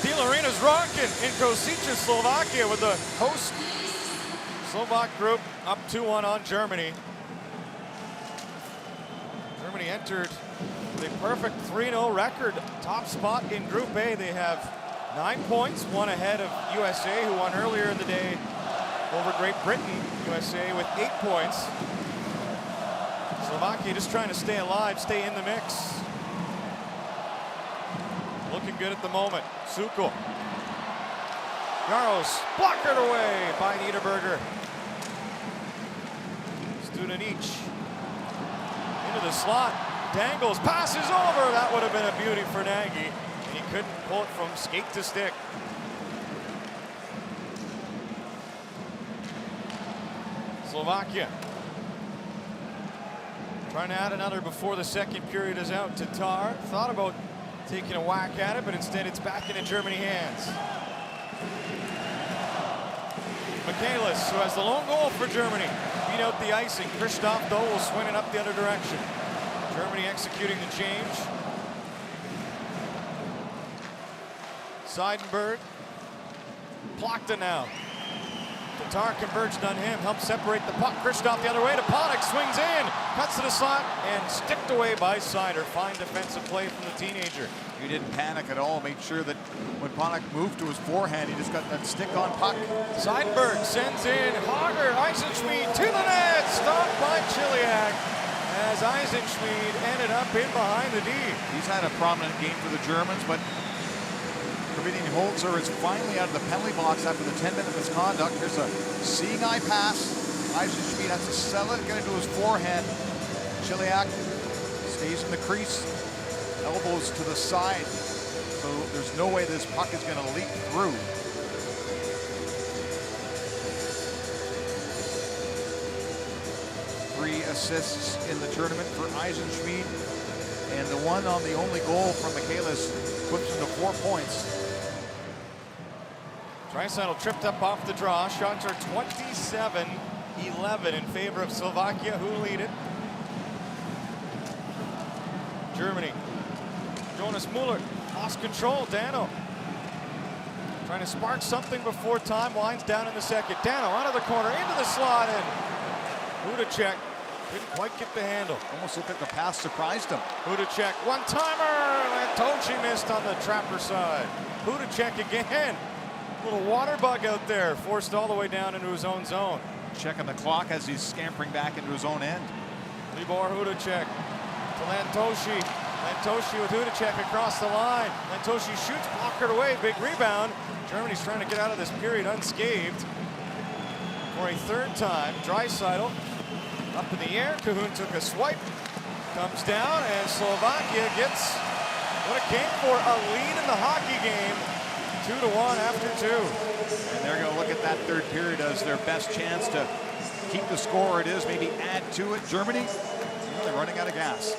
Steel Arena's rocking in Kosice, Slovakia, with the host Slovak group up 2-1 on Germany. Germany entered with a perfect 3-0 record, top spot in Group A. They have 9 points, one ahead of USA, who won earlier in the day over Great Britain. USA with 8 points. Slovakia just trying to stay alive, stay in the mix. Looking good at the moment. Sukol. Jaros blockered away by Niederberger. Studenic into the slot. Dangles, passes over. That would have been a beauty for Nagy. And he couldn't pull it from skate to stick. Slovakia trying to add another before the second period is out. Tatar thought about taking a whack at it, but instead it's back into Germany hands. Michaelis, who has the lone goal for Germany, beat out the icing. Christoph, though, will swing it up the other direction. Germany executing the change. Seidenberg. Plachta now. Tatar converged on him, helped separate the puck. Christoph the other way to Panik, swings in, cuts to the slot, and sticked away by Seider. Fine defensive play from the teenager. He didn't panic at all, made sure that when Panik moved to his forehand, he just got that stick on puck. Seidenberg sends in Hager, Eisenschmied to the net, stopped by Chiliak, as Eisenschmied ended up in behind the D. He's had a prominent game for the Germans, but Kravithin Holzer is finally out of the penalty box after the 10-minute misconduct. Here's a seeing eye pass. Eisenschmied has to sell it, get into his forehand. Chiliak stays in the crease, elbows to the side. So there's no way this puck is going to leak through. Three assists in the tournament for Eisenschmied, and the one on the only goal from Michaelis puts him to 4 points. Draisaitl tripped up off the draw. Shots are 27-11 in favor of Slovakia, who lead it. Germany. Jonas Muller lost control. Dano trying to spark something before time. Winds down in the second. Dano out of the corner into the slot, and Hudacek didn't quite get the handle. Almost looked like the pass surprised him. Hudacek, one-timer. Lantoshi missed on the trapper side. Hudacek again. Little water bug out there, forced all the way down into his own zone. Checking the clock as he's scampering back into his own end. Libor Hudacek to Lantoshi. Lantoshi with Hudacek across the line. Lantoshi shoots, blockered away, big rebound. Germany's trying to get out of this period unscathed. For a third time, Draisaitl up in the air. Cahoon took a swipe, comes down, and Slovakia gets what it came for, a lead in the hockey game. 2-1 after 2. And they're going to look at that third period as their best chance to keep the score where it is, maybe add to it. Germany, they're running out of gas.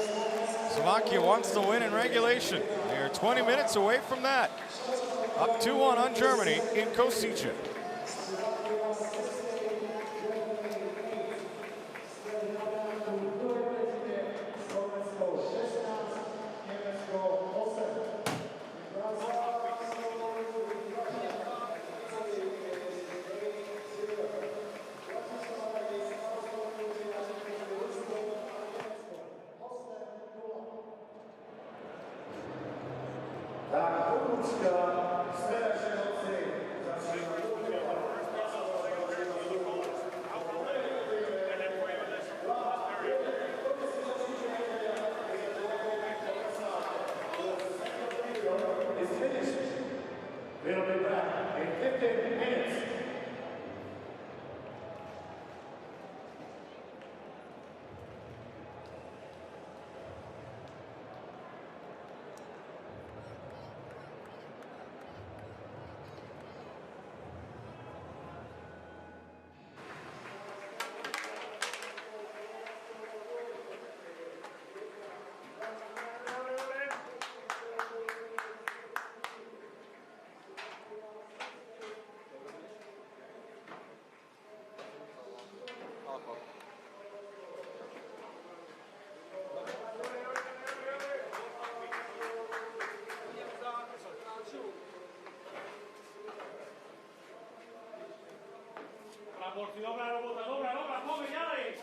Slovakia wants to win in regulation. They're 20 minutes away from that. Up 2-1 on Germany in Košice. We'll be back in 15 minutes. Dobra robota, pomy dalej!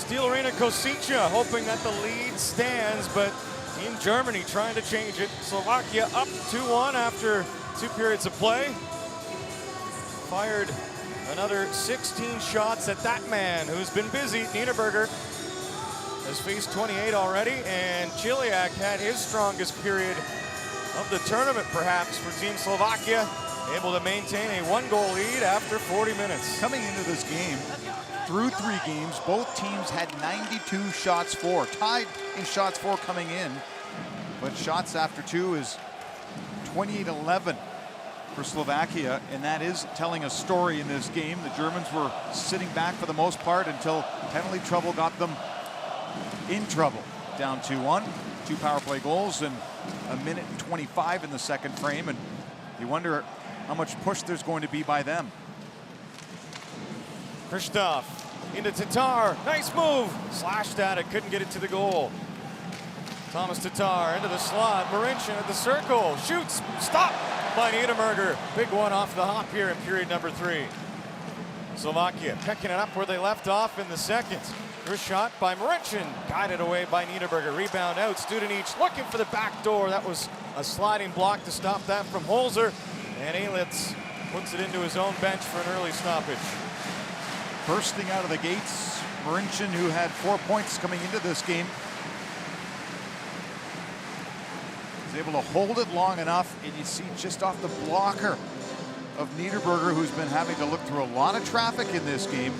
Steel Arena Košice hoping that the lead stands, but in Germany trying to change it. Slovakia up 2-1 after 2 periods of play. Fired another 16 shots at that man who's been busy. Niederberger has faced 28 already, and Chiliak had his strongest period of the tournament perhaps for Team Slovakia, able to maintain a 1-goal lead after 40 minutes. Coming into this game, through 3 games, both teams had 92 shots for, tied in shots for coming in, but shots after 2 is 28-11 for Slovakia, and that is telling a story in this game. The Germans were sitting back for the most part until penalty trouble got them in trouble. Down 2-1, 2 power play goals and 1:25 in the second frame, and you wonder how much push there's going to be by them. Christoph into Tatar, nice move, slashed at it, couldn't get it to the goal. Thomas Tatar into the slot, Marincin at the circle, shoots, stopped by Niederberger. Big one off the hop here in period number 3. Slovakia picking it up where they left off in the second. First shot by Marincin, guided away by Niederberger. Rebound out, Studenic looking for the back door. That was a sliding block to stop that from Holzer. And Ailitz puts it into his own bench for an early stoppage. Bursting out of the gates, Marincin, who had 4 points coming into this game, is able to hold it long enough, and you see just off the blocker of Niederberger, who's been having to look through a lot of traffic in this game.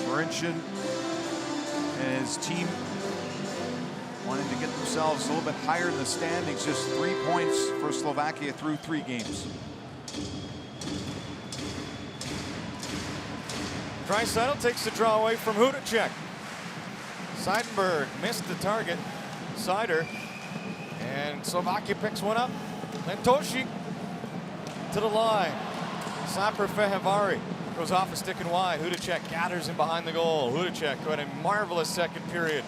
Marincin and his team wanting to get themselves a little bit higher in the standings. Just 3 points for Slovakia through 3 games. Draisaitl takes the draw away from Hudacek. Seidenberg missed the target. Sider. And Slovakia picks one up. Lantoshi to the line. Slapper Fehevari goes off a stick and wide. Hudacek gathers him behind the goal. Hudacek, who had a marvelous second period,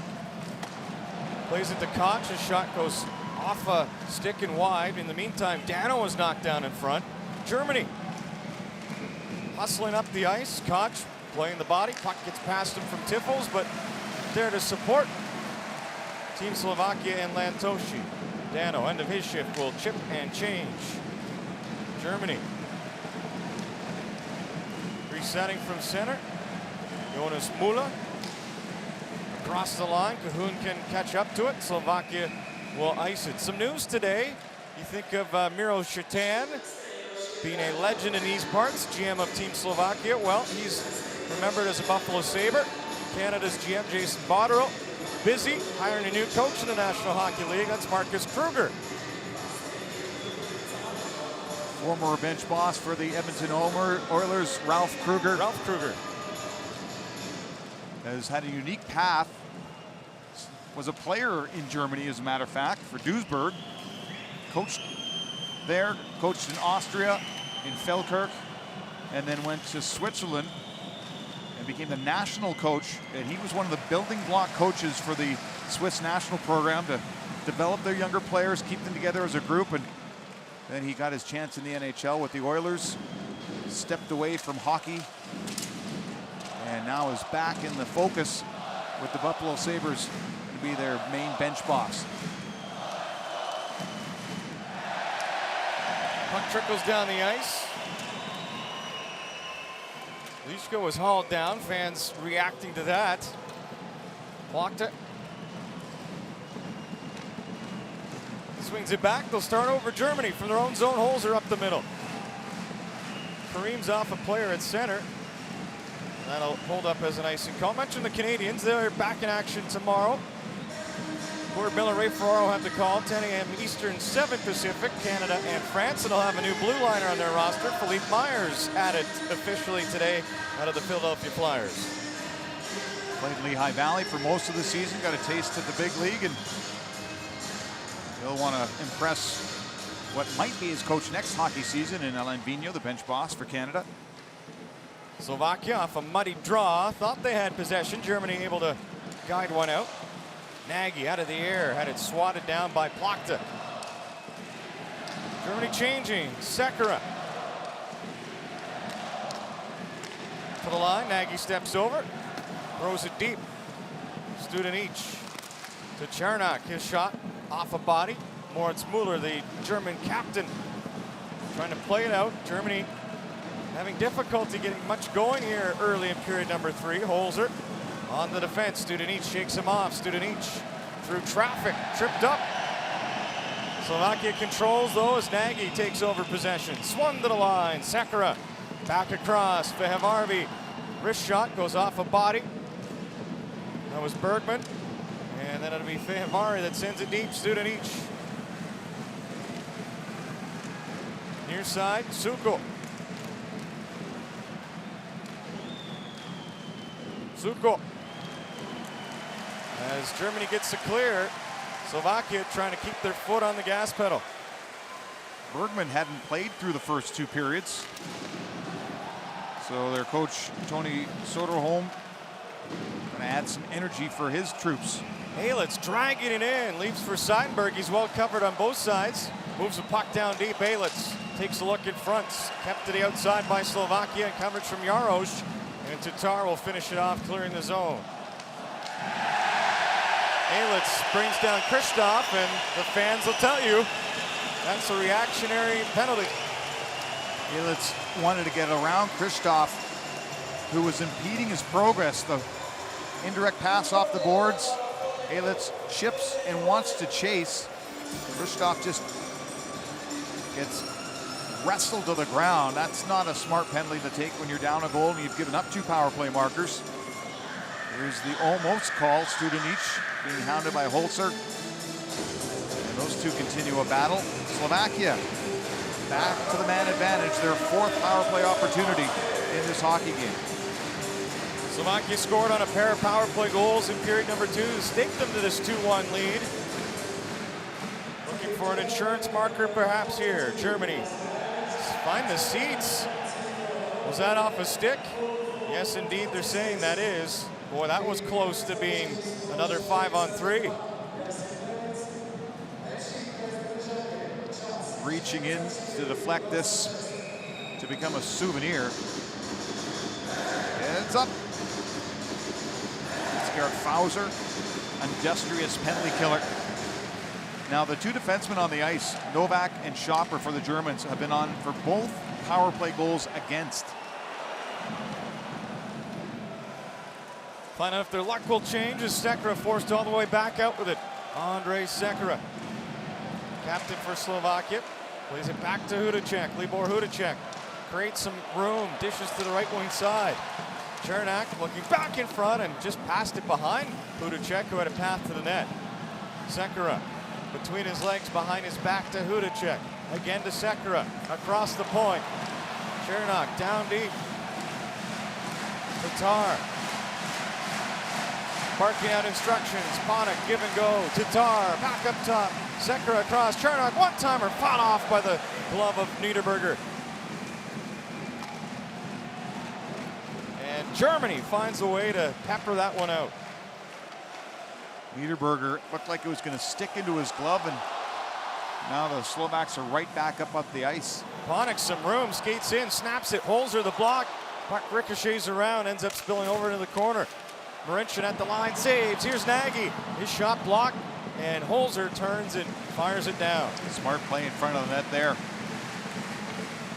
plays it to Koch. His shot goes off a stick and wide. In the meantime, Dano was knocked down in front. Germany hustling up the ice. Koch playing the body. Puck gets past him from Tiffels, but there to support Team Slovakia and Lantoshi. Dano, end of his shift, will chip and change. Germany resetting from center. Jonas Mula across the line. Cahoon can catch up to it. Slovakia will ice it. Some news today. You think of Miro Shatan being a legend in these parts, GM of Team Slovakia. Well, he's remembered as a Buffalo Sabre. Canada's GM, Jason Botterill, busy hiring a new coach in the National Hockey League. That's Marcus Kruger. Former bench boss for the Edmonton Oilers, Ralph Kruger. Ralph Kruger has had a unique path. Was a player in Germany, as a matter of fact, for Duisburg. Coached there, coached in Austria, in Falkirk, and then went to Switzerland and became the national coach. And he was one of the building block coaches for the Swiss national program to develop their younger players, keep them together as a group. And then he got his chance in the NHL with the Oilers, stepped away from hockey, and now is back in the focus with the Buffalo Sabres to be their main bench boss. Puck trickles down the ice. Lischko was hauled down. Fans reacting to that. Blocked it. Swings it back. They'll start over Germany from their own zone. Holzer up the middle. Kareem's off a player at center. That'll hold up as an icing call. Mention the Canadians. They're back in action tomorrow. Gord Miller, Ray Ferraro have the call. 10 a.m. Eastern, 7 Pacific, Canada and France. And they'll have a new blue liner on their roster. Philippe Myers added officially today out of the Philadelphia Flyers. Played Lehigh Valley for most of the season. Got a taste at the big league, and he'll want to impress what might be his coach next hockey season in Alain Vigneault, the bench boss for Canada. Slovakia off a muddy draw. Thought they had possession. Germany able to guide one out. Nagy out of the air, had it swatted down by Plachta. Germany changing. Sekera to the line. Nagy steps over, throws it deep. Studenic to Charnak. His shot off a body. Moritz Müller, the German captain, trying to play it out. Germany having difficulty getting much going here early in period number 3. Holzer on the defense. Studenic shakes him off. Studenic through traffic, tripped up. Slovakia controls though as Nagy takes over possession. Swung to the line. Sekera back across. Fehevari. Wrist shot goes off a body. That was Bergman. And then it'll be Fehevari that sends it deep. Studenic. Near side. Suko. Suko. As Germany gets the clear, Slovakia trying to keep their foot on the gas pedal. Bergman hadn't played through the first 2 periods. So their coach, Tony Soderholm, going to add some energy for his troops. Ailitz dragging it in, leaves for Seidenberg. He's well covered on both sides. Moves the puck down deep. Ailitz takes a look in front. Kept to the outside by Slovakia, and coverage from Jarosz. And and Tatar will finish it off, clearing the zone. Aylitz brings down Kristoff, and the fans will tell you that's a reactionary penalty. Aylitz wanted to get around Kristoff, who was impeding his progress. The indirect pass off the boards. Aylitz chips and wants to chase. Kristoff just gets wrestled to the ground. That's not a smart penalty to take when you're down a goal and you've given up 2 power play markers. Here's the almost call. Studenic being hounded by Holzer. And those two continue a battle. Slovakia back to the man advantage. Their 4th power play opportunity in this hockey game. Slovakia scored on a pair of power play goals in period number 2 to stake them to this 2-1 lead. Looking for an insurance marker perhaps here. Germany find the seats. Was that off a stick? Yes, indeed, they're saying that is. Boy, that was close to being another 5-on-3. Reaching in to deflect this to become a souvenir. It's up. It's Garrett Fauser, industrious penalty killer. Now the 2 defensemen on the ice, Novak and Schopper for the Germans, have been on for both power play goals against. Find out if their luck will change as Sekera forced all the way back out with it. Andrej Sekera, captain for Slovakia, plays it back to Hudacek. Libor Hudacek creates some room, dishes to the right wing side. Chernak looking back in front and just passed it behind Hudacek, who had a path to the net. Sekera between his legs, behind his back to Hudacek. Again to Sekera, across the point. Chernak down deep. Tatar barking out instructions. Panik, give and go. Tatar back up top. Sekera across. Chernak, one-timer, fought off by the glove of Niederberger. And Germany finds a way to pepper that one out. Niederberger looked like it was going to stick into his glove, and now the Slovaks are right back up the ice. Panik some room, skates in, snaps it, Holzer the block. Puck ricochets around, ends up spilling over into the corner. Marincin at the line, saves. Here's Nagy. His shot blocked, and Holzer turns and fires it down. Smart play in front of the net there.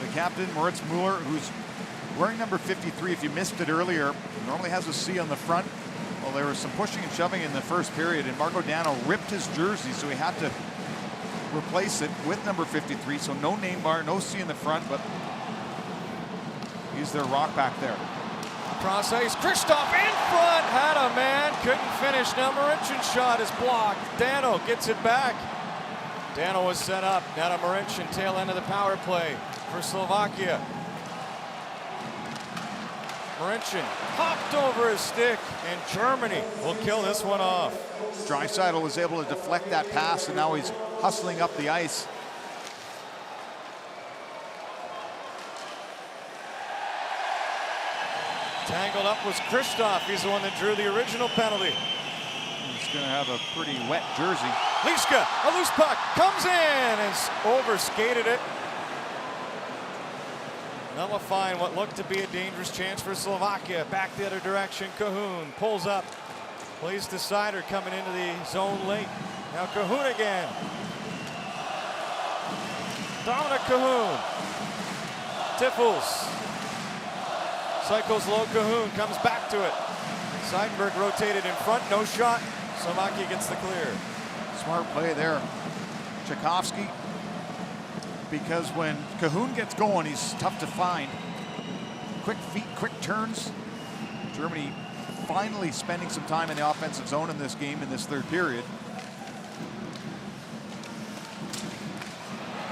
The captain, Moritz Mueller, who's wearing number 53, if you missed it earlier, normally has a C on the front. Well, there was some pushing and shoving in the first period, and Marco Dano ripped his jersey, so he had to replace it with number 53. So no name bar, no C in the front, but he's their rock back there. Cross ice, Kristoff in front, had a man, couldn't finish. Now Marincin shot is blocked. Dano gets it back. Dano was set up. Now to Marincin, tail end of the power play for Slovakia. Marincin hopped over his stick, and Germany will kill this one off. Draisaitl was able to deflect that pass, and now he's hustling up the ice. Tangled up was Kristoff. He's the one that drew the original penalty. He's going to have a pretty wet jersey. Liska, a loose puck, comes in and overskated it. Nullifying what looked to be a dangerous chance for Slovakia. Back the other direction, Cahoon pulls up. Plays to Sider coming into the zone late. Now Cahoon again. Dominic Cahoon. Tiffles. Cycles low, Cahoon comes back to it. Seidenberg rotated in front, no shot. Slovakia gets the clear. Smart play there. Tchaikovsky, because when Cahoon gets going, he's tough to find. Quick feet, quick turns. Germany finally spending some time in the offensive zone in this game in this third period.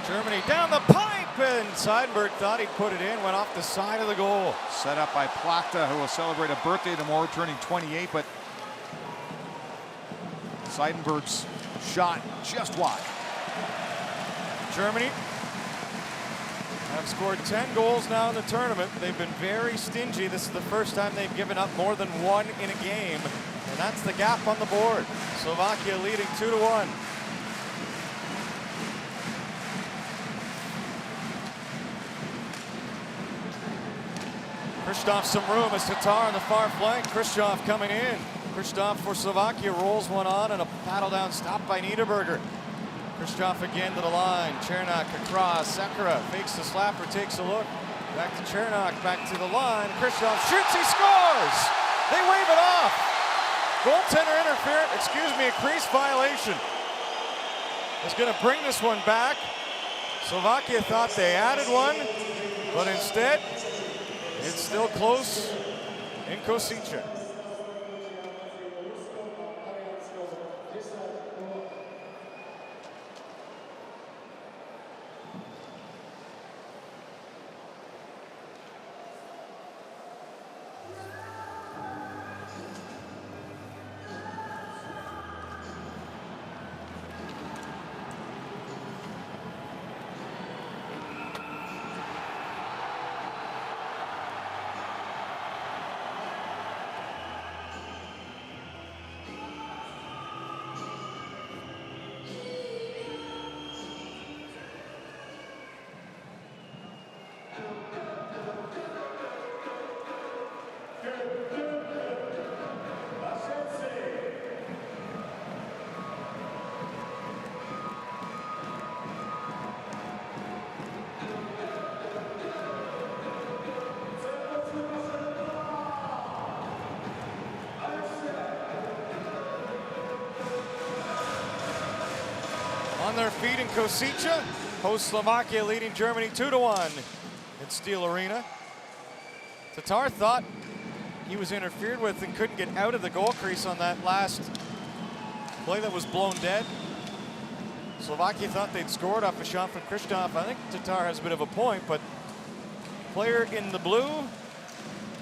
Germany down the pipe, and Seidenberg thought he'd put it in, went off the side of the goal. Set up by Plachta, who will celebrate a birthday tomorrow, turning 28, but Seidenberg's shot just wide. Germany have scored 10 goals now in the tournament. They've been very stingy. This is the first time they've given up more than one in a game, and that's the gap on the board. Slovakia leading 2-1. Kristoff some room as Tatar on the far flank. Kristoff coming in. Kristoff for Slovakia rolls one on and a paddle down stop by Niederberger. Kristoff again to the line. Chernak across. Sekera fakes the slapper, takes a look. Back to Chernak, back to the line. Kristoff shoots, he scores! They wave it off. Goaltender interference, a crease violation. Is going to bring this one back. Slovakia thought they added one, but instead, it's still close in Košice. On their feet in Košice, host Slovakia leading Germany 2-1 at Steel Arena. Tatar thought he was interfered with and couldn't get out of the goal crease on that last play that was blown dead. Slovakia thought they'd scored off a shot from Kristoff. I think Tatar has a bit of a point, but player in the blue,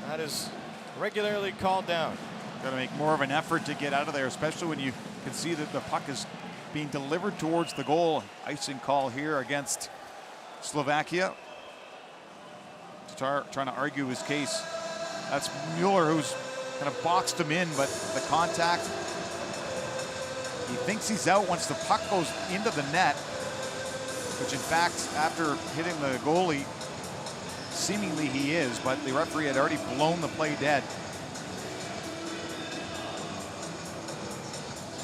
that is regularly called down. Got to make more of an effort to get out of there, especially when you can see that the puck is being delivered towards the goal. Icing call here against Slovakia. Tatar trying to argue his case. That's Mueller who's kind of boxed him in, but the contact, he thinks he's out once the puck goes into the net, which in fact, after hitting the goalie, seemingly he is, but the referee had already blown the play dead.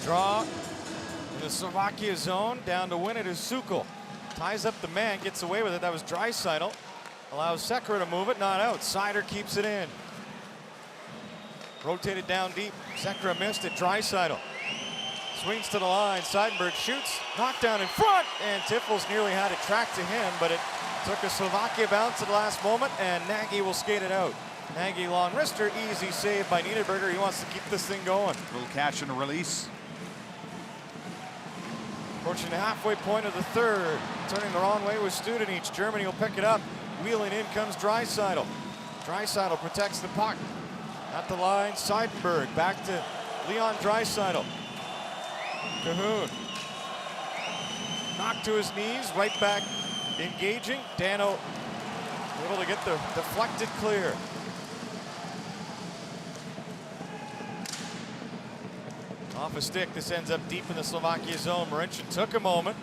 Draw in the Slovakia zone, down to win it is Sukol. Ties up the man, gets away with it. That was Draisaitl. Allows Sekera to move it, not out. Sider keeps it in. Rotated down deep. Sekera missed it. Draisaitl swings to the line. Seidenberg shoots, knocked down in front, and Tiffels nearly had it tracked to him, but it took a Slovakia bounce at the last moment, and Nagy will skate it out. Nagy long wrister, easy save by Niederberger. He wants to keep this thing going. A little catch and a release. Approaching the halfway point of the third. Turning the wrong way with Studenic. Germany will pick it up. Wheeling in comes Draisaitl. Draisaitl protects the puck. At the line, Seidenberg. Back to Leon Draisaitl. Cahoon. Knocked to his knees. Right back engaging. Dano able to get the deflected clear. Off a stick, this ends up deep in the Slovakia zone. Marincin took a moment,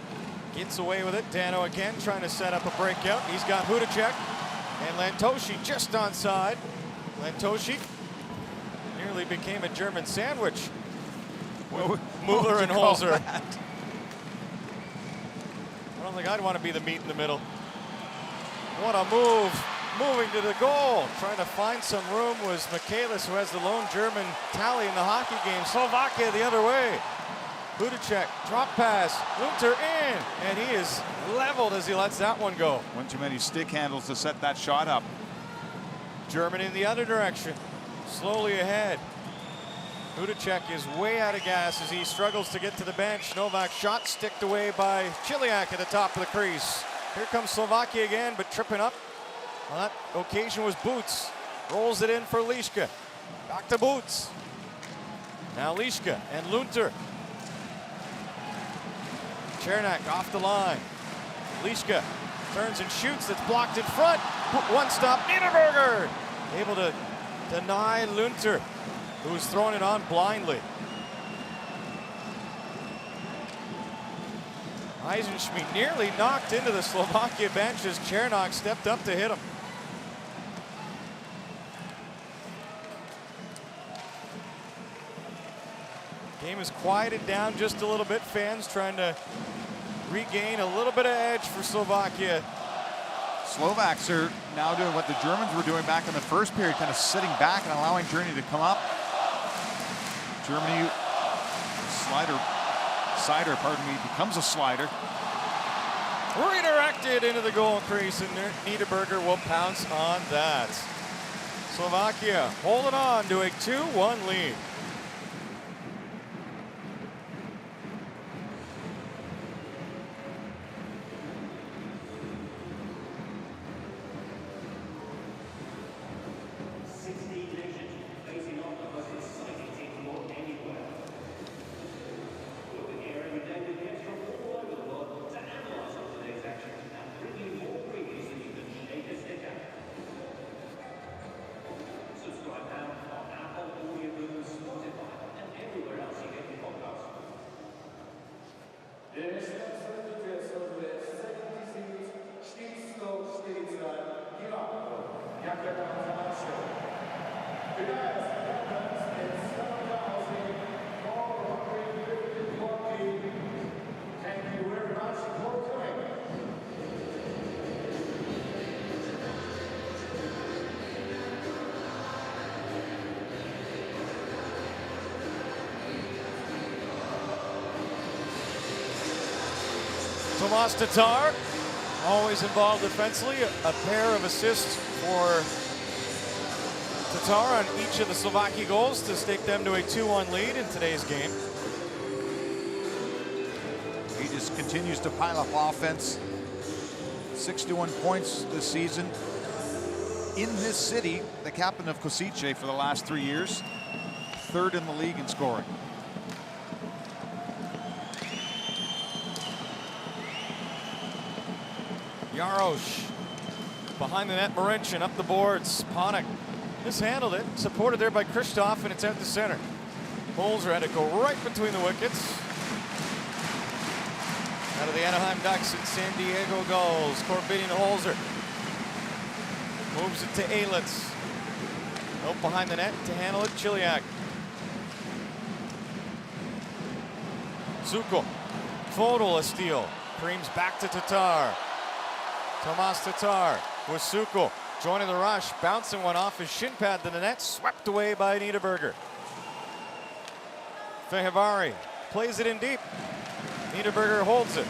gets away with it. Dano again trying to set up a breakout. He's got Hudacek and Lantoshi just onside. Lantoshi nearly became a German sandwich. Mueller and Holzer. I don't think I'd want to be the meat in the middle. What a move. Moving to the goal, trying to find some room was Michaelis, who has the lone German tally in the hockey game. Slovakia the other way. Hudacek, drop pass, Lunter in, and he is leveled as he lets that one go. One too many stick handles to set that shot up. German in the other direction, slowly ahead. Hudacek is way out of gas as he struggles to get to the bench. Novak shot sticked away by Chiliak at the top of the crease. Here comes Slovakia again, but tripping up. On that occasion was Boots. Rolls it in for Liška. Back to Boots. Now Liška and Lunter. Chernak off the line. Liška turns and shoots. It's blocked in front. One stop. Niederberger able to deny Lunter, who was throwing it on blindly. Eisenschmidt nearly knocked into the Slovakia bench as Chernak stepped up to hit him. Game is quieted down just a little bit. Fans trying to regain a little bit of edge for Slovakia. Slovaks are now doing what the Germans were doing back in the first period, kind of sitting back and allowing Germany to come up. Germany becomes a slider. Redirected into the goal crease, and Niederberger will pounce on that. Slovakia holding on to a 2-1 lead. Tomas Tatar, always involved defensively. A pair of assists for Tatar on each of the Slovakia goals to stake them to a 2-1 lead in today's game. He just continues to pile up offense. 61 points this season. In this city, the captain of Kosice for the last 3 years, third in the league in scoring. Jarosz behind the net, Marincin up the boards. Panik mishandled it, supported there by Christoph, and it's out to center. Holzer had to go right between the wickets. Out of the Anaheim Ducks and San Diego goals. Corbinian to Holzer. Moves it to Aelitz. Out behind the net to handle it, Chiliak. Zuko. Fodal a steal. Creams back to Tatar. Tomas Tatar with Suko joining the rush, bouncing one off his shin pad to the net, swept away by Niederberger. Fehevari plays it in deep. Niederberger holds it.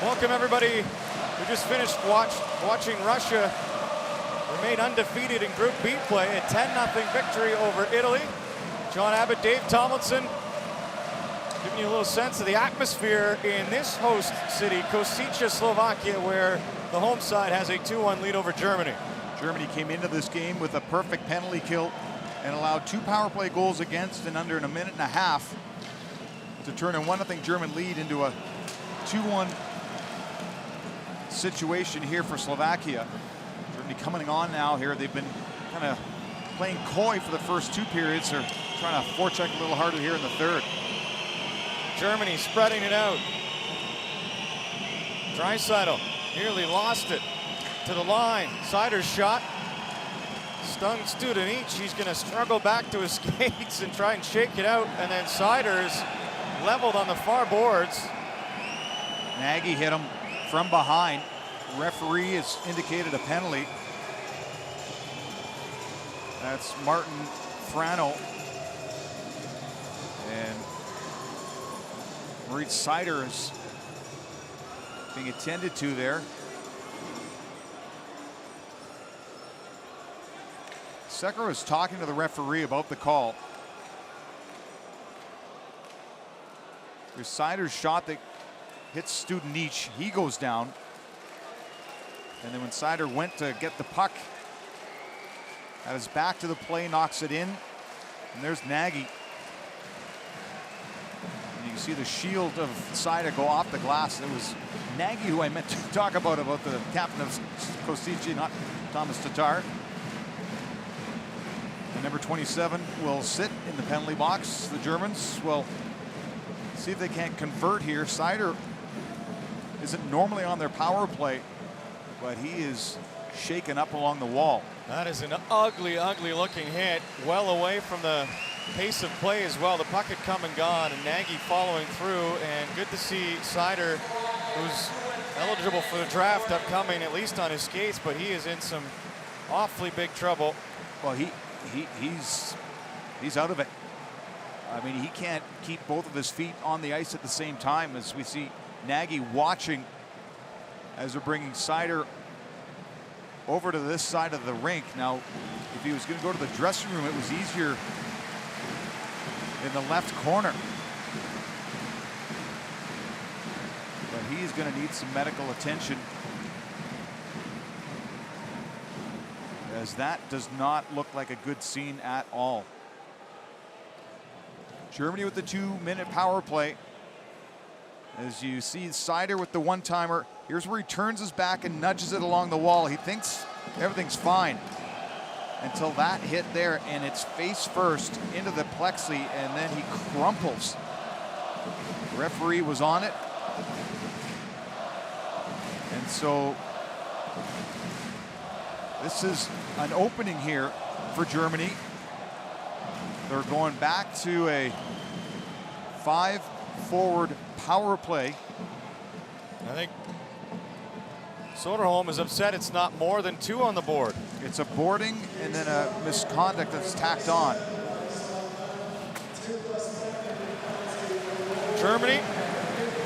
Welcome everybody who just finished watching Russia remain undefeated in Group B play, a 10-0 victory over Italy. John Abbott, Dave Tomlinson, giving you a little sense of the atmosphere in this host city, Kosice, Slovakia, where the home side has a 2-1 lead over Germany. Germany came into this game with a perfect penalty kill and allowed 2 power play goals against in under a minute and a half to turn a 1-0 German lead into a 2-1 situation here for Slovakia. Germany coming on now here. They've been kind of playing coy for the first 2 periods. They're trying to forecheck a little harder here in the third. Germany spreading it out. Draisaitl nearly lost it to the line. Seider's shot stung Studenic. He's going to struggle back to his skates and try and shake it out. And then Seider's leveled on the far boards. Nagy hit him from behind. Referee has indicated a penalty. That's Martin Frano. And Moritz Seider is being attended to there. Sekera was talking to the referee about the call. There's Seider's shot that hits Studenic. He goes down. And then when Seider went to get the puck, had his back to the play, knocks it in. And there's Nagy. And you can see the shield of Seider go off the glass. It was Nagy who I meant to talk about the captain of Kosice, not Thomas Tatar. And number 27 will sit in the penalty box. The Germans will see if they can't convert here. Seider isn't normally on their power play, but he is shaken up along the wall. That is an ugly, ugly looking hit, well away from the pace of play as well. The puck had come and gone, and Nagy following through, and good to see Seider, who's eligible for the draft upcoming, at least on his skates, but he is in some awfully big trouble. Well, he's out of it. I mean, he can't keep both of his feet on the ice at the same time, as we see Nagy watching as they're bringing Seider over to this side of the rink. Now, if he was going to go to the dressing room, it was easier in the left corner. But he's going to need some medical attention, as that does not look like a good scene at all. Germany with the 2-minute power play. As you see Seider with the one-timer. Here's where he turns his back and nudges it along the wall. He thinks everything's fine until that hit there, and it's face first into the plexi, and then he crumples. The referee was on it. And so this is an opening here for Germany. They're going back to a 5-forward power play. I think Soderholm is upset it's not more than 2 on the board. It's a boarding and then a misconduct that's tacked on. Germany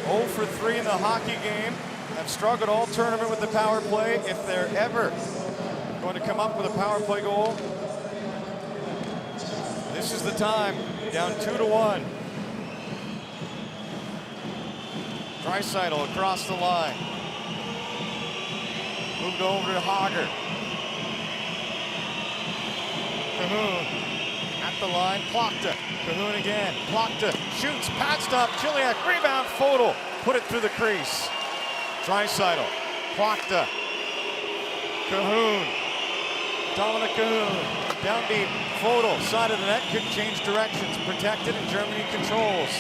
0 for 3 in the hockey game. Have struggled all tournament with the power play. If they're ever going to come up with a power play goal, this is the time. Down 2-1. Draisaitl across the line. Moved over to Hager. Cahoon at the line. Plachta. Cahoon again. Plachta shoots. Patched up. Chiliak. Rebound. Fodal. Put it through the crease. Draisaitl. Plachta. Cahoon. Dominic Cahoon. Down deep. Fodal. Side of the net. Couldn't change directions. Protected, and Germany controls.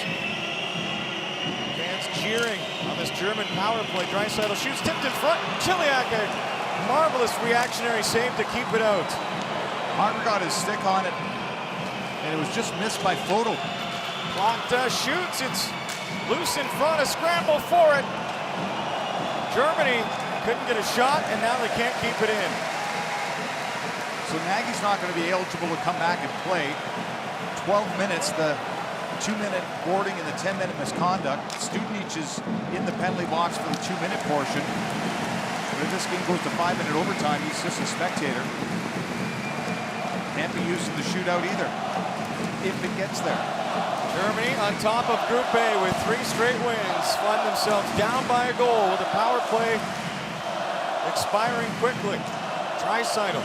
Fans cheering on this German power play. Draisaitl shoots. Tipped in front. Chiliak. A marvelous reactionary save to keep it out. Hager got his stick on it, and it was just missed by Fodal. Plachta shoots. It's loose in front. A scramble for it. Germany couldn't get a shot, and now they can't keep it in. So Nagy's not going to be eligible to come back and play. 12 minutes, the 2-minute boarding and the 10-minute misconduct. Studenic is in the penalty box for the 2-minute portion. But if this game goes to 5-minute overtime, he's just a spectator. Can't be used in the shootout either, if it gets there. Germany on top of Group A with 3 straight wins, find themselves down by a goal with a power play expiring quickly. Draisaitl.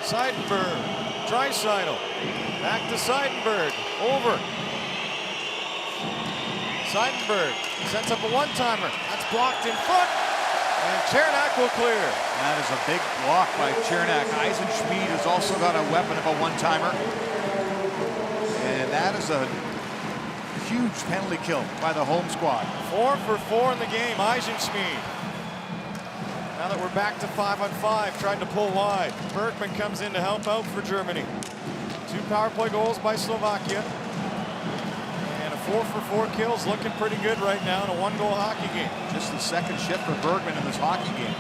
Seidenberg. Draisaitl. Back to Seidenberg. Over. Seidenberg sets up a one-timer. That's blocked in front. And Chernak will clear. That is a big block by Chernak. Eisenschmied has also got a weapon of a one-timer. And that is a huge penalty kill by the home squad. 4 for 4 in the game, Eisenschmied. Now that we're back to 5-on-5, trying to pull wide. Bergman comes in to help out for Germany. 2 power play goals by Slovakia. And a 4 for 4 kills, looking pretty good right now in a 1-goal hockey game. Just the second shift for Bergman in this hockey game.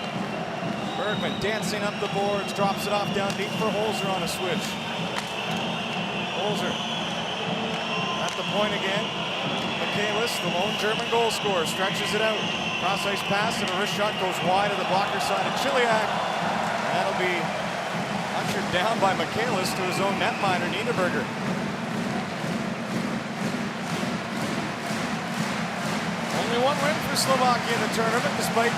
Bergman dancing up the boards, drops it off down deep for Holzer on a switch. Holzer at the point again. Michaelis, the lone German goal scorer, stretches it out. Cross-ice pass and a wrist shot goes wide of the blocker side of Chiliak. And that'll be ushered down by Michaelis to his own netminder, Niederberger. Only 1 win for Slovakia in the tournament, despite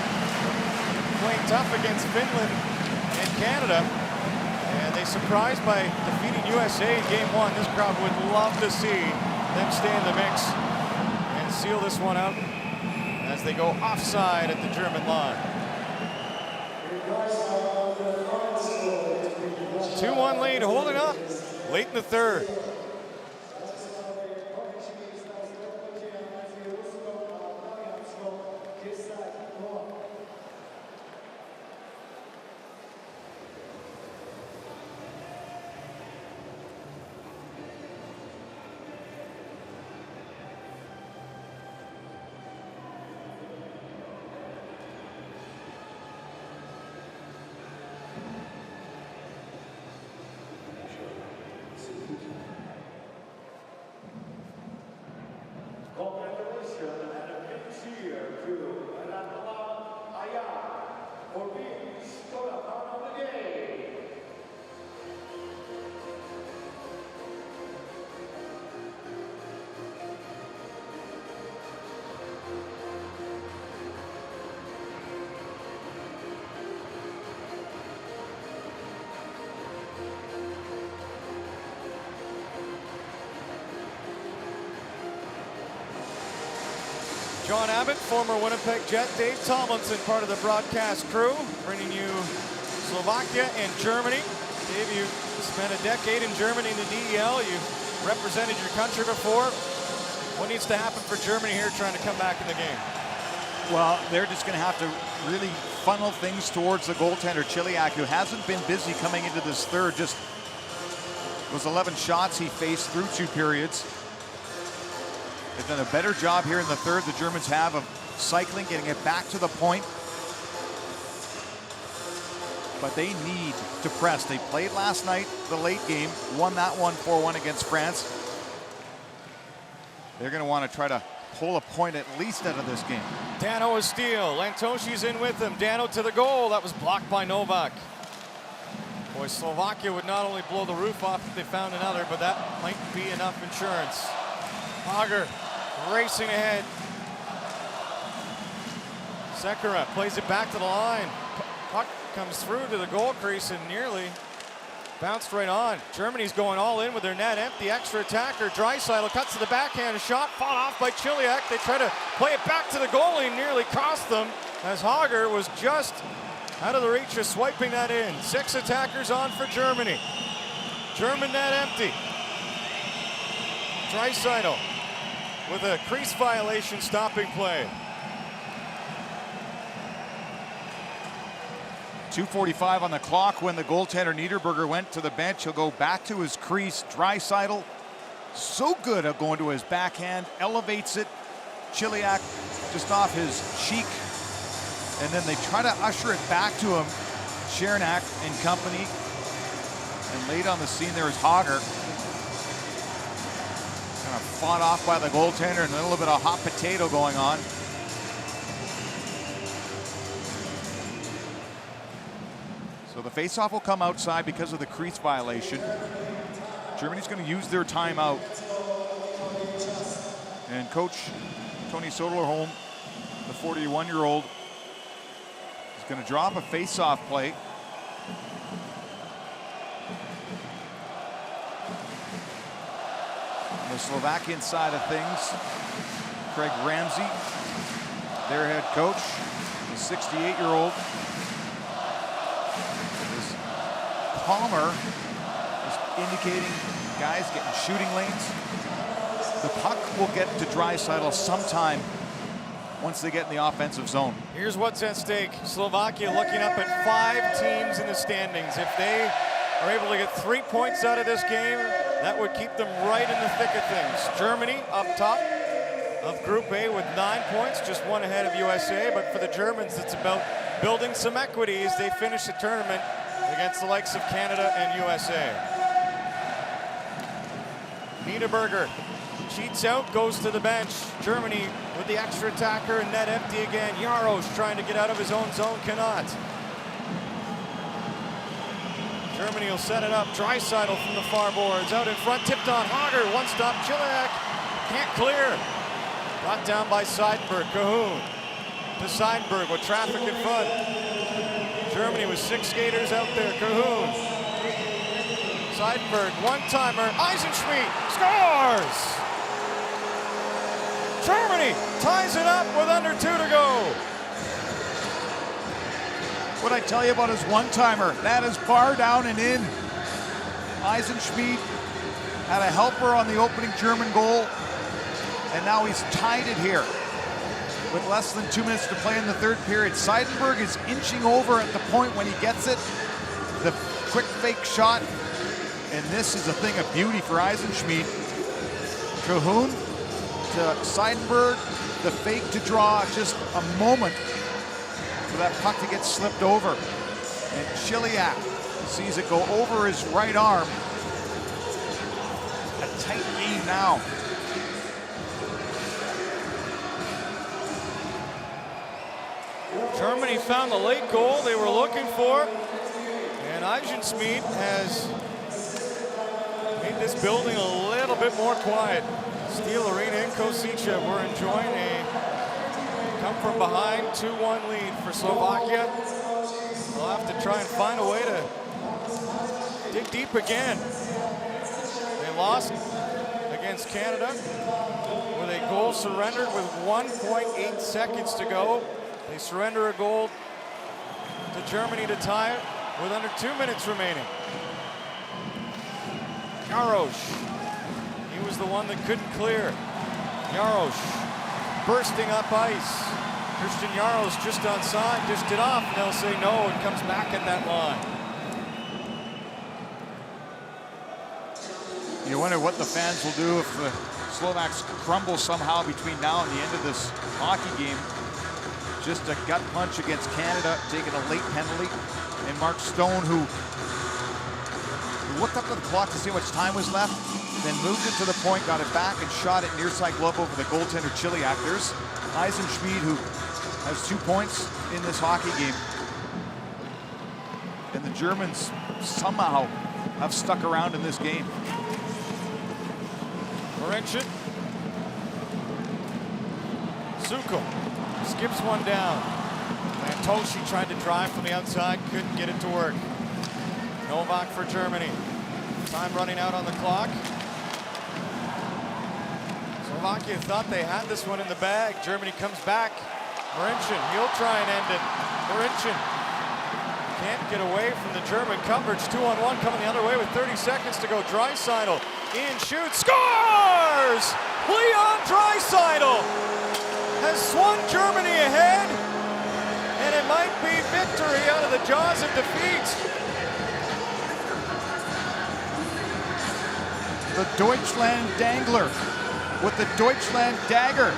playing tough against Finland and Canada. And they surprised by defeating USA in Game 1. This crowd would love to see them stay in the mix and seal this one out as they go offside at the German line. 2-1 lead, holding up late in the third. Sean Abbott, former Winnipeg Jet. Dave Tomlinson, part of the broadcast crew, bringing you Slovakia and Germany. Dave, you spent a decade in Germany in the DEL. You represented your country before. What needs to happen for Germany here trying to come back in the game? Well, they're just going to have to really funnel things towards the goaltender, Chiliak, who hasn't been busy coming into this third. Just those 11 shots he faced through 2 periods. They've done a better job here in the third, the Germans have, of cycling, getting it back to the point. But they need to press. They played last night, the late game, won that one 4-1 against France. They're going to want to try to pull a point at least out of this game. Dano is steal. Lantoshi's in with him. Dano to the goal. That was blocked by Novak. Boy, Slovakia would not only blow the roof off if they found another, but that might be enough insurance. Hager racing ahead. Sekera plays it back to the line. Puck comes through to the goal crease and nearly bounced right on. Germany's going all in with their net empty. Extra attacker. Draisaitl cuts to the backhand shot. Fought off by Chiliak. They try to play it back to the goalie. Nearly cost them as Hager was just out of the reach of swiping that in. 6 attackers on for Germany. German net empty. Draisaitl with a crease violation stopping play. 2:45 on the clock when the goaltender Niederberger went to the bench. He'll go back to his crease. Draisaitl, so good at going to his backhand, elevates it. Chiliak just off his cheek. And then they try to usher it back to him. Chernak and company. And late on the scene there is Hager. Kind of fought off by the goaltender and a little bit of hot potato going on. So the faceoff will come outside because of the crease violation. Germany's going to use their timeout. And coach Tony Soderholm, the 41-year-old, is going to drop a faceoff play. On the Slovakian side of things, Craig Ramsey, their head coach, the 68-year-old. Palmer is indicating guys getting shooting lanes. The puck will get to Draisaitl sometime once they get in the offensive zone. Here's what's at stake. Slovakia looking up at 5 teams in the standings. If they are able to get 3 points out of this game, that would keep them right in the thick of things. Germany up top of Group A with 9 points, just 1 ahead of USA. But for the Germans, it's about building some equity as they finish the tournament against the likes of Canada and USA. Niederberger cheats out, goes to the bench. Germany with the extra attacker and net empty again. Jaros trying to get out of his own zone, cannot. Germany will set it up. Draisaitl from the far boards, out in front, tipped on Hager. One stop, Chiliak can't clear. Brought down by Seidenberg. Cahoon to Seidenberg with traffic in front. Germany with 6 skaters out there. Cahoon. Seidenberg, one-timer. Eisenschmidt scores! Germany ties it up with under 2 to go. What I tell you about his one-timer, that is bar down and in. Eisenschmidt had a helper on the opening German goal, and now he's tied it here with less than 2 minutes to play in the third period. Seidenberg is inching over at the point when he gets it. The quick fake shot. And this is a thing of beauty for Eisenschmidt. Cahoon to Seidenberg. The fake to draw, just a moment for that puck to get slipped over. And Chiliak sees it go over his right arm. A tight game now. Germany found the late goal they were looking for, and Eisenschmidt has made this building a little bit more quiet. Steel Arena in Kosice, we're enjoying a come from behind 2-1 lead for Slovakia. They'll have to try and find a way to dig deep again. They lost against Canada with a goal surrendered with 1.8 seconds to go. They surrender a goal to Germany to tie it with under 2 minutes remaining. Jarosz, he was the one that couldn't clear. Jarosz bursting up ice. Christian Jarosz just onside, dished it off, and they'll say no, it comes back at that line. You wonder what the fans will do if the Slovaks crumble somehow between now and the end of this hockey game. Just a gut punch against Canada, taking a late penalty. And Mark Stone, who looked up at the clock to see how much time was left, then moved it to the point, got it back, and shot it near side glove over the goaltender Chiliak. There's Eisenschmied, who has 2 points in this hockey game. And the Germans somehow have stuck around in this game. Marincin. Suko skips one down. Lantoshi tried to drive from the outside, couldn't get it to work. Novak for Germany. Time running out on the clock. Slovakia thought they had this one in the bag. Germany comes back. Marincin, he'll try and end it. Marincin can't get away from the German coverage. 2-on-1 coming the other way with 30 seconds to go. Draisaitl in, shoots, scores! Leon Draisaitl has swung Germany ahead, and it might be victory out of the jaws of defeat. The Deutschland Dangler with the Deutschland dagger.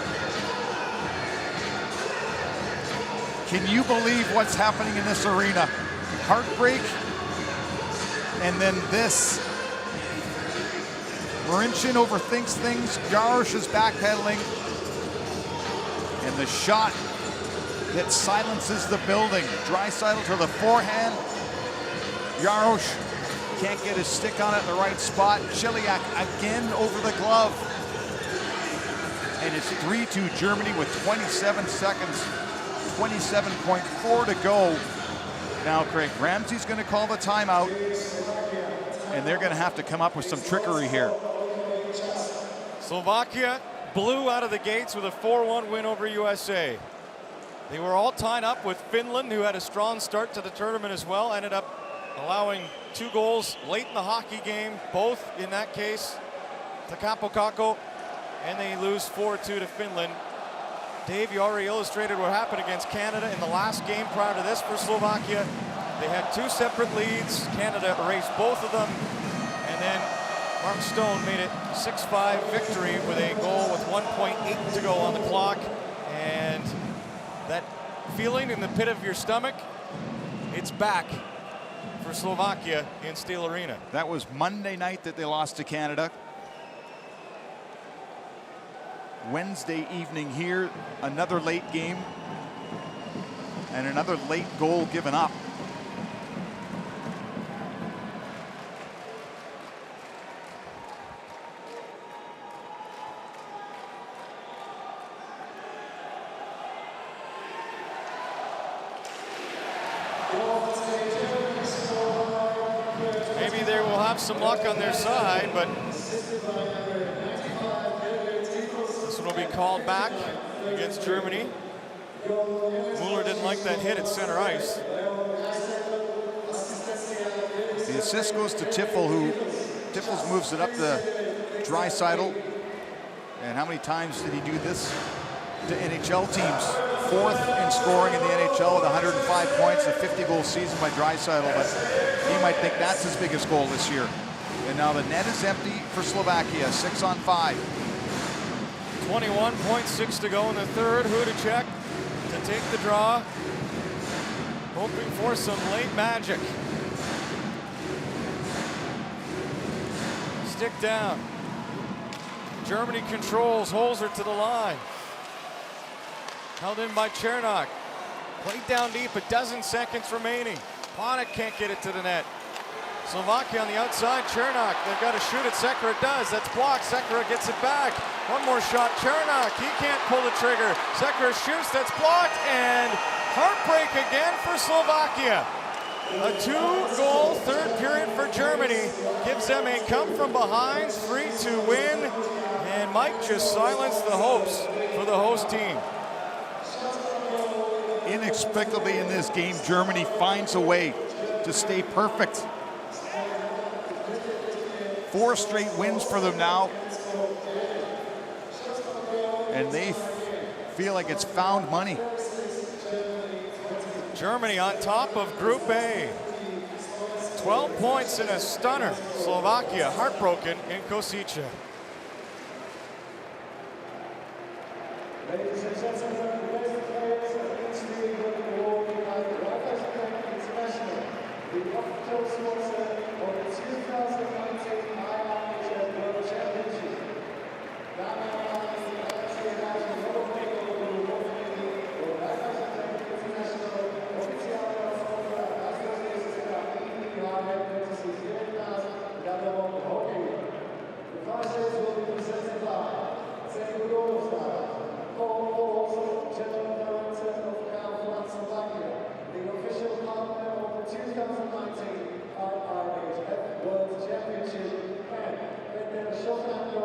Can you believe what's happening in this arena? Heartbreak, and then this. Marincin overthinks things. Jarosz is backpedaling. And the shot that silences the building. Draisaitl to the forehand. Jarosz can't get his stick on it in the right spot. Chiliak again over the glove. And it's 3-2 Germany with 27 seconds. 27.4 to go. Now Craig Ramsey's going to call the timeout, and they're going to have to come up with some trickery here. Slovakia blew out of the gates with a 4-1 win over USA. They were all tied up with Finland, who had a strong start to the tournament as well, ended up allowing 2 goals late in the hockey game, both in that case to Kapokako, and they lose 4-2 to Finland. Dave, you already illustrated what happened against Canada in the last game prior to this for Slovakia. They had 2 separate leads. Canada erased both of them. And then Mark Stone made it 6-5 victory with a goal with 1.8 to go on the clock. And that feeling in the pit of your stomach, it's back for Slovakia in Steel Arena. That was Monday night that they lost to Canada. Wednesday evening here, another late game and another late goal given up. Maybe they will have some luck on their side, but will be called back against Germany. Mueller didn't like that hit at center ice. The assist goes to Tiffel, who Tiffels moves it up to Draisaitl. And how many times did he do this to NHL teams? 4th in scoring in the NHL with 105 points, a 50-goal season by Draisaitl, but he might think that's his biggest goal this year. And now the net is empty for Slovakia, 6-on-5. 21.6 to go in the third. Hudacek to take the draw, hoping for some late magic. Stick down. Germany controls, holds her to the line. Held in by Chernak. Played down deep, a dozen seconds remaining. Panik can't get it to the net. Slovakia on the outside, Chernak, they've got to shoot it, Sekera does, that's blocked, Sekera gets it back. One more shot, Chernak, he can't pull the trigger. Sekera shoots, that's blocked, and heartbreak again for Slovakia. A 2-goal third period for Germany gives them a come-from-behind 3-2 win, and Mike just silenced the hopes for the host team. Inexplicably in this game, Germany finds a way to stay perfect. 4 straight wins for them now, and they feel like it's found money. Germany on top of Group A. 12 points in a stunner. Slovakia heartbroken in Košice. Ladies and gentlemen, the best players of each league will be awarded by the Raiffeisen International, the official sponsor of the 2019 IIHF World Championship. Dámy a pánové, IIHF rovněž odmění od Raiffeisen International oficiálního sponzora nástrojů světa IIHF 2019 v ľadovom hokeji. The prizes will be presented by General Director of Geo-block Slovakia, the official partner of the 2019 IIHF World Championship, and Peter Shofranko,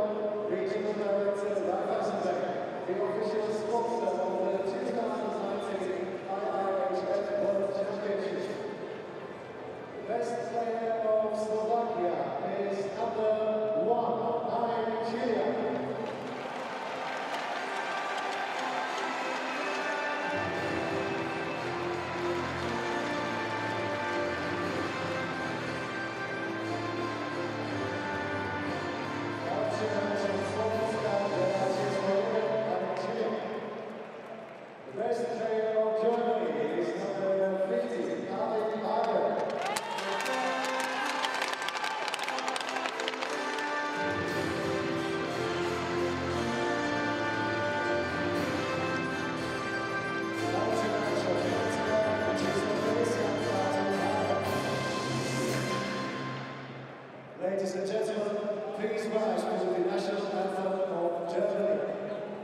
Regional Director of Raiffeisen Bank, the official sponsor of the 2019 IIHF World Championship. The best player of Slovakia is number 1, Nigeria. The best player of Germany is number 50, IIHF. Ladies and gentlemen, please rise for the national anthem of Germany.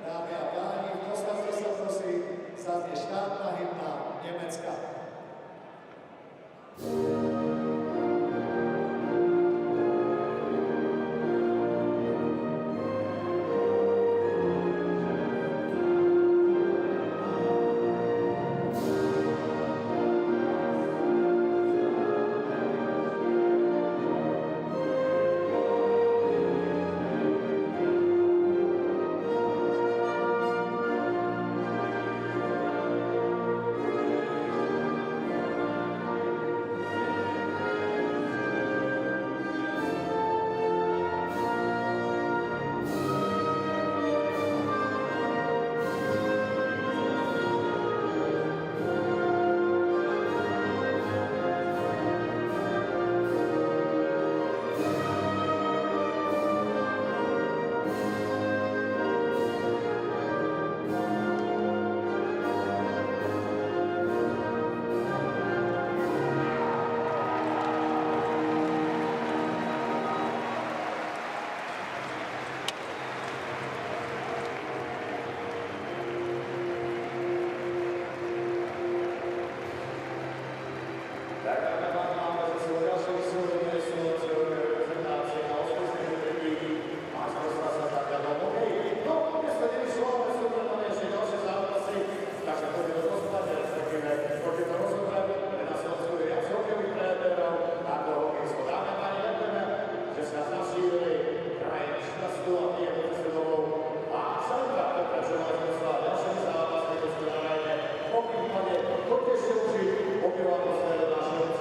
Dámy a páni, postavte sa prosím, zaznie štátna hymna Nemecka. Pokiaľ atmosféru našeho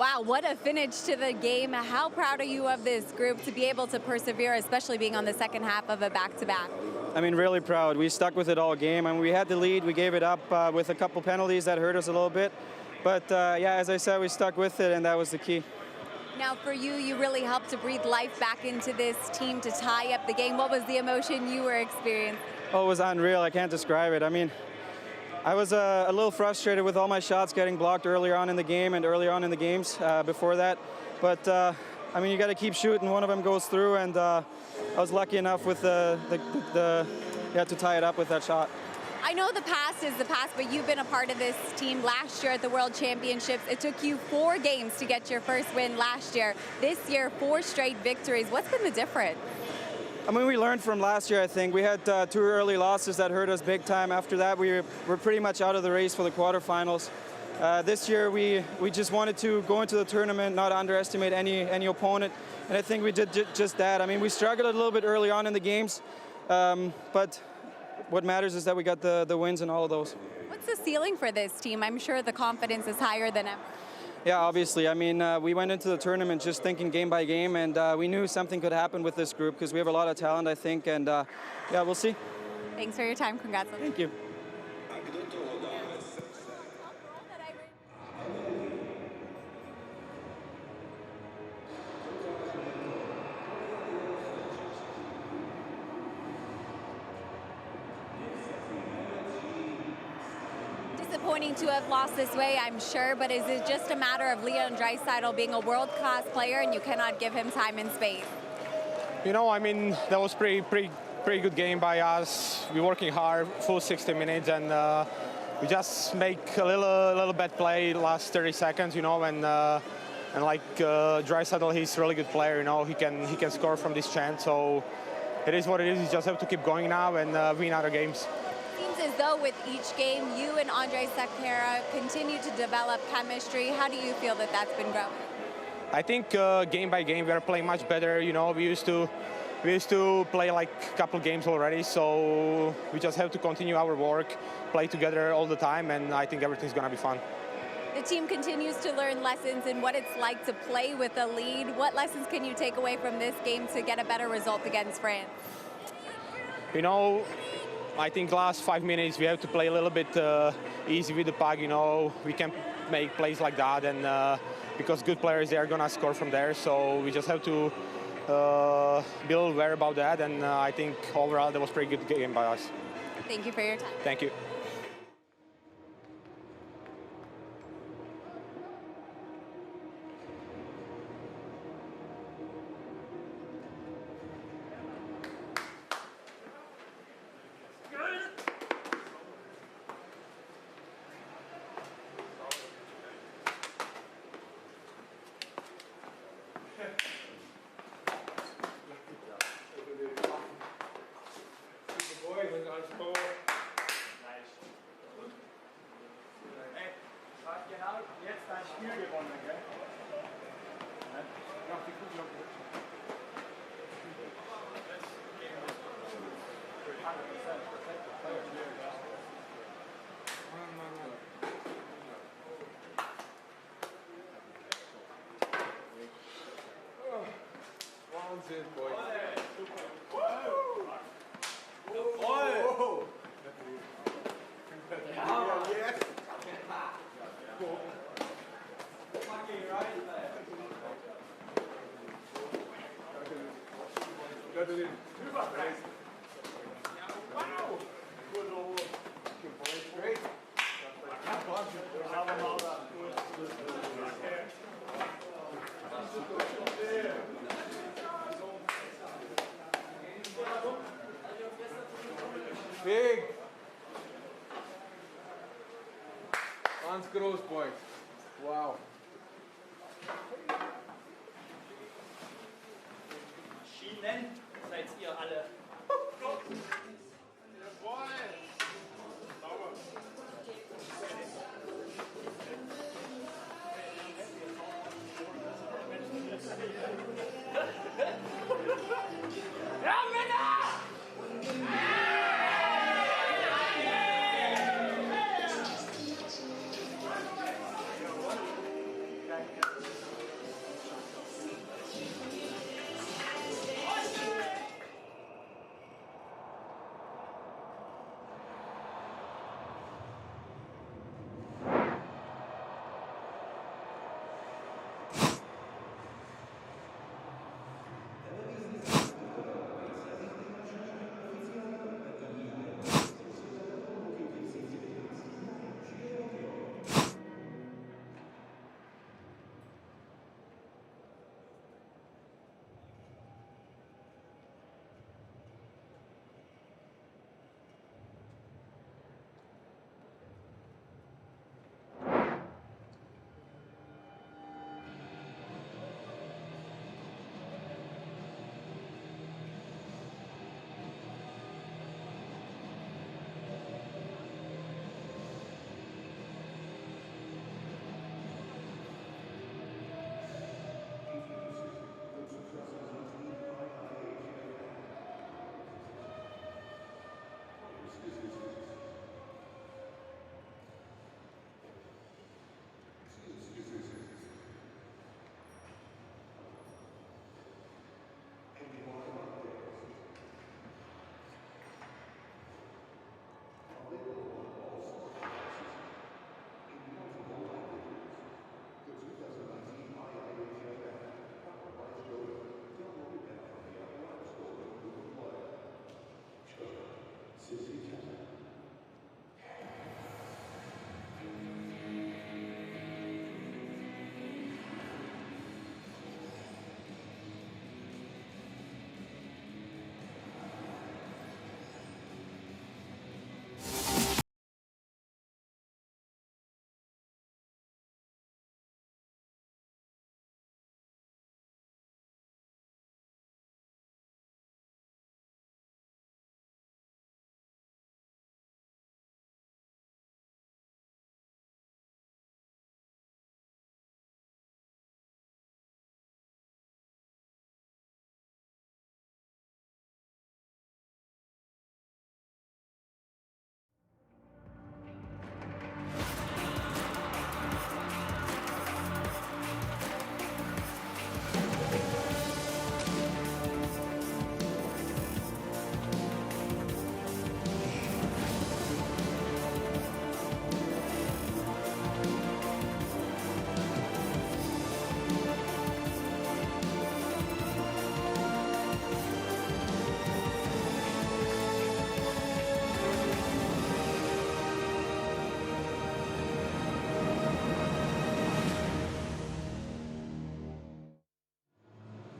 Wow, what a finish to the game. How proud are you of this group to be able to persevere, especially being on the second half of a back-to-back? I mean, really proud. We stuck with it all game. I mean, we had the lead. We gave it up with a couple penalties that hurt us a little bit. But yeah, as I said, we stuck with it, and that was the key. Now for you, you really helped to breathe life back into this team to tie up the game. What was the emotion you were experiencing? Oh, it was unreal. I can't describe it. I mean, I was a little frustrated with all my shots getting blocked earlier on in the game and earlier on in the games before that. But I mean, you got to keep shooting. One of them goes through, and I was lucky enough with to tie it up with that shot. I know the past is the past, but you've been a part of this team last year at the World Championships. It took you 4 games to get your first win last year. This year, 4 straight victories. What's been the difference? I mean, we learned from last year, I think. We had 2 early losses that hurt us big time. After that, we were pretty much out of the race for the quarterfinals. This year, we just wanted to go into the tournament, not underestimate any opponent, and I think we did just that. I mean, we struggled a little bit early on in the games, but what matters is that we got the wins in all of those. What's the ceiling for this team? I'm sure the confidence is higher than ever. Yeah, obviously. I mean, we went into the tournament just thinking game by game, and we knew something could happen with this group because we have a lot of talent, I think, and yeah, we'll see. Thanks for your time. Congrats. Thank you. Disappointing to have lost this way, I'm sure, but is it just a matter of Leon Draisaitl being a world-class player and you cannot give him time and space? You know, I mean, that was pretty good game by us. We're working hard, full 60 minutes, and we just make a little bad play last 30 seconds, you know, and like Draisaitl, he's a really good player, you know, he can score from this chance, so it is what it is. You just have to keep going now and win other games. Seems as though with each game, you and Andrej Sekera continue to develop chemistry. How do you feel that that's been growing? I think game by game we are playing much better. You know, we used to play like a couple games already, so we just have to continue our work, play together all the time, and I think everything's gonna be fun. The team continues to learn lessons in what it's like to play with a lead. What lessons can you take away from this game to get a better result against France? You know, I think last 5 minutes we have to play a little bit easy with the puck. You know, we can make plays like that, and because good players, they are gonna score from there. So we just have to be aware about that. And I think overall that was a pretty good game by us. Thank you for your time. Thank you. Big. Ganz groß, boys. Wow. Schienen.